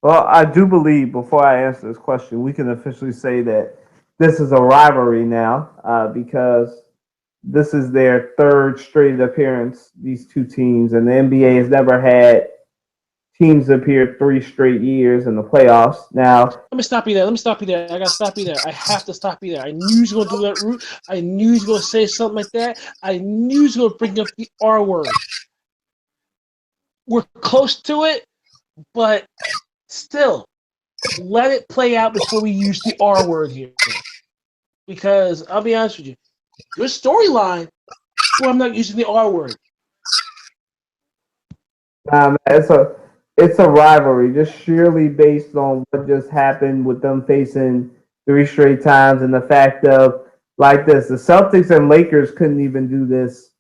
[SPEAKER 1] Well, I do believe, before I answer this question, we can officially say that this is a rivalry now because this is their third straight appearance, these two teams, and the NBA has never had teams appear 3 straight years in the playoffs. Now,
[SPEAKER 5] Let me stop you there. I gotta stop you there. I have to stop you there. I knew he was gonna do that route. I knew he was gonna say something like that. I knew he was gonna bring up the R word. We're close to it, but still, let it play out before we use the R word here. Because I'll be honest with you, good storyline, but I'm not using the R word.
[SPEAKER 1] man, it's a rivalry, just sheerly based on what just happened with them facing 3 straight times, and the fact of like this, the Celtics and Lakers couldn't even do this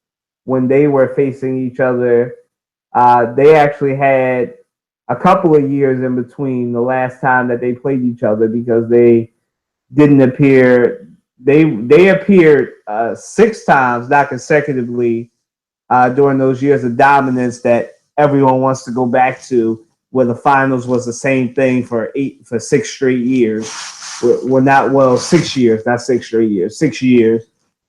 [SPEAKER 1] when they were facing each other. They actually had a couple of years in between the last time that they played each other because they didn't appear. They appeared 6 times, not consecutively, during those years of dominance that everyone wants to go back to, where the finals was the same thing for 6 straight years. We're not 6 years, not 6 straight years, 6 years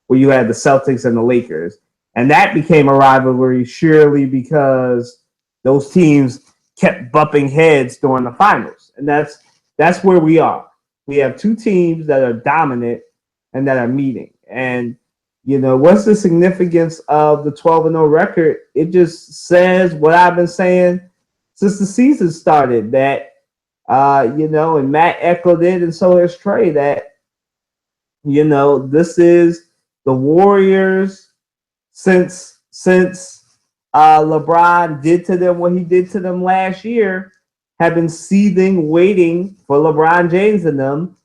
[SPEAKER 1] where you had the Celtics and the Lakers, and that became a rivalry surely because those teams kept bumping heads during the finals, and that's where we are. We have two teams that are dominant and that are meeting, and what's the significance of the 12-0 record? It just says what I've been saying since the season started, that and Matt echoed it, and so has Trey, that this is the Warriors since LeBron did to them what he did to them last year, have been seething, waiting for LeBron James and them.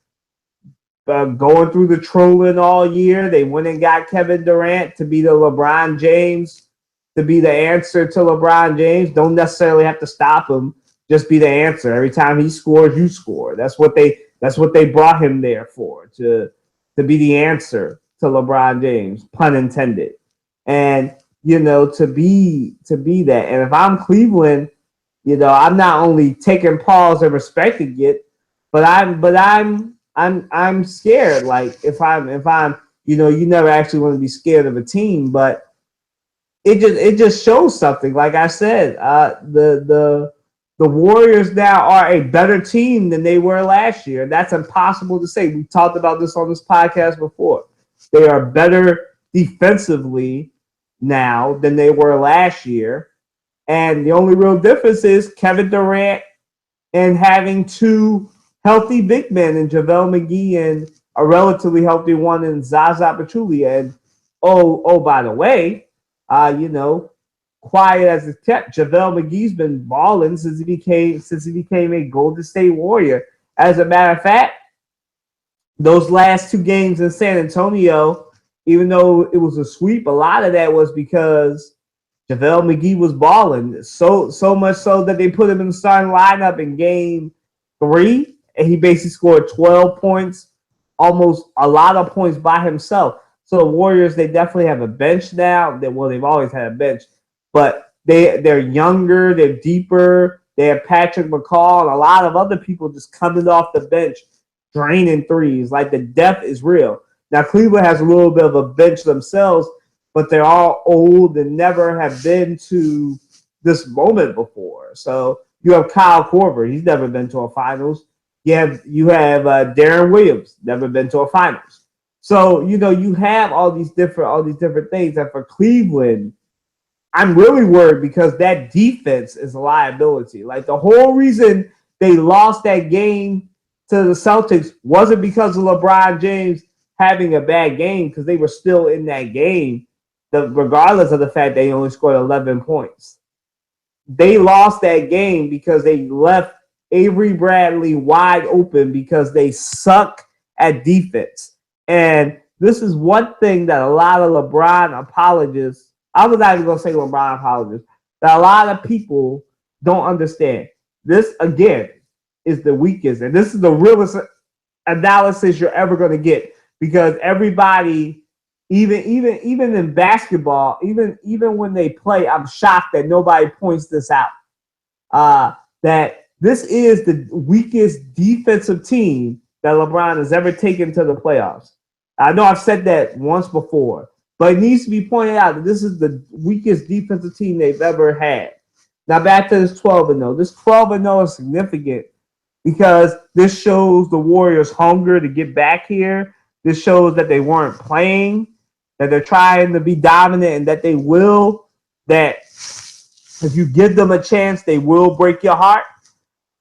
[SPEAKER 1] Going through the trolling all year. They went and got Kevin Durant to be the LeBron James, to be the answer to LeBron James. Don't necessarily have to stop him. Just be the answer. Every time he scores, you score. That's what they brought him there for, to be the answer to LeBron James, pun intended. And to be that. And if I'm Cleveland, I'm not only taking pause and respecting it, but I'm scared. Like if I'm you never actually want to be scared of a team, but it just shows something. Like I said, the Warriors now are a better team than they were last year. That's impossible to say. We talked about this on this podcast before. They are better defensively now than they were last year. And the only real difference is Kevin Durant and having two healthy big men in JaVale McGee and a relatively healthy one in Zaza Pachulia. And by the way, quiet as it's kept, JaVale McGee's been balling since he became a Golden State Warrior. As a matter of fact, those last 2 games in San Antonio, even though it was a sweep, a lot of that was because JaVale McGee was balling. So much so that they put him in the starting lineup in game 3, and he basically scored 12 points, almost a lot of points by himself. So the Warriors, they definitely have a bench now. They've always had a bench, but they're younger, they're deeper, They have Patrick McCall and a lot of other people just coming off the bench, draining threes. Like the depth is real. Now Cleveland has a little bit of a bench themselves, but they're all old and never have been to this moment before. So you have Kyle Korver. He's never been to a finals. You have Darren Williams, never been to a finals. So you have all these different things. And for Cleveland, I'm really worried because that defense is a liability. Like the whole reason they lost that game to the Celtics wasn't because of LeBron James having a bad game, because they were still in that game, regardless of the fact they only scored 11 points. They lost that game because they left Avery Bradley wide open because they suck at defense. And this is one thing that a lot of LeBron apologists, I was not even going to say LeBron apologists, that a lot of people don't understand. This, again, is the weakest. And this is the realest analysis you're ever going to get, because everybody, even in basketball, even when they play, I'm shocked that nobody points this out. That this is the weakest defensive team that LeBron has ever taken to the playoffs. I know I've said that once before, but it needs to be pointed out that this is the weakest defensive team they've ever had. Now back to this 12-0. This 12-0 is significant because this shows the Warriors' hunger to get back here. This shows that they weren't playing, that they're trying to be dominant, and that they will, that if you give them a chance, they will break your heart.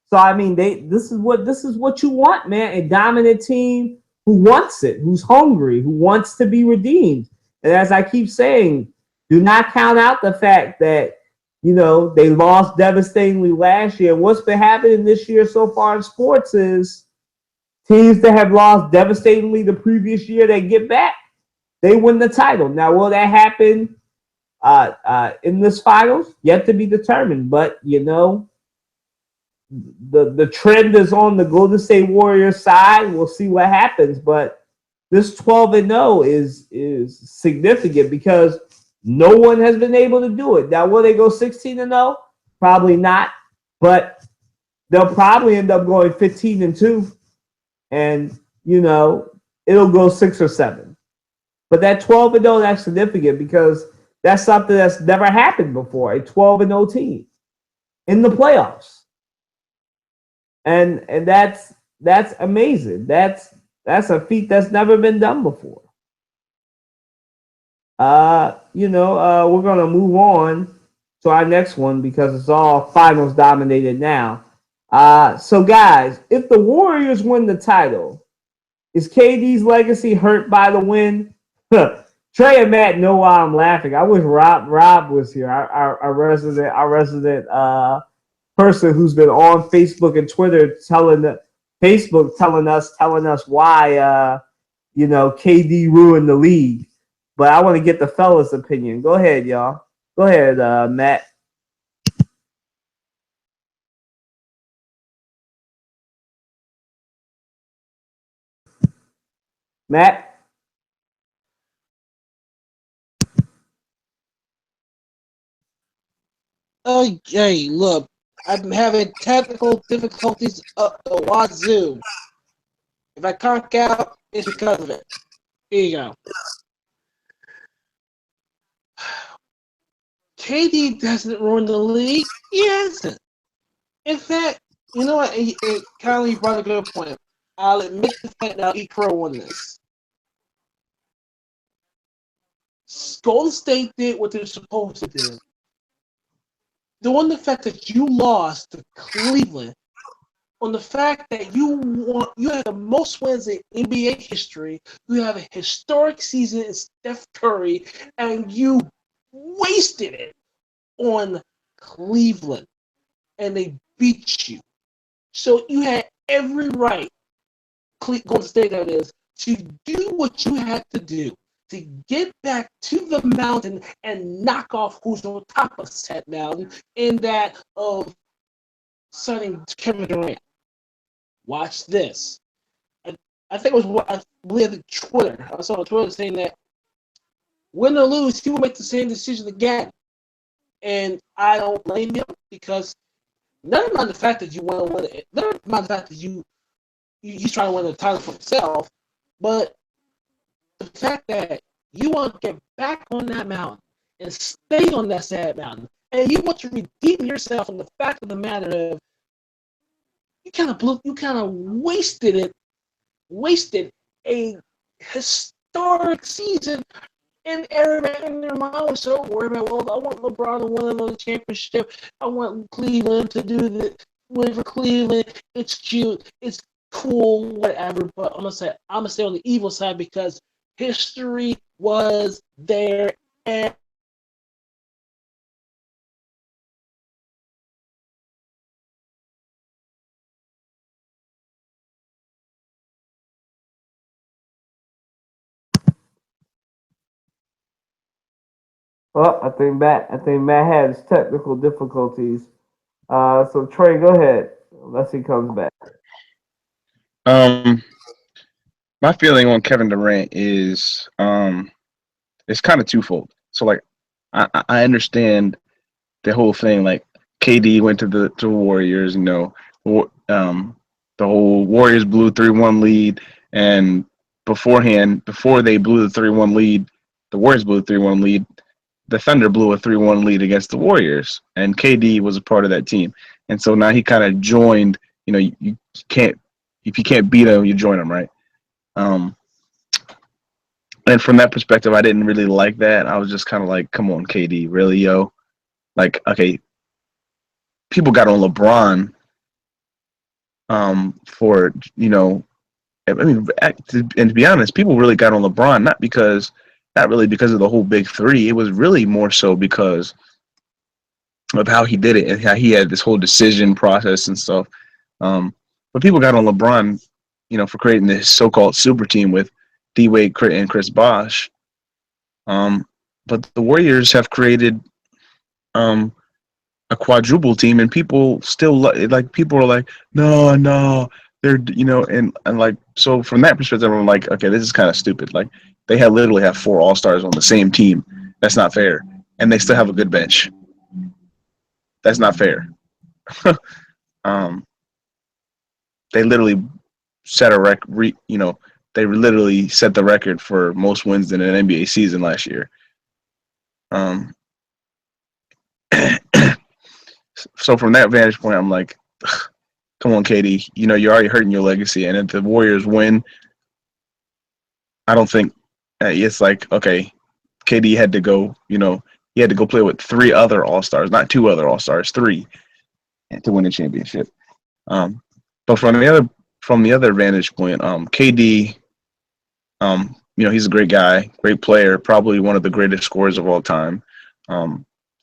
[SPEAKER 1] So I mean, this is what you want, man. A dominant team who wants it, who's hungry, who wants to be redeemed. And as I keep saying, do not count out the fact that they lost devastatingly last year. And what's been happening this year so far in sports is teams that have lost devastatingly the previous year, they get back, they win the title. Now, will that happen in this finals? Yet to be determined. But the trend is on the Golden State Warriors side. We'll see what happens, but this 12-0 is significant because no one has been able to do it. Now, will they go 16-0? Probably not, but they'll probably end up going 15-2, and it'll go 6 or 7. But that 12-0, that's significant because that's something that's never happened before. A 12-0 team in the playoffs. And that's amazing. That's a feat that's never been done before. We're gonna move on to our next one because it's all finals dominated now. So guys, if the Warriors win the title, is KD's legacy hurt by the win? Trey and Matt know why I'm laughing. I wish Rob was here, our resident person who's been on Facebook and Twitter telling us why KD ruined the league. But I want to get the fellas' opinion. Go ahead, y'all. Go ahead, Matt. Matt?
[SPEAKER 5] Okay, look, I'm having technical difficulties up the wazoo. If I conk out, it's because of it. Here you go. KD doesn't ruin the league. He hasn't. In fact, you know what? Kylie brought a good point. I'll admit the fact that he Crow won this. Golden State did what they're supposed to do. On the fact that you lost to Cleveland, on the fact that you had the most wins in NBA history, you have a historic season in Steph Curry, and you wasted it on Cleveland, and they beat you. So you had every right, Golden State that is, to do what you had to do to get back to the mountain and knock off who's on top of said mountain, in that of signing Kevin Durant. Watch this. I think it was, I believe, Twitter. I saw on Twitter saying that win or lose, he will make the same decision again. And I don't blame him because Never mind the fact that you want to win it. Never mind the fact that you trying to win the title for yourself, but the fact that you want to get back on that mountain and stay on that sad mountain, and you want to redeem yourself from the fact of the matter of you kind of wasted a historic season. And everybody in their mind was so worried about, well, I want LeBron to win another championship. I want Cleveland to do the win for Cleveland. It's cute. It's cool, whatever. But I'm gonna stay on the evil side because history was there and
[SPEAKER 1] Well, I think Matt had his technical difficulties. So Trey, go ahead. Unless he comes back.
[SPEAKER 4] My feeling on Kevin Durant is it's kind of twofold. So like I understand the whole thing. Like KD went to the Warriors, the whole Warriors blew 3-1 lead, and before they blew the 3-1 lead, the Warriors blew the 3-1 lead. The Thunder blew a 3-1 lead against the Warriors, and KD was a part of that team. And so now he kind of joined. You can't if you can't beat them, you join them, right? And from that perspective, I didn't really like that. I was just kind of like, come on, KD, really, yo? Like, okay, people got on LeBron for, I mean, and to be honest, people really got on LeBron not really because of the whole big three. It was really more so because of how he did it and how he had this whole decision process and stuff. But people got on LeBron, for creating this so-called super team with D-Wade and Chris Bosh. But the Warriors have created a quadruple team, and people still people are like, no, they're and like, so from that perspective, I'm like, okay, this is kind of stupid. Like, they literally have 4 All-Stars on the same team. That's not fair, and they still have a good bench. That's not fair. They literally set a record. They literally set the record for most wins in an NBA season last year. So from that vantage point, I'm like, come on, KD. You're already hurting your legacy. And if the Warriors win, I don't think it's like, okay, KD had to go, he had to go play with 3 other All-Stars, not 2 other All-Stars, 3, to win a championship. But from the other vantage point, KD, he's a great guy, great player, probably one of the greatest scorers of all time.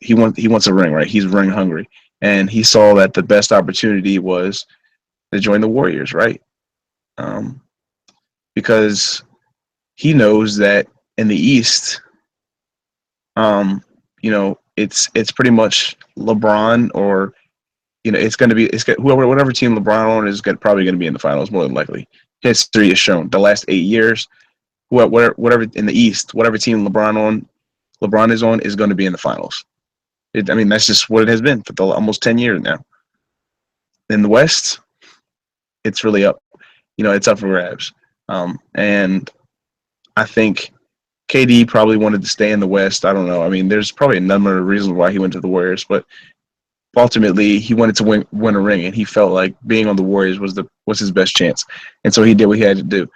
[SPEAKER 4] He wants a ring, right? He's ring hungry, and he saw that the best opportunity was to join the Warriors, right? Because he knows that in the East, it's pretty much LeBron or whatever team LeBron on is probably going to be in the finals more than likely. History has shown the last 8 years, whatever in the East, whatever team LeBron is on is going to be in the finals. That's just what it has been for almost 10 years now. In the West, it's really up. It's up for grabs. And I think KD probably wanted to stay in the West. I don't know. There's probably a number of reasons why he went to the Warriors, but ultimately he wanted to win a ring, and he felt like being on the Warriors was his best chance. And so he did what he had to do.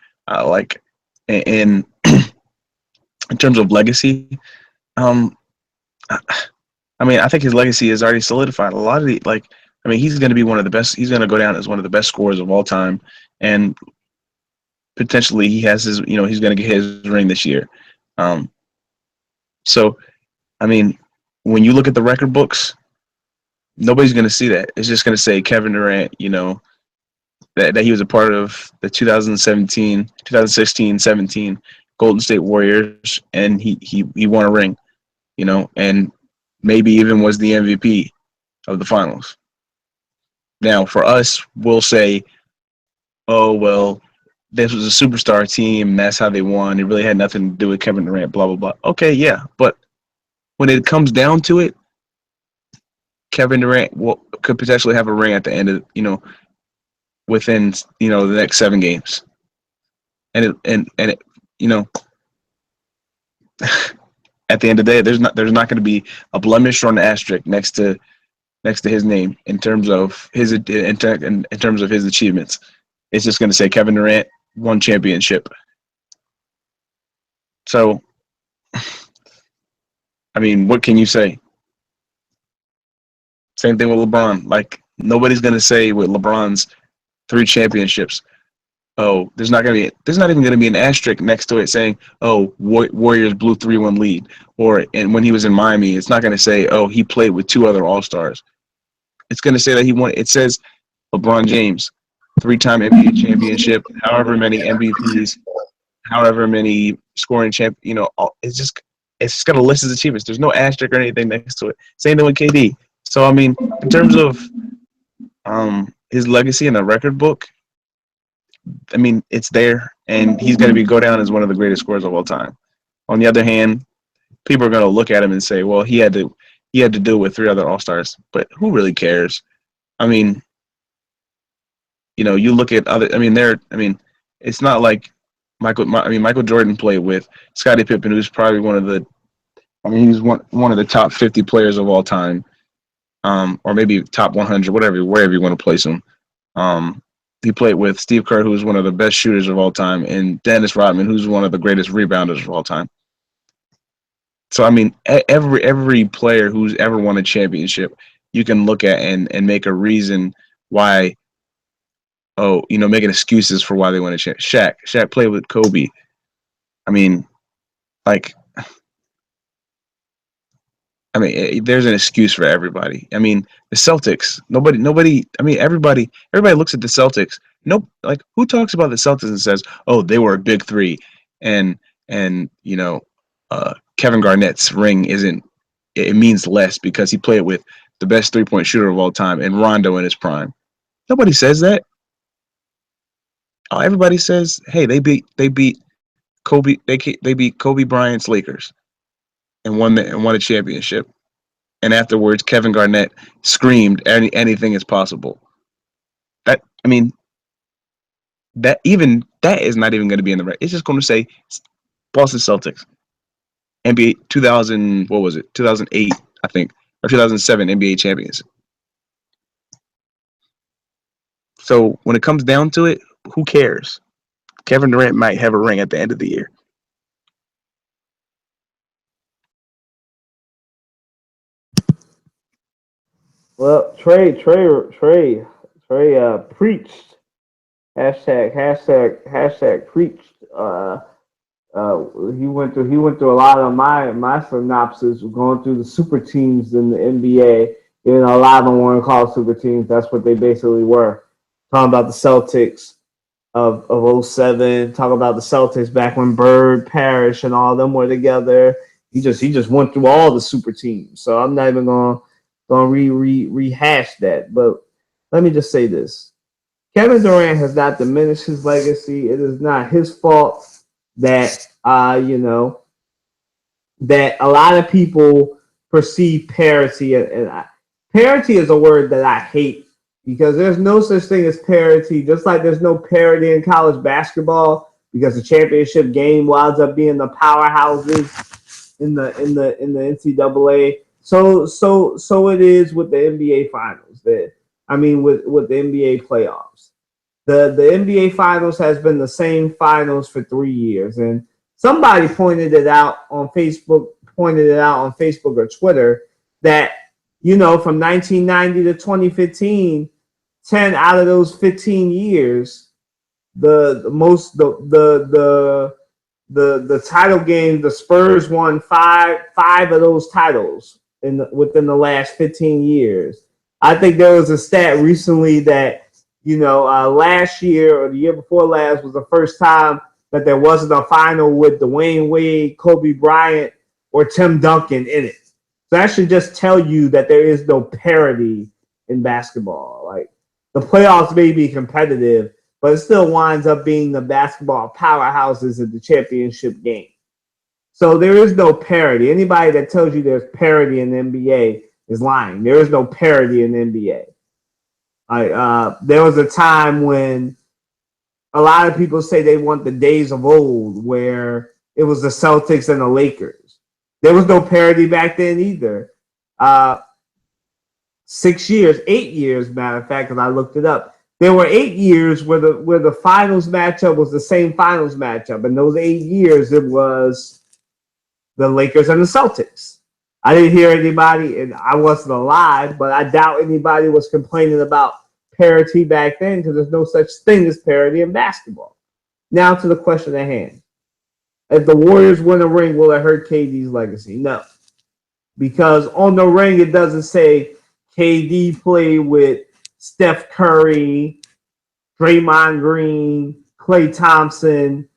[SPEAKER 4] In terms of legacy, I think his legacy is already solidified. A lot of he's going to be one of the best. He's going to go down as one of the best scorers of all time, and potentially he has his. He's going to get his ring this year. So, when you look at the record books, nobody's going to see that. It's just going to say Kevin Durant. That he was a part of the 2016-17 Golden State Warriors, and he won a ring. And maybe even was the MVP of the finals. Now, for us, we'll say, oh, well, this was a superstar team, that's how they won. It really had nothing to do with Kevin Durant, blah, blah, blah. Okay, yeah, but when it comes down to it, Kevin Durant could potentially have a ring at the end of within the next 7 games, and it at the end of the day, there's not going to be a blemish or an asterisk next to his name in terms of his achievements. It's just going to say Kevin Durant won championship. So, I mean, what can you say? Same thing with LeBron. Like, nobody's going to say with LeBron's 3 championships, oh, there's not even going to be an asterisk next to it saying, oh, Warriors blew 3-1 lead. And when he was in Miami, it's not going to say, oh, he played with 2 other All-Stars. It's going to say that he won. It says LeBron James, 3-time NBA championship, however many MVPs, however many scoring it's just going to list his achievements. There's no asterisk or anything next to it. Same thing with KD. So, I mean, in terms of his legacy in the record book, I mean, it's there, and he's going to go down as one of the greatest scorers of all time. On the other hand, people are going to look at him and say, well, he had to deal with 3 other All-Stars, but who really cares? I mean, you look at other. I mean, it's not like Michael Jordan played with Scottie Pippen, who's probably he's one of the top 50 players of all time, or maybe top 100, wherever you want to place him. He played with Steve Kerr, who's one of the best shooters of all time, and Dennis Rodman, who's one of the greatest rebounders of all time. So, I mean, every player who's ever won a championship, you can look at and make a reason why, making excuses for why they won a championship. Shaq played with Kobe. I mean, there's an excuse for everybody. I mean, the Celtics. Nobody. I mean, everybody looks at the Celtics. Nope. Like, who talks about the Celtics and says, "Oh, they were a big 3," and Kevin Garnett's ring isn't. It means less because he played with the best 3-point shooter of all time and Rondo in his prime. Nobody says that. Oh, everybody says, "Hey, they beat Kobe. They beat Kobe Bryant's Lakers." And won a championship. And afterwards, Kevin Garnett screamed, "Anything is possible." That is not even going to be in the record. It's just going to say Boston Celtics, NBA 2000. What was it? 2008, I think, or 2007 NBA champions. So when it comes down to it, who cares? Kevin Durant might have a ring at the end of the year.
[SPEAKER 1] Well, Trey preached. Hashtag preached. He went through a lot of my synopsis going through the super teams in the NBA. A lot of them weren't called super teams. That's what they basically were. Talking about the Celtics of 07. Talking about the Celtics back when Bird, Parrish, and all of them were together. He just went through all the super teams. So I'm not even going rehash that. But let me just say this. Kevin Durant has not diminished his legacy. It is not his fault that that a lot of people perceive parity, and parity is a word that I hate because there's no such thing as parity. Just like there's no parity in college basketball because the championship game winds up being the powerhouses in the NCAA. So it is with the NBA finals. With the NBA playoffs. The NBA finals has been the same finals for 3 years, and somebody pointed it out on Facebook or Twitter that from 1990 to 2015, 10 out of those 15 years, the title game, the Spurs won five of those titles within the last 15 years. I think there was a stat recently that last year or the year before last was the first time that there wasn't a final with Dwayne Wade, Kobe Bryant, or Tim Duncan in it. So that should just tell you that there is no parity in basketball. Like, the playoffs may be competitive, but it still winds up being the basketball powerhouses of the championship game. So there is no parity. Anybody that tells you there's parity in the NBA is lying. There is no parity in the NBA. There was a time when a lot of people say they want the days of old where it was the Celtics and the Lakers. There was no parity back then either. 6 years, 8 years, matter of fact, because I looked it up. There were 8 years where the finals matchup was the same finals matchup. In those 8 years, it was the Lakers and the Celtics. I didn't hear anybody, and I wasn't alive, but I doubt anybody was complaining about parity back then because there's no such thing as parity in basketball. Now to the question at hand. If the Warriors win a ring, will it hurt KD's legacy? No. Because on the ring, it doesn't say KD played with Steph Curry, Draymond Green, Klay Thompson,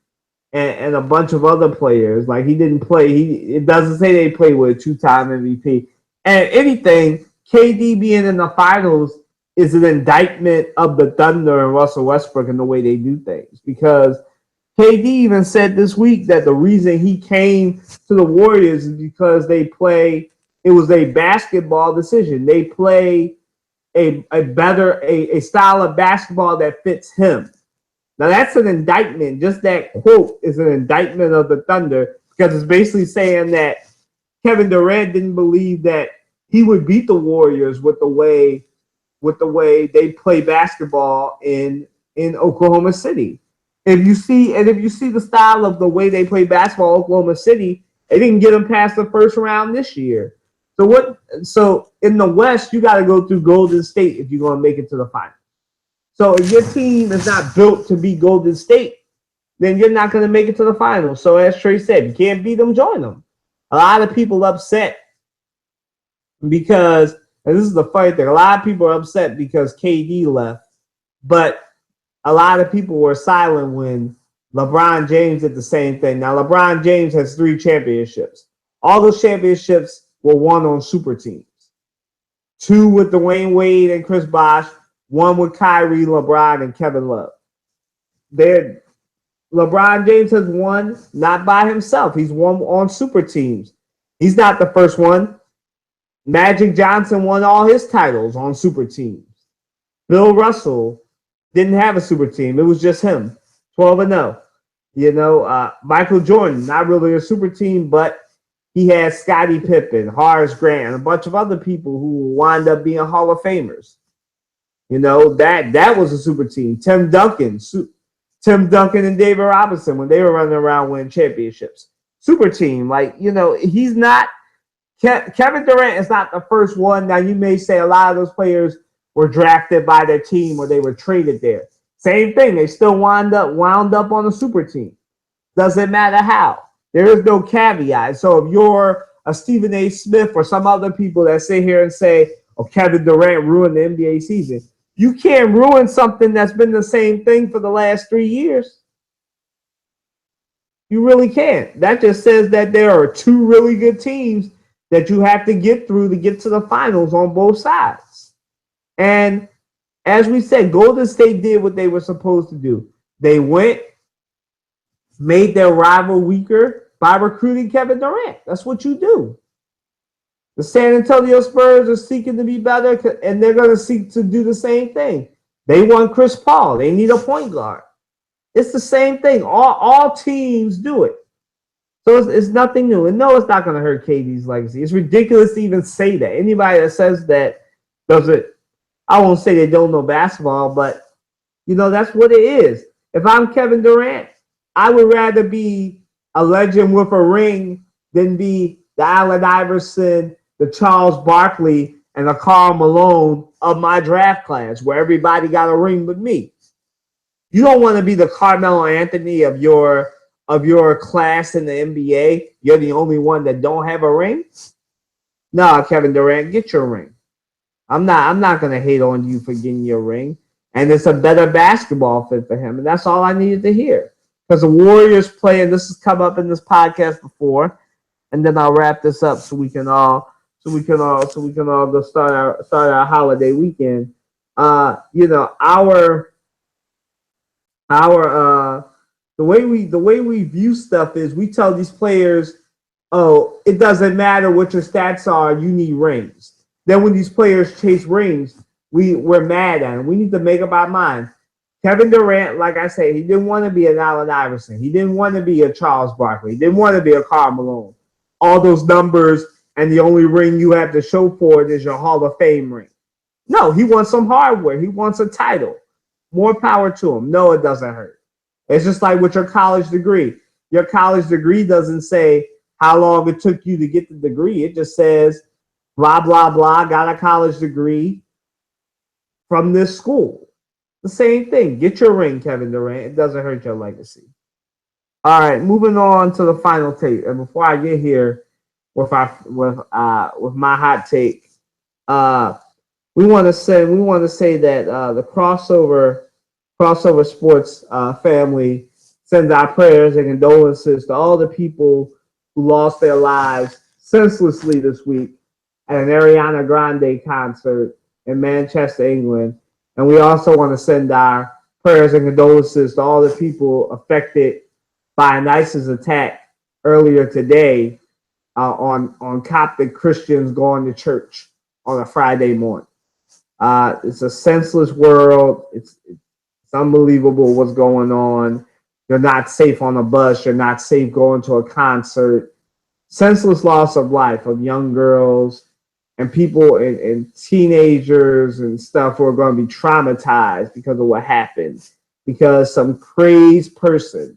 [SPEAKER 1] and a bunch of other players. Like, he didn't play. It doesn't say they played with a two-time MVP. And anything, KD being in the finals is an indictment of the Thunder and Russell Westbrook and the way they do things. Because KD even said this week that the reason he came to the Warriors is because it was a basketball decision. They play a style of basketball that fits him. Now, that's an indictment. Just that quote is an indictment of the Thunder because it's basically saying that Kevin Durant didn't believe that he would beat the Warriors with the way they play basketball in Oklahoma City. If you see the style of the way they play basketball in Oklahoma City, it didn't get them past the first round this year. So in the West, you got to go through Golden State if you're going to make it to the final. So if your team is not built to be Golden State, then you're not going to make it to the finals. So as Trey said, you can't beat them, join them. A lot of people upset because, and this is the funny thing, a lot of people are upset because KD left, but a lot of people were silent when LeBron James did the same thing. Now, LeBron James has 3 championships. All those championships were won on super teams. 2 with Dwayne Wade and Chris Bosh, 1 with Kyrie, LeBron, and Kevin Love. LeBron James has won not by himself. He's won on super teams. He's not the first one. Magic Johnson won all his titles on super teams. Bill Russell didn't have a super team. It was just him, 12-0. Michael Jordan, not really a super team, but he had Scottie Pippen, Horace Grant, and a bunch of other people who wind up being Hall of Famers. That was a super team. Tim Duncan and David Robinson when they were running around winning championships. Super team. He's not Kevin Durant is not the first one. Now, you may say a lot of those players were drafted by their team or they were traded there. Same thing. They still wound up on a super team. Doesn't matter how. There is no caveat. So if you're a Stephen A. Smith or some other people that sit here and say, oh, Kevin Durant ruined the NBA season, you can't ruin something that's been the same thing for the last 3 years. You really can't. That just says that there are 2 really good teams that you have to get through to get to the finals on both sides. And as we said, Golden State did what they were supposed to do. They went, made their rival weaker by recruiting Kevin Durant. That's what you do. The San Antonio Spurs are seeking to be better, and they're going to seek to do the same thing. They want Chris Paul. They need a point guard. It's the same thing. All teams do it. So it's nothing new. And no, it's not going to hurt KD's legacy. It's ridiculous to even say that. Anybody that says that doesn't, I won't say they don't know basketball, but, that's what it is. If I'm Kevin Durant, I would rather be a legend with a ring than be the Allen Iverson, the Charles Barkley, and the Karl Malone of my draft class where everybody got a ring but me. You don't want to be the Carmelo Anthony of your class in the NBA. You're the only one that don't have a ring. No, Kevin Durant, get your ring. I'm not going to hate on you for getting your ring. And it's a better basketball fit for him. And that's all I needed to hear. Because the Warriors play, and this has come up in this podcast before, and then I'll wrap this up so we can all go start our holiday weekend. The way we view stuff is we tell these players, oh, it doesn't matter what your stats are, you need rings. then when these players chase rings, we're mad at them. We need to make up our minds. Kevin Durant, like I said, he didn't want to be an Allen Iverson. He didn't want to be a Charles Barkley. He didn't want to be a Karl Malone. All those numbers, and the only ring you have to show for it is your Hall of Fame ring. No, he wants some hardware. He wants a title. More power to him. No, it doesn't hurt. It's just like with your college degree. Your college degree doesn't say how long it took you to get the degree. It just says, blah, blah, blah, got a college degree from this school. The same thing. Get your ring, Kevin Durant. It doesn't hurt your legacy. All right, moving on to the final take. And before I get here with my hot take, we want to say that the crossover sports family sends our prayers and condolences to all the people who lost their lives senselessly this week at an Ariana Grande concert in Manchester, England. And we also want to send our prayers and condolences to all the people affected by an ISIS attack earlier today on Coptic Christians going to church on a Friday morning. It's a senseless world. It's unbelievable what's going on. You're not safe on a bus. You're not safe going to a concert. Senseless loss of life of young girls and people and teenagers and stuff who are going to be traumatized because of what happened. Because some crazed person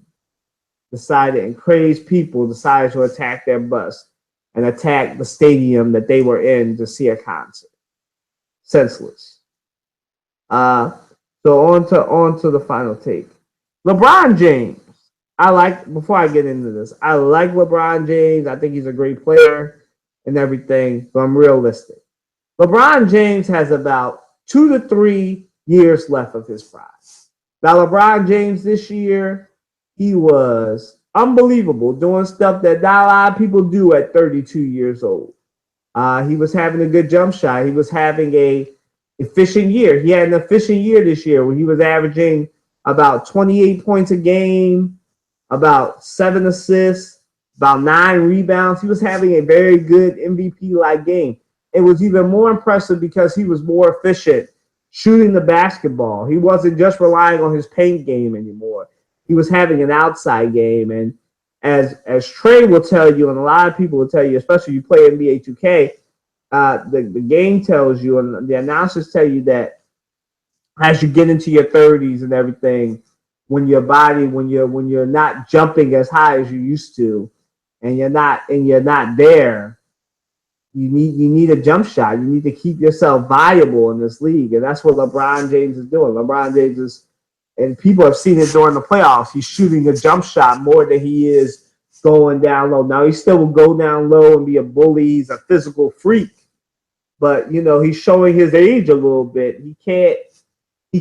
[SPEAKER 1] crazed people decided to attack their bus and attack the stadium that they were in to see a concert. Senseless. So on to the final take. LeBron James. Before I get into this, I like LeBron James. I think he's a great player and everything, but I'm realistic. LeBron James has about 2 to 3 years left of his prime. Now, LeBron James this year, he was unbelievable, doing stuff that not a lot of people do at 32 years old. He was having a good jump shot. He was having a efficient year. He had an efficient year this year where he was averaging about 28 points a game, about 7 assists, about 9 rebounds. He was having a very good MVP-like game. It was even more impressive because he was more efficient shooting the basketball. He wasn't just relying on his paint game anymore. He was having an outside game. And as Trey will tell you, and a lot of people will tell you, especially if you play NBA 2K, the game tells you and the announcers tell you that as you get into your 30s and everything, when you're not jumping as high as you used to, and you're not there, you need a jump shot. You need to keep yourself viable in this league, and that's what LeBron James is doing. LeBron James is, and people have seen it during the playoffs. He's shooting a jump shot more than he is going down low. Now he still will go down low and be a bully. He's a physical freak, but he's showing his age a little bit. He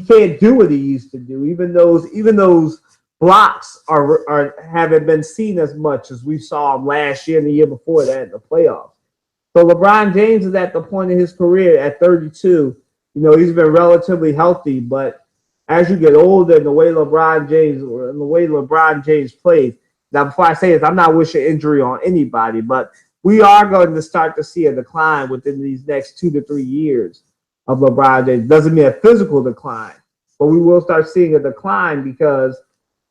[SPEAKER 1] can't do what he used to do. Even those blocks haven't been seen as much as we saw him last year and the year before that in the playoffs. So LeBron James is at the point in his career at 32. He's been relatively healthy, but as you get older and the way LeBron James plays. Now, before I say this, I'm not wishing injury on anybody, but we are going to start to see a decline within these next 2 to 3 years of LeBron James. Doesn't mean a physical decline, but we will start seeing a decline because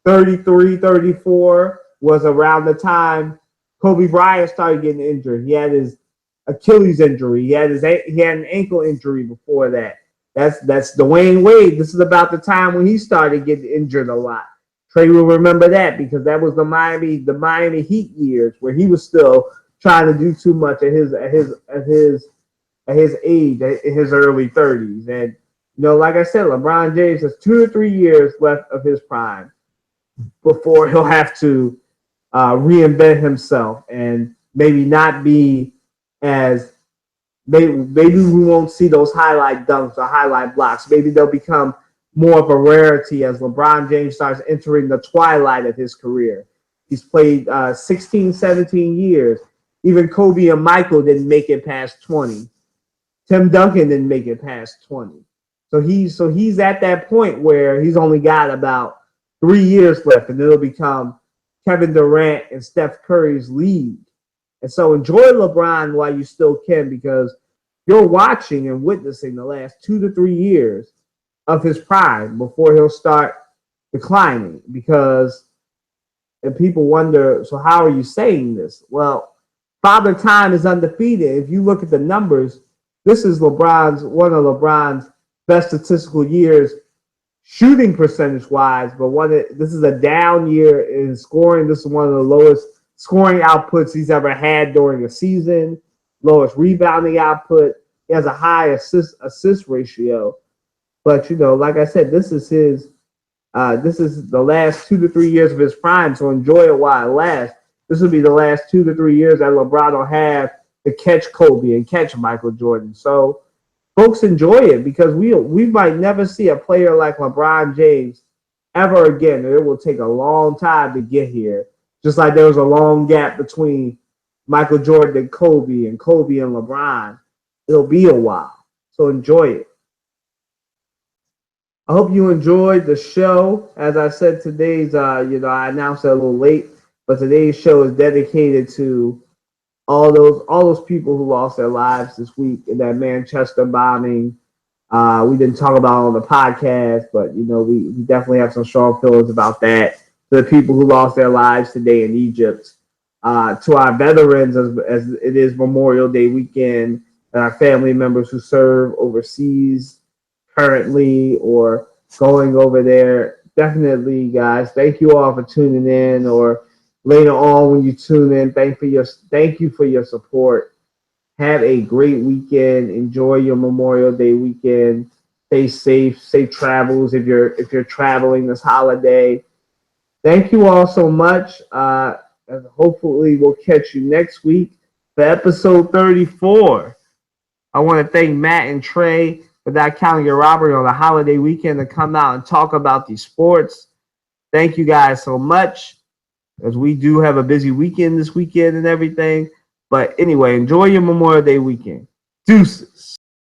[SPEAKER 1] 33, 34 was around the time Kobe Bryant started getting injured. He had his Achilles injury. He had an ankle injury before that. That's Dwayne Wade. This is about the time when he started getting injured a lot. Trey will remember that because that was the Miami Heat years where he was still trying to do too much at his age, in his early 30s. And like I said, LeBron James has 2 to 3 years left of his prime before he'll have to reinvent himself and maybe not be as maybe we won't see those highlight dunks or highlight blocks. Maybe they'll become more of a rarity as LeBron James starts entering the twilight of his career. He's played 16, 17 years. Even Kobe and Michael didn't make it past 20. Tim Duncan didn't make it past 20. So he's at that point where he's only got about 3 years left, and it'll become Kevin Durant and Steph Curry's league. And so enjoy LeBron while you still can, because you're watching and witnessing the last 2 to 3 years of his prime before he'll start declining. Because, and people wonder, so how are you saying this? Well, Father Time is undefeated. If you look at the numbers, this is one of LeBron's best statistical years, shooting percentage wise, but this is a down year in scoring. This is one of the lowest scoring outputs he's ever had during a season, lowest rebounding output. He has a high assist ratio. But, like I said, this is the last 2 to 3 years of his prime, so enjoy it while it lasts. This will be the last 2 to 3 years that LeBron will have to catch Kobe and catch Michael Jordan. So, folks, enjoy it, because we might never see a player like LeBron James ever again. It will take a long time to get here, just like there was a long gap between Michael Jordan and Kobe and LeBron. It'll be a while, so enjoy it. I hope you enjoyed the show. As I said, today's, I announced it a little late, but today's show is dedicated to all those people who lost their lives this week in that Manchester bombing. We didn't talk about it on the podcast, but we definitely have some strong feelings about that. To the people who lost their lives today in Egypt, to our veterans as it is Memorial Day weekend, and our family members who serve overseas currently or going over there. Definitely, guys, thank you all for tuning in, or later on when you tune in, thank you for your support. Have a great weekend. Enjoy your Memorial Day weekend. Stay safe. Safe travels if you're traveling this holiday. Thank you all so much. And hopefully we'll catch you next week for episode 34. I want to thank Matt and Trey for not counting a robbery on the holiday weekend to come out and talk about these sports. Thank you guys so much, as we do have a busy weekend this weekend and everything. But anyway, enjoy your Memorial Day weekend. Deuces.